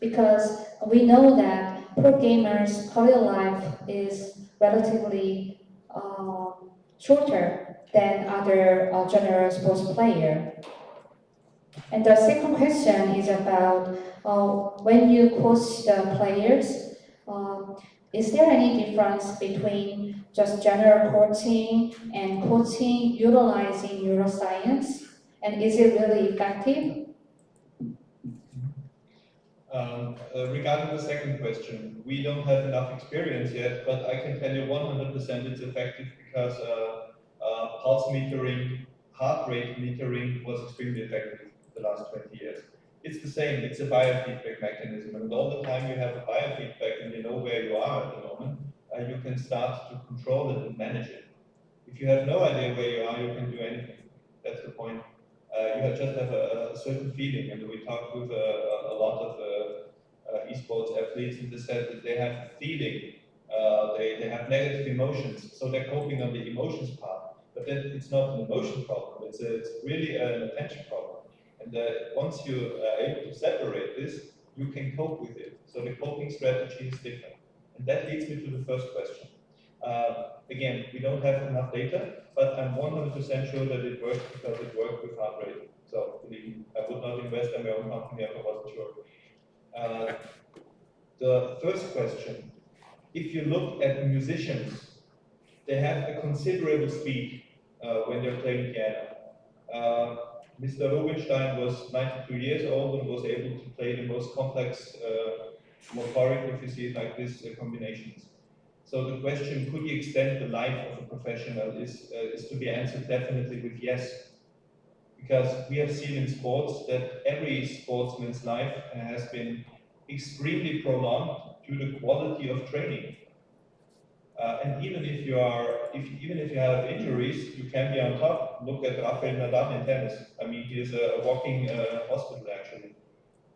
Because we know that pro gamers' career life is relatively shorter than other general sports player. And the second question is about when you coach the players, is there any difference between just general coaching and coaching utilizing neuroscience? And is it really effective? Regarding the second question, we don't have enough experience yet, but I can tell you 100% it's effective because pulse metering, heart rate metering was extremely effective the last 20 years. It's the same, it's a biofeedback mechanism, and all the time you have a biofeedback and you know where you are at the moment, you can start to control it and manage it. If you have no idea where you are, you can do anything. That's the point. You just have a certain feeling, and we talked with a lot of esports athletes, and they said that they have a feeling, they have negative emotions, so they're coping on the emotions part. But then it's not an emotion problem, it's really an attention problem. And once you are able to separate this, you can cope with it. So the coping strategy is different. And that leads me to the first question. Again, we don't have enough data, but I'm 100% sure that it works because it worked with heart rate. So I would not invest in my own company if I wasn't sure. The first question, if you look at musicians, they have a considerable speed when they're playing piano. Mr. Rubinstein was 92 years old and was able to play the most complex motoric, if you see it like this, combinations. So the question, could you extend the life of a professional, is to be answered definitely with yes. Because we have seen in sports that every sportsman's life has been extremely prolonged due to quality of training. And even if you have injuries, you can be on top. Look at Rafael Nadal in tennis. I mean, he is a walking hospital actually,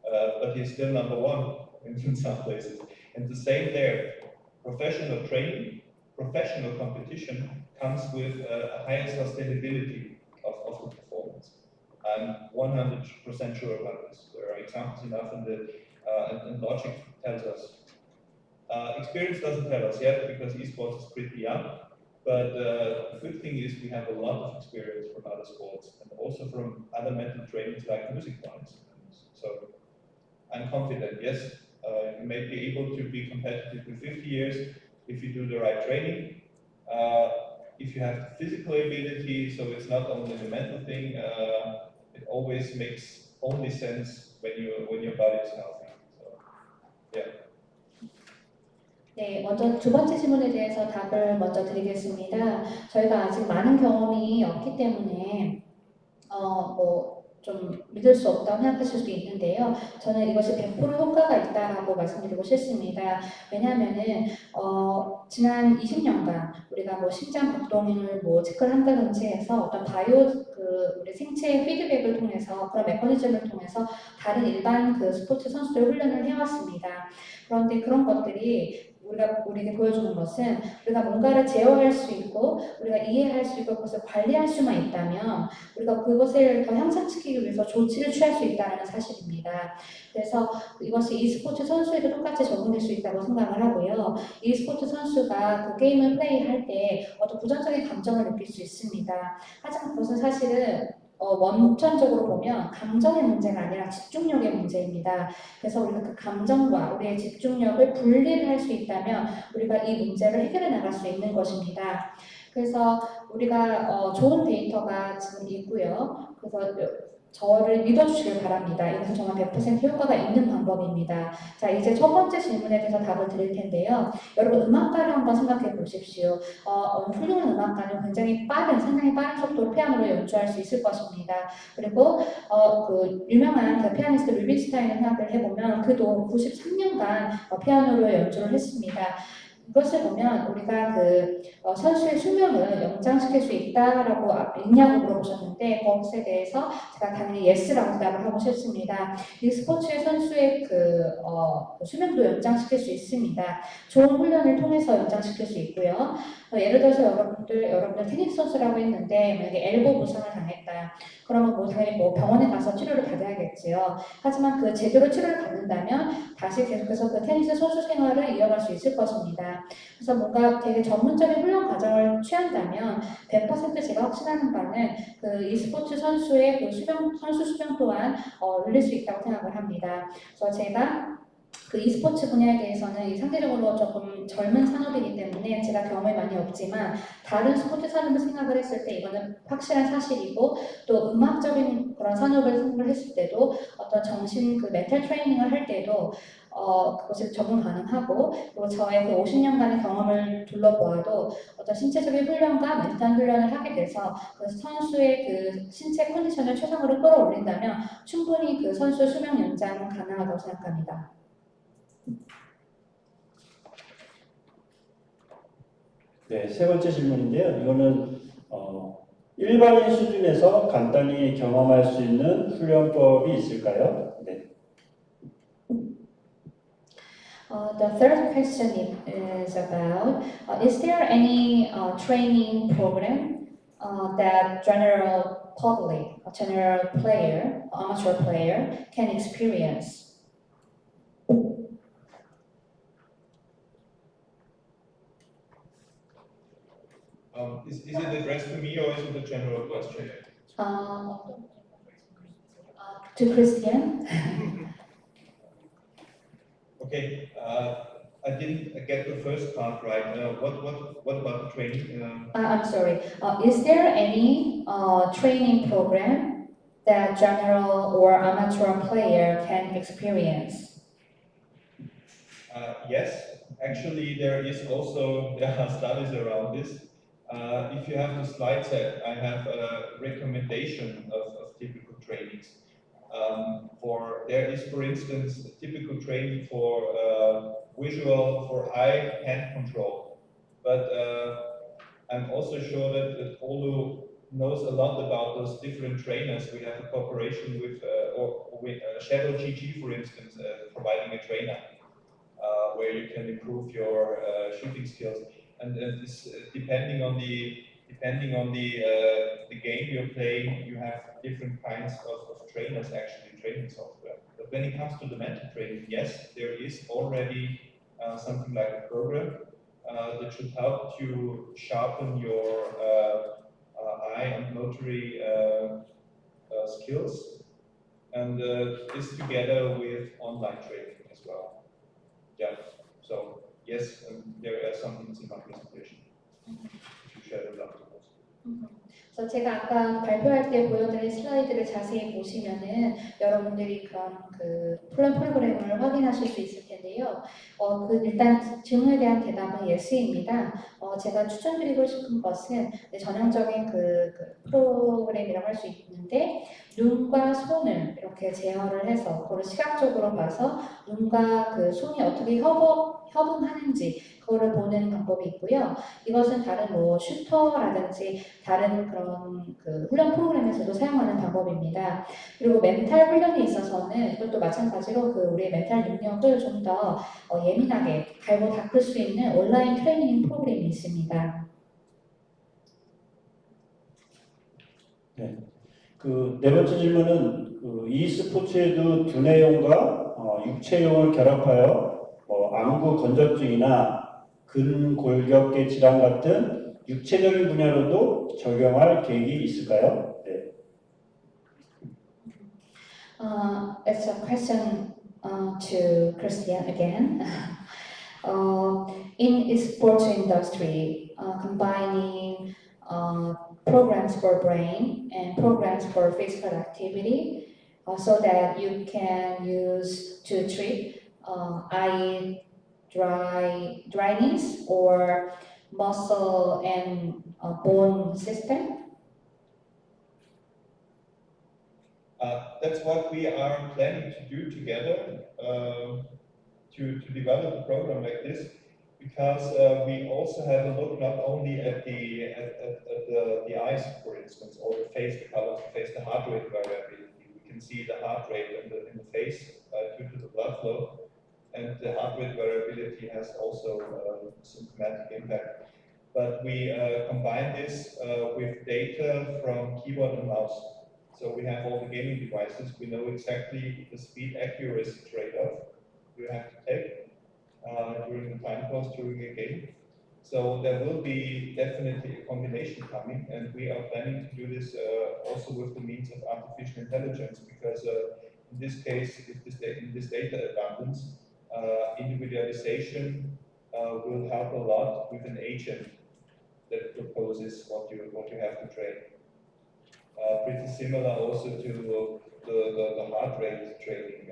but he's still number one in some places. And the same there. Professional training, professional competition comes with a higher sustainability of the performance. I'm 100% sure about this. There are examples enough, and logic tells us. Experience doesn't tell us yet because esports is pretty young, but the good thing is we have a lot of experience from other sports and also from other mental trainings like music lines. So I'm confident, yes, you may be able to be competitive with 50 years if you do the right training. If you have the physical ability, so it's not only the mental thing, it always makes only sense when your body is healthy. So, yeah. 네, 먼저 두 번째 질문에 대해서 답을 먼저 드리겠습니다. 저희가 아직 많은 경험이 없기 때문에 좀 믿을 수 없다고 생각하실 수도 있는데요. 저는 이것이 100% 효과가 있다고 말씀드리고 싶습니다. 왜냐하면은 지난 20년간 우리가 심장 박동을 체크를 한다든지 해서 어떤 우리 생체의 피드백을 통해서 그런 메커니즘을 통해서 다른 일반 스포츠 선수들 훈련을 해왔습니다. 그런데 그런 것들이 우리에게 보여주는 것은 우리가 뭔가를 제어할 수 있고 우리가 이해할 수 있고 그것을 관리할 수만 있다면 우리가 그것을 더 향상시키기 위해서 조치를 취할 수 있다는 사실입니다. 그래서 이것이 e스포츠 선수에도 똑같이 적용될 수 있다고 생각을 하고요. e스포츠 선수가 그 게임을 플레이할 때 어떤 부정적인 감정을 느낄 수 있습니다. 하지만 그것은 사실은 원천적으로 보면 감정의 문제가 아니라 집중력의 문제입니다. 그래서 우리가 그 감정과 우리의 집중력을 분리를 할 수 있다면 우리가 이 문제를 해결해 나갈 수 있는 것입니다. 그래서 우리가 좋은 데이터가 지금 있고요. 그래서 저를 믿어주시길 바랍니다. 이것은 정말 100% 효과가 있는 방법입니다. 자, 이제 첫 번째 질문에 대해서 답을 드릴 텐데요. 여러분 음악가를 한번 생각해 보십시오. 훌륭한 음악가는 굉장히 상당히 빠른 속도로 피아노를 연주할 수 있을 것입니다. 그리고 유명한 피아니스트 루빈스타인을 생각을 해보면 그도 93년간 피아노를 연주를 했습니다. 이것을 보면 우리가 선수의 수명을 연장시킬 수 있냐고 물어보셨는데 그것에 대해서 제가 당연히 yes라고 대답을 하고 싶습니다. 이 스포츠의 선수의 수명도 연장시킬 수 있습니다. 좋은 훈련을 통해서 연장시킬 수 있고요. 예를 들어서 여러분들 테니스 선수라고 했는데 만약에 엘보 부상을 당했다. 그러면 당연히 병원에 가서 치료를 받아야겠지요. 하지만 제대로 치료를 받는다면 다시 계속해서 테니스 선수 생활을 이어갈 수 있을 것입니다. 그래서 뭔가 되게 전문적인 훈련 과정을 취한다면 100% 제가 확신하는 바는 e스포츠 선수의 선수 수명 또한 늘릴 수 있다고 생각을 합니다. 그래서 제가 e스포츠 분야에 대해서는 상대적으로 조금 젊은 산업이기 때문에 제가 경험이 많이 없지만 다른 스포츠 산업을 생각을 했을 때 이거는 확실한 사실이고 또 음악적인 그런 산업을 생각을 했을 때도 어떤 멘탈 트레이닝을 할 때도 그것을 적용 가능하고 그리고 저의 50년간의 경험을 둘러보아도 어떤 신체적인 훈련과 멘탈 훈련을 하게 돼서 선수의 신체 컨디션을 최상으로 끌어올린다면 충분히 선수의 수명 연장은 가능하다고 생각합니다. 네, 세 번째 질문인데요. 이거는 일반인 수준에서 간단히 경험할 수 있는 훈련법이 있을까요? 네. The third question is about, is there any training program that general public, general player, amateur player can experience? Is it addressed to me or is it a general question? To Christian. Okay, I didn't get the first part right. What about the training? I'm sorry. Is there any training program that general or amateur player can experience? Yes, actually there are studies around this. If you have the slide set, I have a recommendation of typical trainings. There is, for instance, a typical training for visual, for eye hand control. But I'm also sure that Olu knows a lot about those different trainers. We have a cooperation with Shadow GG, for instance, providing a trainer where you can improve your shooting skills. And this, depending on the game you're playing, you have different kinds of trainers, actually, training software. But when it comes to the mental training, yes, there is already something like a program that should help to sharpen your eye and motory skills, and this together with online training as well. Yeah, so yes, there are some things in my presentation. If you share it afterwards. 그래서 제가 아까 발표할 때 보여드린 슬라이드를 자세히 보시면은 여러분들이 그런 그 훈련 프로그램을 확인하실 수 있을 텐데요. 일단 질문에 대한 대답은 예스입니다. 제가 추천드리고 싶은 것은 전형적인 그 프로그램이라고 할 수 있는데 눈과 손을 이렇게 제어를 해서 그걸 시각적으로 봐서 눈과 그 손이 어떻게 협응하는지 그거를 보는 방법이 있고요. 이것은 다른 뭐 슈터라든지 다른 그런 그 훈련 프로그램에서도 사용하는 방법입니다. 그리고 멘탈 훈련에 있어서는 이것도 마찬가지로 그 우리의 멘탈 능력을 좀 더 예민하게 갈고 닦을 수 있는 온라인 트레이닝 프로그램이 있습니다. 네. 그 네 번째 질문은 그 e스포츠에도 두뇌용과 육체용을 결합하여 안구 건조증이나 근골격계 질환 같은 육체적인 분야로도 적용할 계획이 있을까요? 네. It's a question to Christian again. In esports industry, combining programs for brain and programs for physical activity, so that you can use to treat eye dryness or muscle and bone system. That's what we are planning to do together to develop a program like this, because we also have a look not only at the eyes, for instance, or the face, the color of the face, the heart rate variability. We can see the heart rate in the face due to the blood flow, and the heart rate variability has also symptomatic impact. But we combine this with data from keyboard and mouse. So we have all the gaming devices. We know exactly the speed accuracy trade-off you have to take during the time course during a game. So there will be definitely a combination coming, and we are planning to do this also with the means of artificial intelligence, because in this case, in this data abundance, individualization will help a lot with an agent that proposes what you have to train. Pretty similar also to the heart rate training,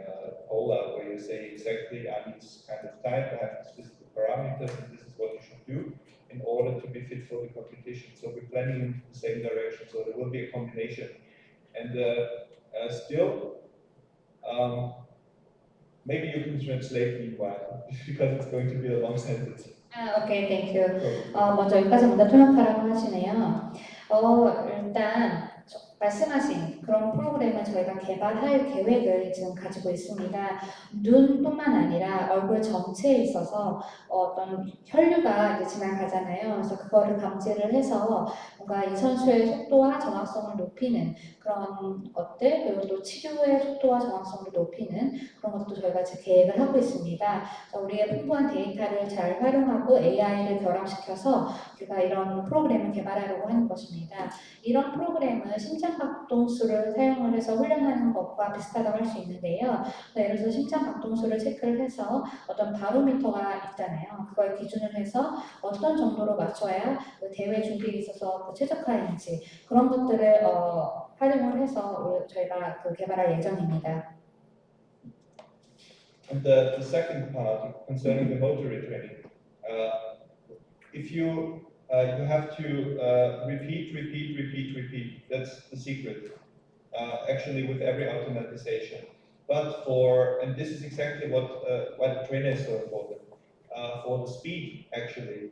POLA, where you say exactly I'm this kind of type, I have specific parameters, and this is what you should do in order to be fit for the competition. So we're planning in the same direction, so there will be a combination. And still, maybe you can translate meanwhile, because it's going to be a long sentence. Okay, thank you. 먼저 여기까지 먼저 통역하라고 하시네요. 일단 말씀하신 그런 프로그램을 저희가 개발할 계획을 지금 가지고 있습니다. 눈뿐만 아니라 얼굴 전체에 있어서 어떤 혈류가 이제 지나가잖아요. 그래서 그거를 감지를 해서 뭔가 이 선수의 속도와 정확성을 높이는 그런 것들, 그리고 또 치료의 속도와 정확성을 높이는 그런 것도 저희가 지금 계획을 하고 있습니다. 우리의 풍부한 데이터를 잘 활용하고 AI를 결합시켜서 우리가 이런 프로그램을 개발하려고 하는 것입니다. 이런 프로그램은 심장박동수를 사용을 해서 훈련하는 것과 비슷하다고 할 수 있는데요. 예를 들어서 심장박동수를 체크를 해서 어떤 바로미터가 있잖아요. 그걸 기준을 해서 어떤 정도로 맞춰야 대회 준비에 있어서 최적화인지 그런 것들을 활용을 해서 저희가 개발할 예정입니다. And the second part concerning the motor retraining, if you have to repeat. That's the secret. Actually, with every automatization. But and this is exactly why the trainer is so important. For the speed, actually,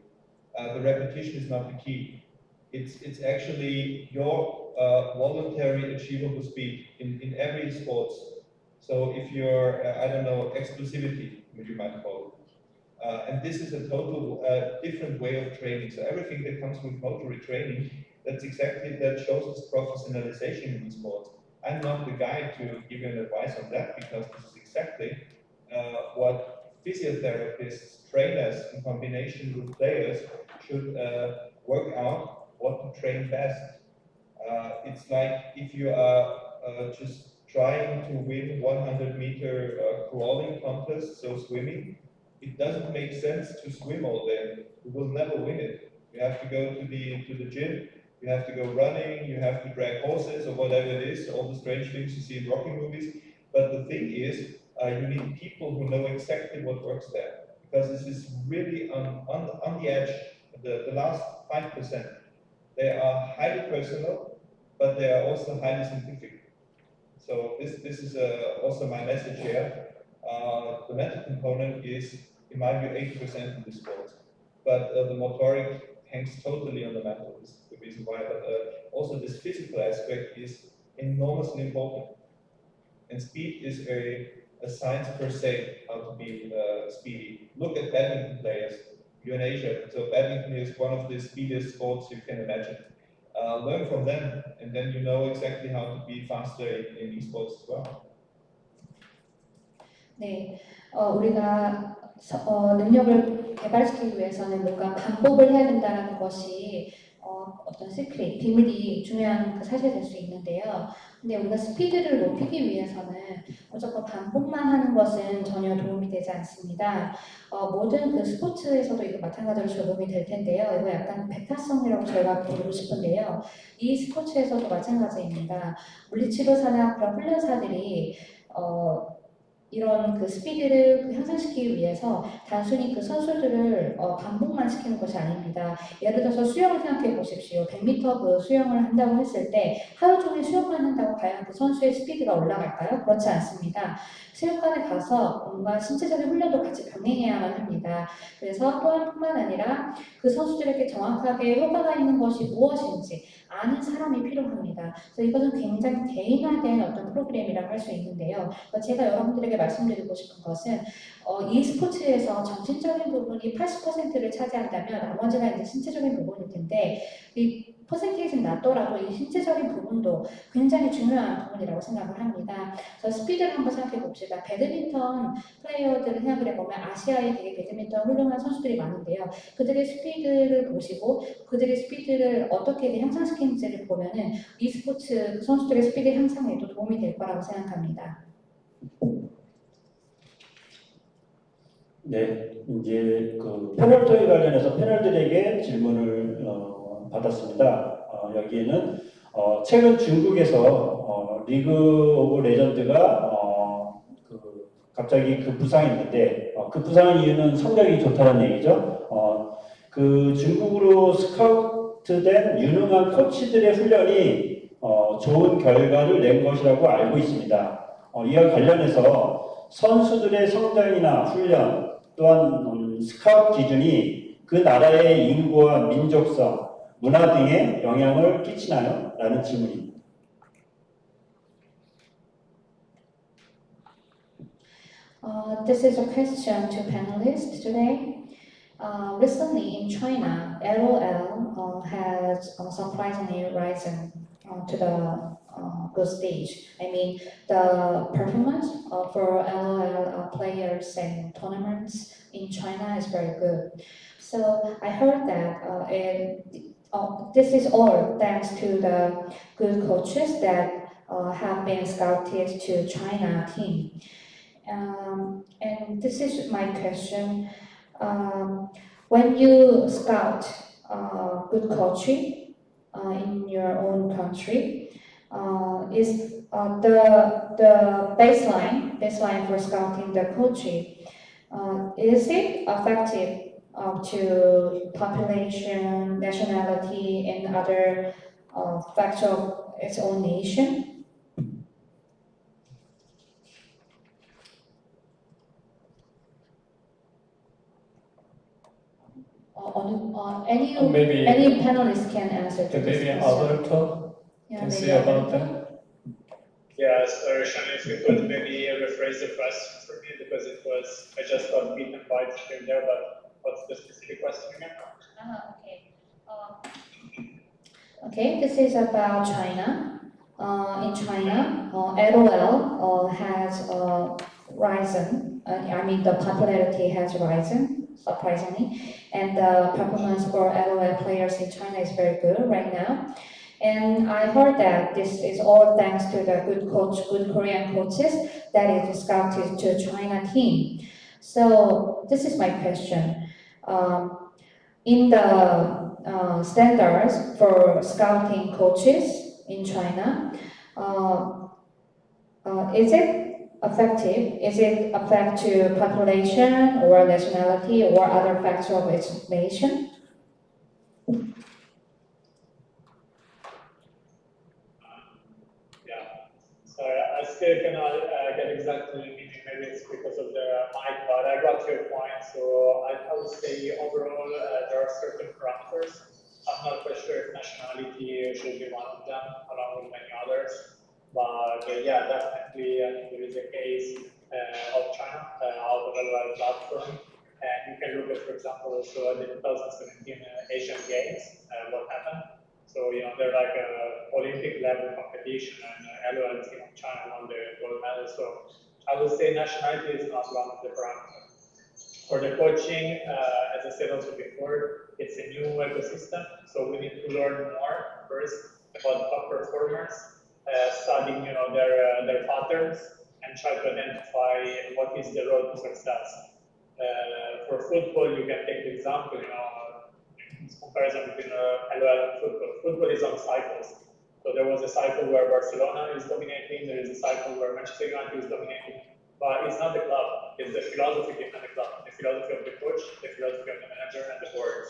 the repetition is not the key. It's actually your voluntary achievable speed in every sports. So if you're, I don't know, explosivity, you might call it. And this is a total different way of training. So everything that comes with motor retraining, that shows this professionalization in sports. I'm not the guy to give you an advice on that, because this is exactly what physiotherapists, trainers, in combination with players should work out what to train best. It's like if you are just trying to win 100-meter crawling contest, so swimming, it doesn't make sense to swim all day. You will never win it. You have to go to the gym, you have to go running, you have to drag horses or whatever it is, all the strange things you see in Rocky movies. But the thing is, you need people who know exactly what works there, because this is really on the edge, the last 5%. They are highly personal, but they are also highly scientific. So this is also my message here. The mental component is, in my view, 80% in the sport, but the motoric hangs totally on the mental. This is the reason why. But also this physical aspect is enormously important. And speed is a science per se, how to be speedy. Look at badminton players. You're in Asia, so badminton is one of the speediest sports you can imagine. Learn from them, and then you know exactly how to be faster in esports as well. 네, 우리가 능력을 개발시키기 위해서는 뭔가 반복을 해야 된다는 것이 어떤 시크릿, 비밀이 중요한 사실이 될 수 있는데요. 근데 우리가 스피드를 높이기 위해서는 무조건 반복만 하는 것은 전혀 도움이 되지 않습니다. 모든 스포츠에서도 이거 마찬가지로 적용이 될 텐데요. 이거 약간 배타성이라고 저희가 부르고 싶은데요. 이 스포츠에서도 마찬가지입니다. 물리치료사나 그런 훈련사들이 이런 스피드를 향상시키기 위해서 단순히 선수들을 반복만 시키는 것이 아닙니다. 예를 들어서 수영을 생각해 보십시오. 100m 수영을 한다고 했을 때 하루 종일 수영만 한다고 과연 선수의 스피드가 올라갈까요? 그렇지 않습니다. 체육관에 가서 뭔가 신체적인 훈련도 같이 병행해야만 합니다. 그래서 뿐만 아니라 선수들에게 정확하게 효과가 있는 것이 무엇인지 아는 사람이 필요합니다. 그래서 이것은 굉장히 개인화된 어떤 프로그램이라고 할 수 있는데요. 제가 여러분들에게 말씀드리고 싶은 것은 e스포츠에서 정신적인 부분이 80%를 차지한다면 나머지가 이제 신체적인 부분일 텐데 이 퍼센테이지는 낮더라도 이 신체적인 부분도 굉장히 중요한 부분이라고 생각을 합니다. 그래서 스피드를 한번 생각해 봅시다. 배드민턴 플레이어들을 생각을 해보면 아시아에 되게 배드민턴 훌륭한 선수들이 많은데요. 그들의 스피드를 보시고 그들의 스피드를 어떻게 향상시키는지를 보면은 e스포츠 선수들의 스피드 향상에도 도움이 될 거라고 생각합니다. 네, 이제 패널토의 관련해서 패널들에게 질문을 받았습니다. 여기에는 최근 중국에서 리그 오브 레전드가 갑자기 부상이 있는데 그 부상의 이유는 성적이 좋다는 얘기죠. 중국으로 스카우트된 유능한 코치들의 훈련이 좋은 결과를 낸 것이라고 알고 있습니다. 이와 관련해서 선수들의 성장이나 훈련 또한 스카우트 기준이 그 나라의 인구와 민족성, 문화 등에 영향을 끼치나요? 라는 질문입니다. This is a question to panelists today. Recently in China, LOL has surprisingly risen to the good stage. I mean, the performance for LOL players and tournaments in China is very good. So I heard that this is all thanks to the good coaches that have been scouted to China team. And this is my question. When you scout good coaching in your own country, is the baseline for scouting the coaching. Is it effective to population, nationality, and other factors of its own nation? maybe any panelist can answer to this maybe question. Alberto Yeah, can maybe say about Alberto. that. Yeah, sorry, Sean, if you could maybe rephrase the question for me because I just got beaten by it here and there, but what's the specific question again? Okay. Okay, this is about China. In China, LOL has risen. I mean, the popularity has risen, surprisingly. And the performance for LOL players in China is very good right now. And I heard that this is all thanks to the good Korean coaches that is scouted to China team. So this is my question. In the standards for scouting coaches in China, is it effective? Is it affect to population or nationality or other factors of its nation? Sorry, I still cannot get exactly the meaning. Maybe it's because of the mic, but I got your point. So I would say overall there are certain parameters. I'm not quite sure if nationality should be one of them, along with many others. But yeah, definitely I think there is a case of China out of a LOL platform. And you can look at, for example, also the 2017 Asian Games, what happened. So, you know, they're like an Olympic level competition and LOL team of China won the gold medal. So I would say nationality is not one of the parameters. For the coaching, as I said also before, it's a new ecosystem. So we need to learn more first about top performers, studying, you know, their patterns and try to identify what is the road to success. For football, you can take the example, you know, comparison between LOL and football. Football is on cycles. So there was a cycle where Barcelona is dominating, there is a cycle where Manchester United is dominating, but it's not the club, it's the philosophy behind the club, the philosophy of the coach, the philosophy of the manager and the board.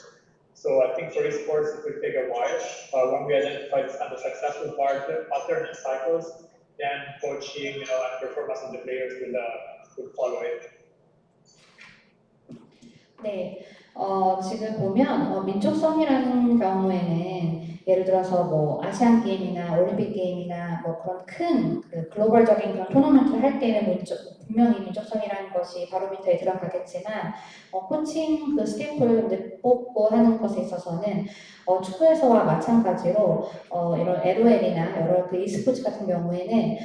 So I think for esports it will take a while, but when we identify this kind of successful pattern and cycles, then coaching, you know, and performance of the players will follow it. 네, 지금 보면 민족성이라는 경우에는 예를 들어서 뭐 아시안 게임이나 올림픽 게임이나 뭐 그런 큰 그 글로벌적인 그런 토너먼트를 할 때는 분명히 민족성이라는 것이 바로미터에 들어가겠지만 코칭 그 스태프를 뽑고 하는 것에 있어서는 축구에서와 마찬가지로 이런 LOL이나 여러 그 e스포츠 같은 경우에는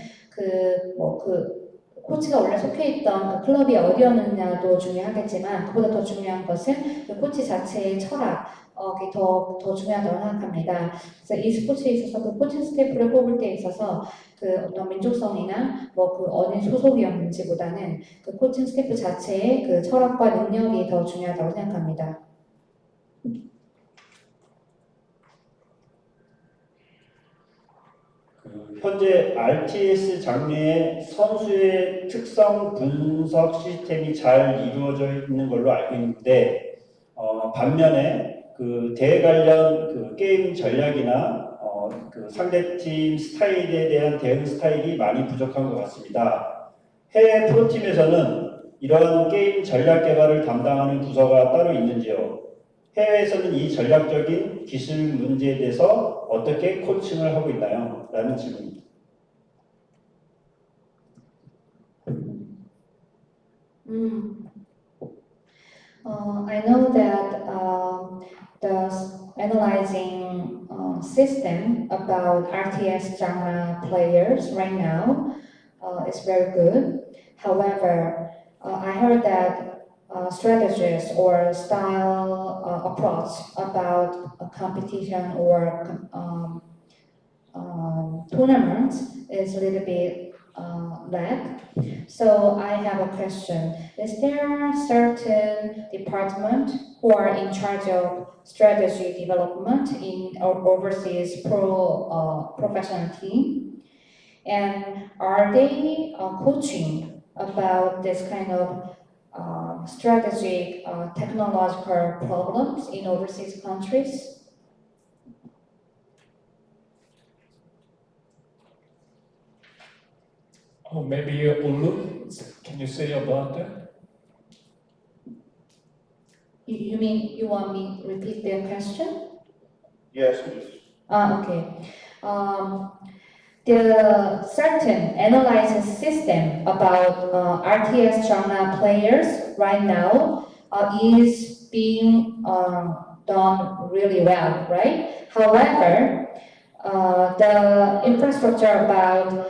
코치가 원래 속해 있던 그 클럽이 어디였느냐도 중요하겠지만 그보다 더 중요한 것은 그 코치 자체의 철학이 더 중요하다고 생각합니다. 그래서 e스포츠에 있어서 그 코칭 스태프를 뽑을 때 있어서 그 어떤 민족성이나 뭐 그 어느 소속이었는지보다는 그 코칭 스태프 자체의 그 철학과 능력이 더 중요하다고 생각합니다. 현재 RTS 장르의 선수의 특성 분석 시스템이 잘 이루어져 있는 걸로 알고 있는데 반면에 그 대회 관련 그 게임 전략이나 그 상대팀 스타일에 대한 대응 스타일이 많이 부족한 것 같습니다. 해외 프로팀에서는 이러한 게임 전략 개발을 담당하는 부서가 따로 있는지요? 해외에서는 이 전략적인 기술 문제에 대해서 어떻게 코칭을 하고 있나요? 라는 질문입니다. I know that the analyzing system about RTS genre players right now is very good. However, I heard that strategies or style approach about a competition or tournaments is a little bit lab. So I have a question. Is there a certain department who are in charge of strategy development in our overseas professional team? And are they coaching about this kind of strategic technological problems in overseas countries? Oh, maybe Olu, can you say about that? You mean you want me to repeat the question? Yes, please. Okay. The certain analysis system about RTS genre players right now is being done really well, right? However, the infrastructure about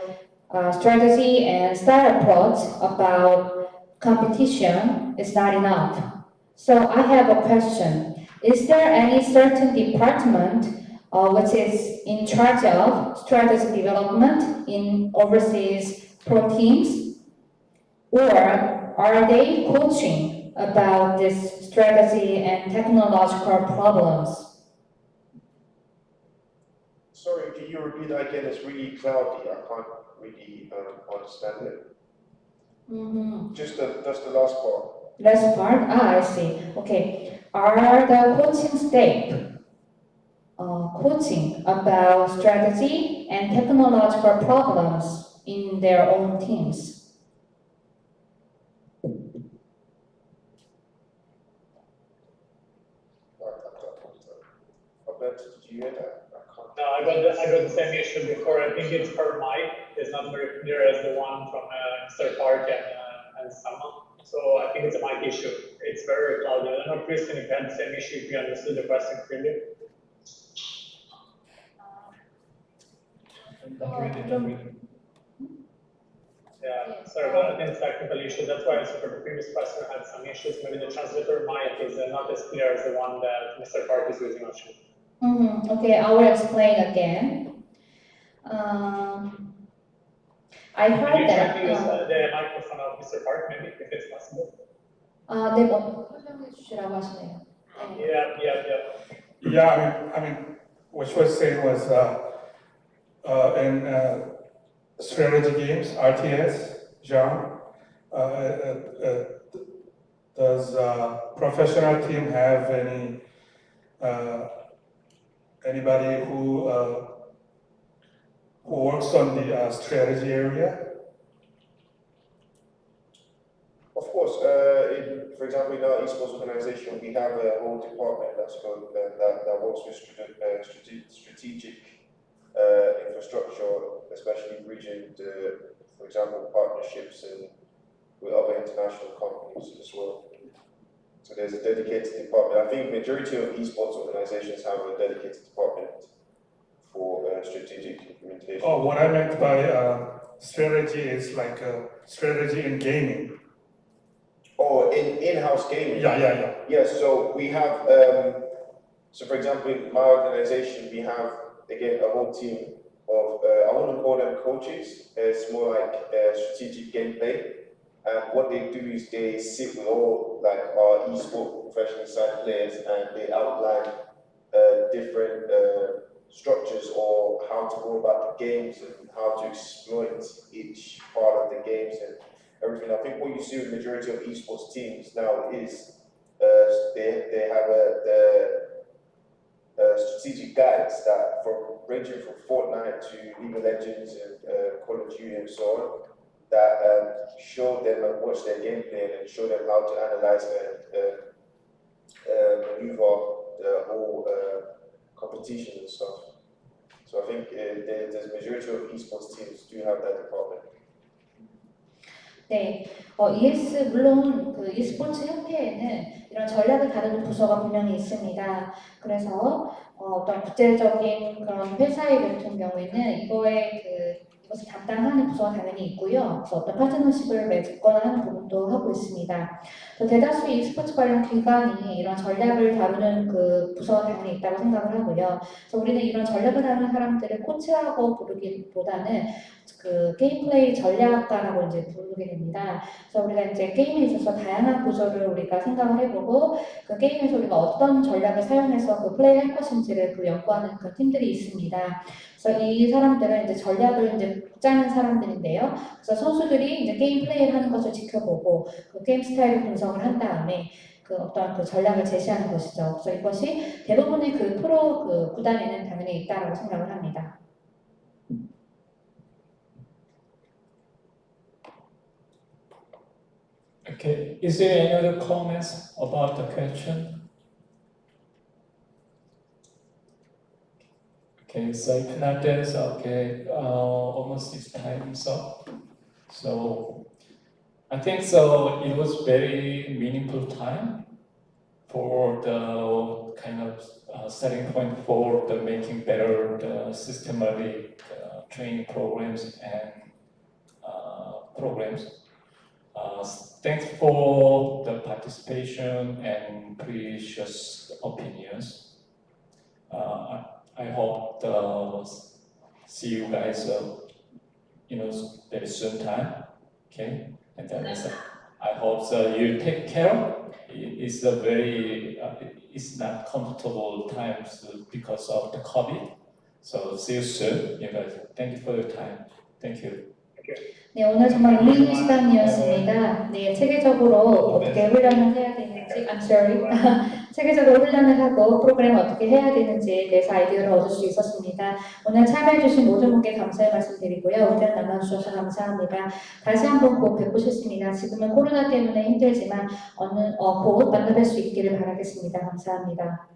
strategy and style approach about competition is not enough. So I have a question. Is there any certain department which is in charge of strategy development in overseas pro teams? Or are they coaching about this strategy and technological problems? Sorry, can you repeat that again? It's really cloudy. I can't really understand it. Just the last part. Last part? I see. Okay. Are the coaching staff coaching about strategy and technological problems in their own teams? Did you hear that? No, I got the same issue before. I think it's per mic. It's not very clear as the one from Mr. Park and Sama. So I think it's a mic issue. It's very cloudy. I don't know, Kristen, if you had the same issue, if you understood the question clearly. Yeah, sorry, but I think it's technical issue. That's why for the previous question had some issues. Maybe the translator mic is not as clear as the one that Mr. Park is using actually. Okay, I will explain again. I Can heard you try that. to use the microphone of Mr. Park, maybe, if it's possible? 네, 뭐 설명해 주시라고 하시네요. Yeah, I mean, what she was saying was in strategy games, RTS genre, does professional team have anybody who works on the strategy area? Of course, for example, in our esports organization, we have a whole department that's called, that works with strategic infrastructure, especially bridging for example, partnerships and with other international companies as well. So there's a dedicated department. I think majority of esports organizations have a dedicated department for strategic implementation. Oh, what I meant by strategy is like strategy in gaming. Oh, in-house gaming? Yeah. Yes, so we have, so for example, in my organization, we have, again, a whole team of, I wouldn't call them coaches, it's more like strategic gameplay. And what they do is they sit with all like our esports professional side players and they outline different structures or how to go about the games and how to exploit each part of the games and everything. I think what you see with the majority of esports teams now is they have strategic guides that ranging from Fortnite to League of Legends and Call of Duty and so on, that show them and watch their gameplay and show them how to analyze and maneuver the whole competition and stuff. So I think the majority of esports teams do have that department. 네, 물론 그 e스포츠 협회에는 이런 전략을 다루는 부서가 분명히 있습니다. 그래서 어떤 국제적인 그런 회사의 같은 경우에는 이것에 것을 담당하는 부서가 당연히 있고요. 그래서 어떤 파트너십을 맺거나 하는 부분도 하고 있습니다. 대다수의 e스포츠 관련 기관이 이런 전략을 다루는 그 부서가 당연히 있다고 생각을 하고요. 그래서 우리는 이런 전략을 다루는 사람들을 코치라고 부르기보다는 그 게임 플레이 전략가라고 이제 부르게 됩니다. 그래서 우리가 이제 게임에 있어서 다양한 구조를 우리가 생각을 해보고 그 게임에서 우리가 어떤 전략을 사용해서 그 플레이할 것인지를 그 연구하는 그 팀들이 있습니다. 그래서 이 사람들은 이제 전략을 이제 짜는 사람들인데요. 그래서 선수들이 이제 게임 플레이를 하는 것을 지켜보고 그 게임 스타일을 분석을 한 다음에 그 어떤 그 전략을 제시하는 것이죠. 그래서 이것이 대부분의 그 프로 그 구단에는 당연히 있다라고 생각을 합니다. Okay, is there any other comments about the question? Okay, so if not, there's okay, almost this time's up. So I think so. It was very meaningful time for the kind of starting point for the making better the systematic training programs and programs. Thanks for the participation and precious opinions. I hope to see you guys, very soon time. Okay, and then I hope so. You take care. It's a very, it's not comfortable times because of the COVID. So see you soon, you guys. Thank you for your time. Thank you. 네, 오늘 정말 의미 있는 시간이었습니다. 네, 체계적으로 어떻게 훈련을 해야 되는지, I'm sorry. 체계적으로 훈련을 하고 프로그램을 어떻게 해야 되는지에 대해서 아이디어를 얻을 수 있었습니다. 오늘 참여해주신 모든 분께 감사의 말씀드리고요. 의견 나눠주셔서 감사합니다. 다시 한번 곧 뵙고 싶습니다. 지금은 코로나 때문에 힘들지만 곧 만나뵐 수 있기를 바라겠습니다. 감사합니다.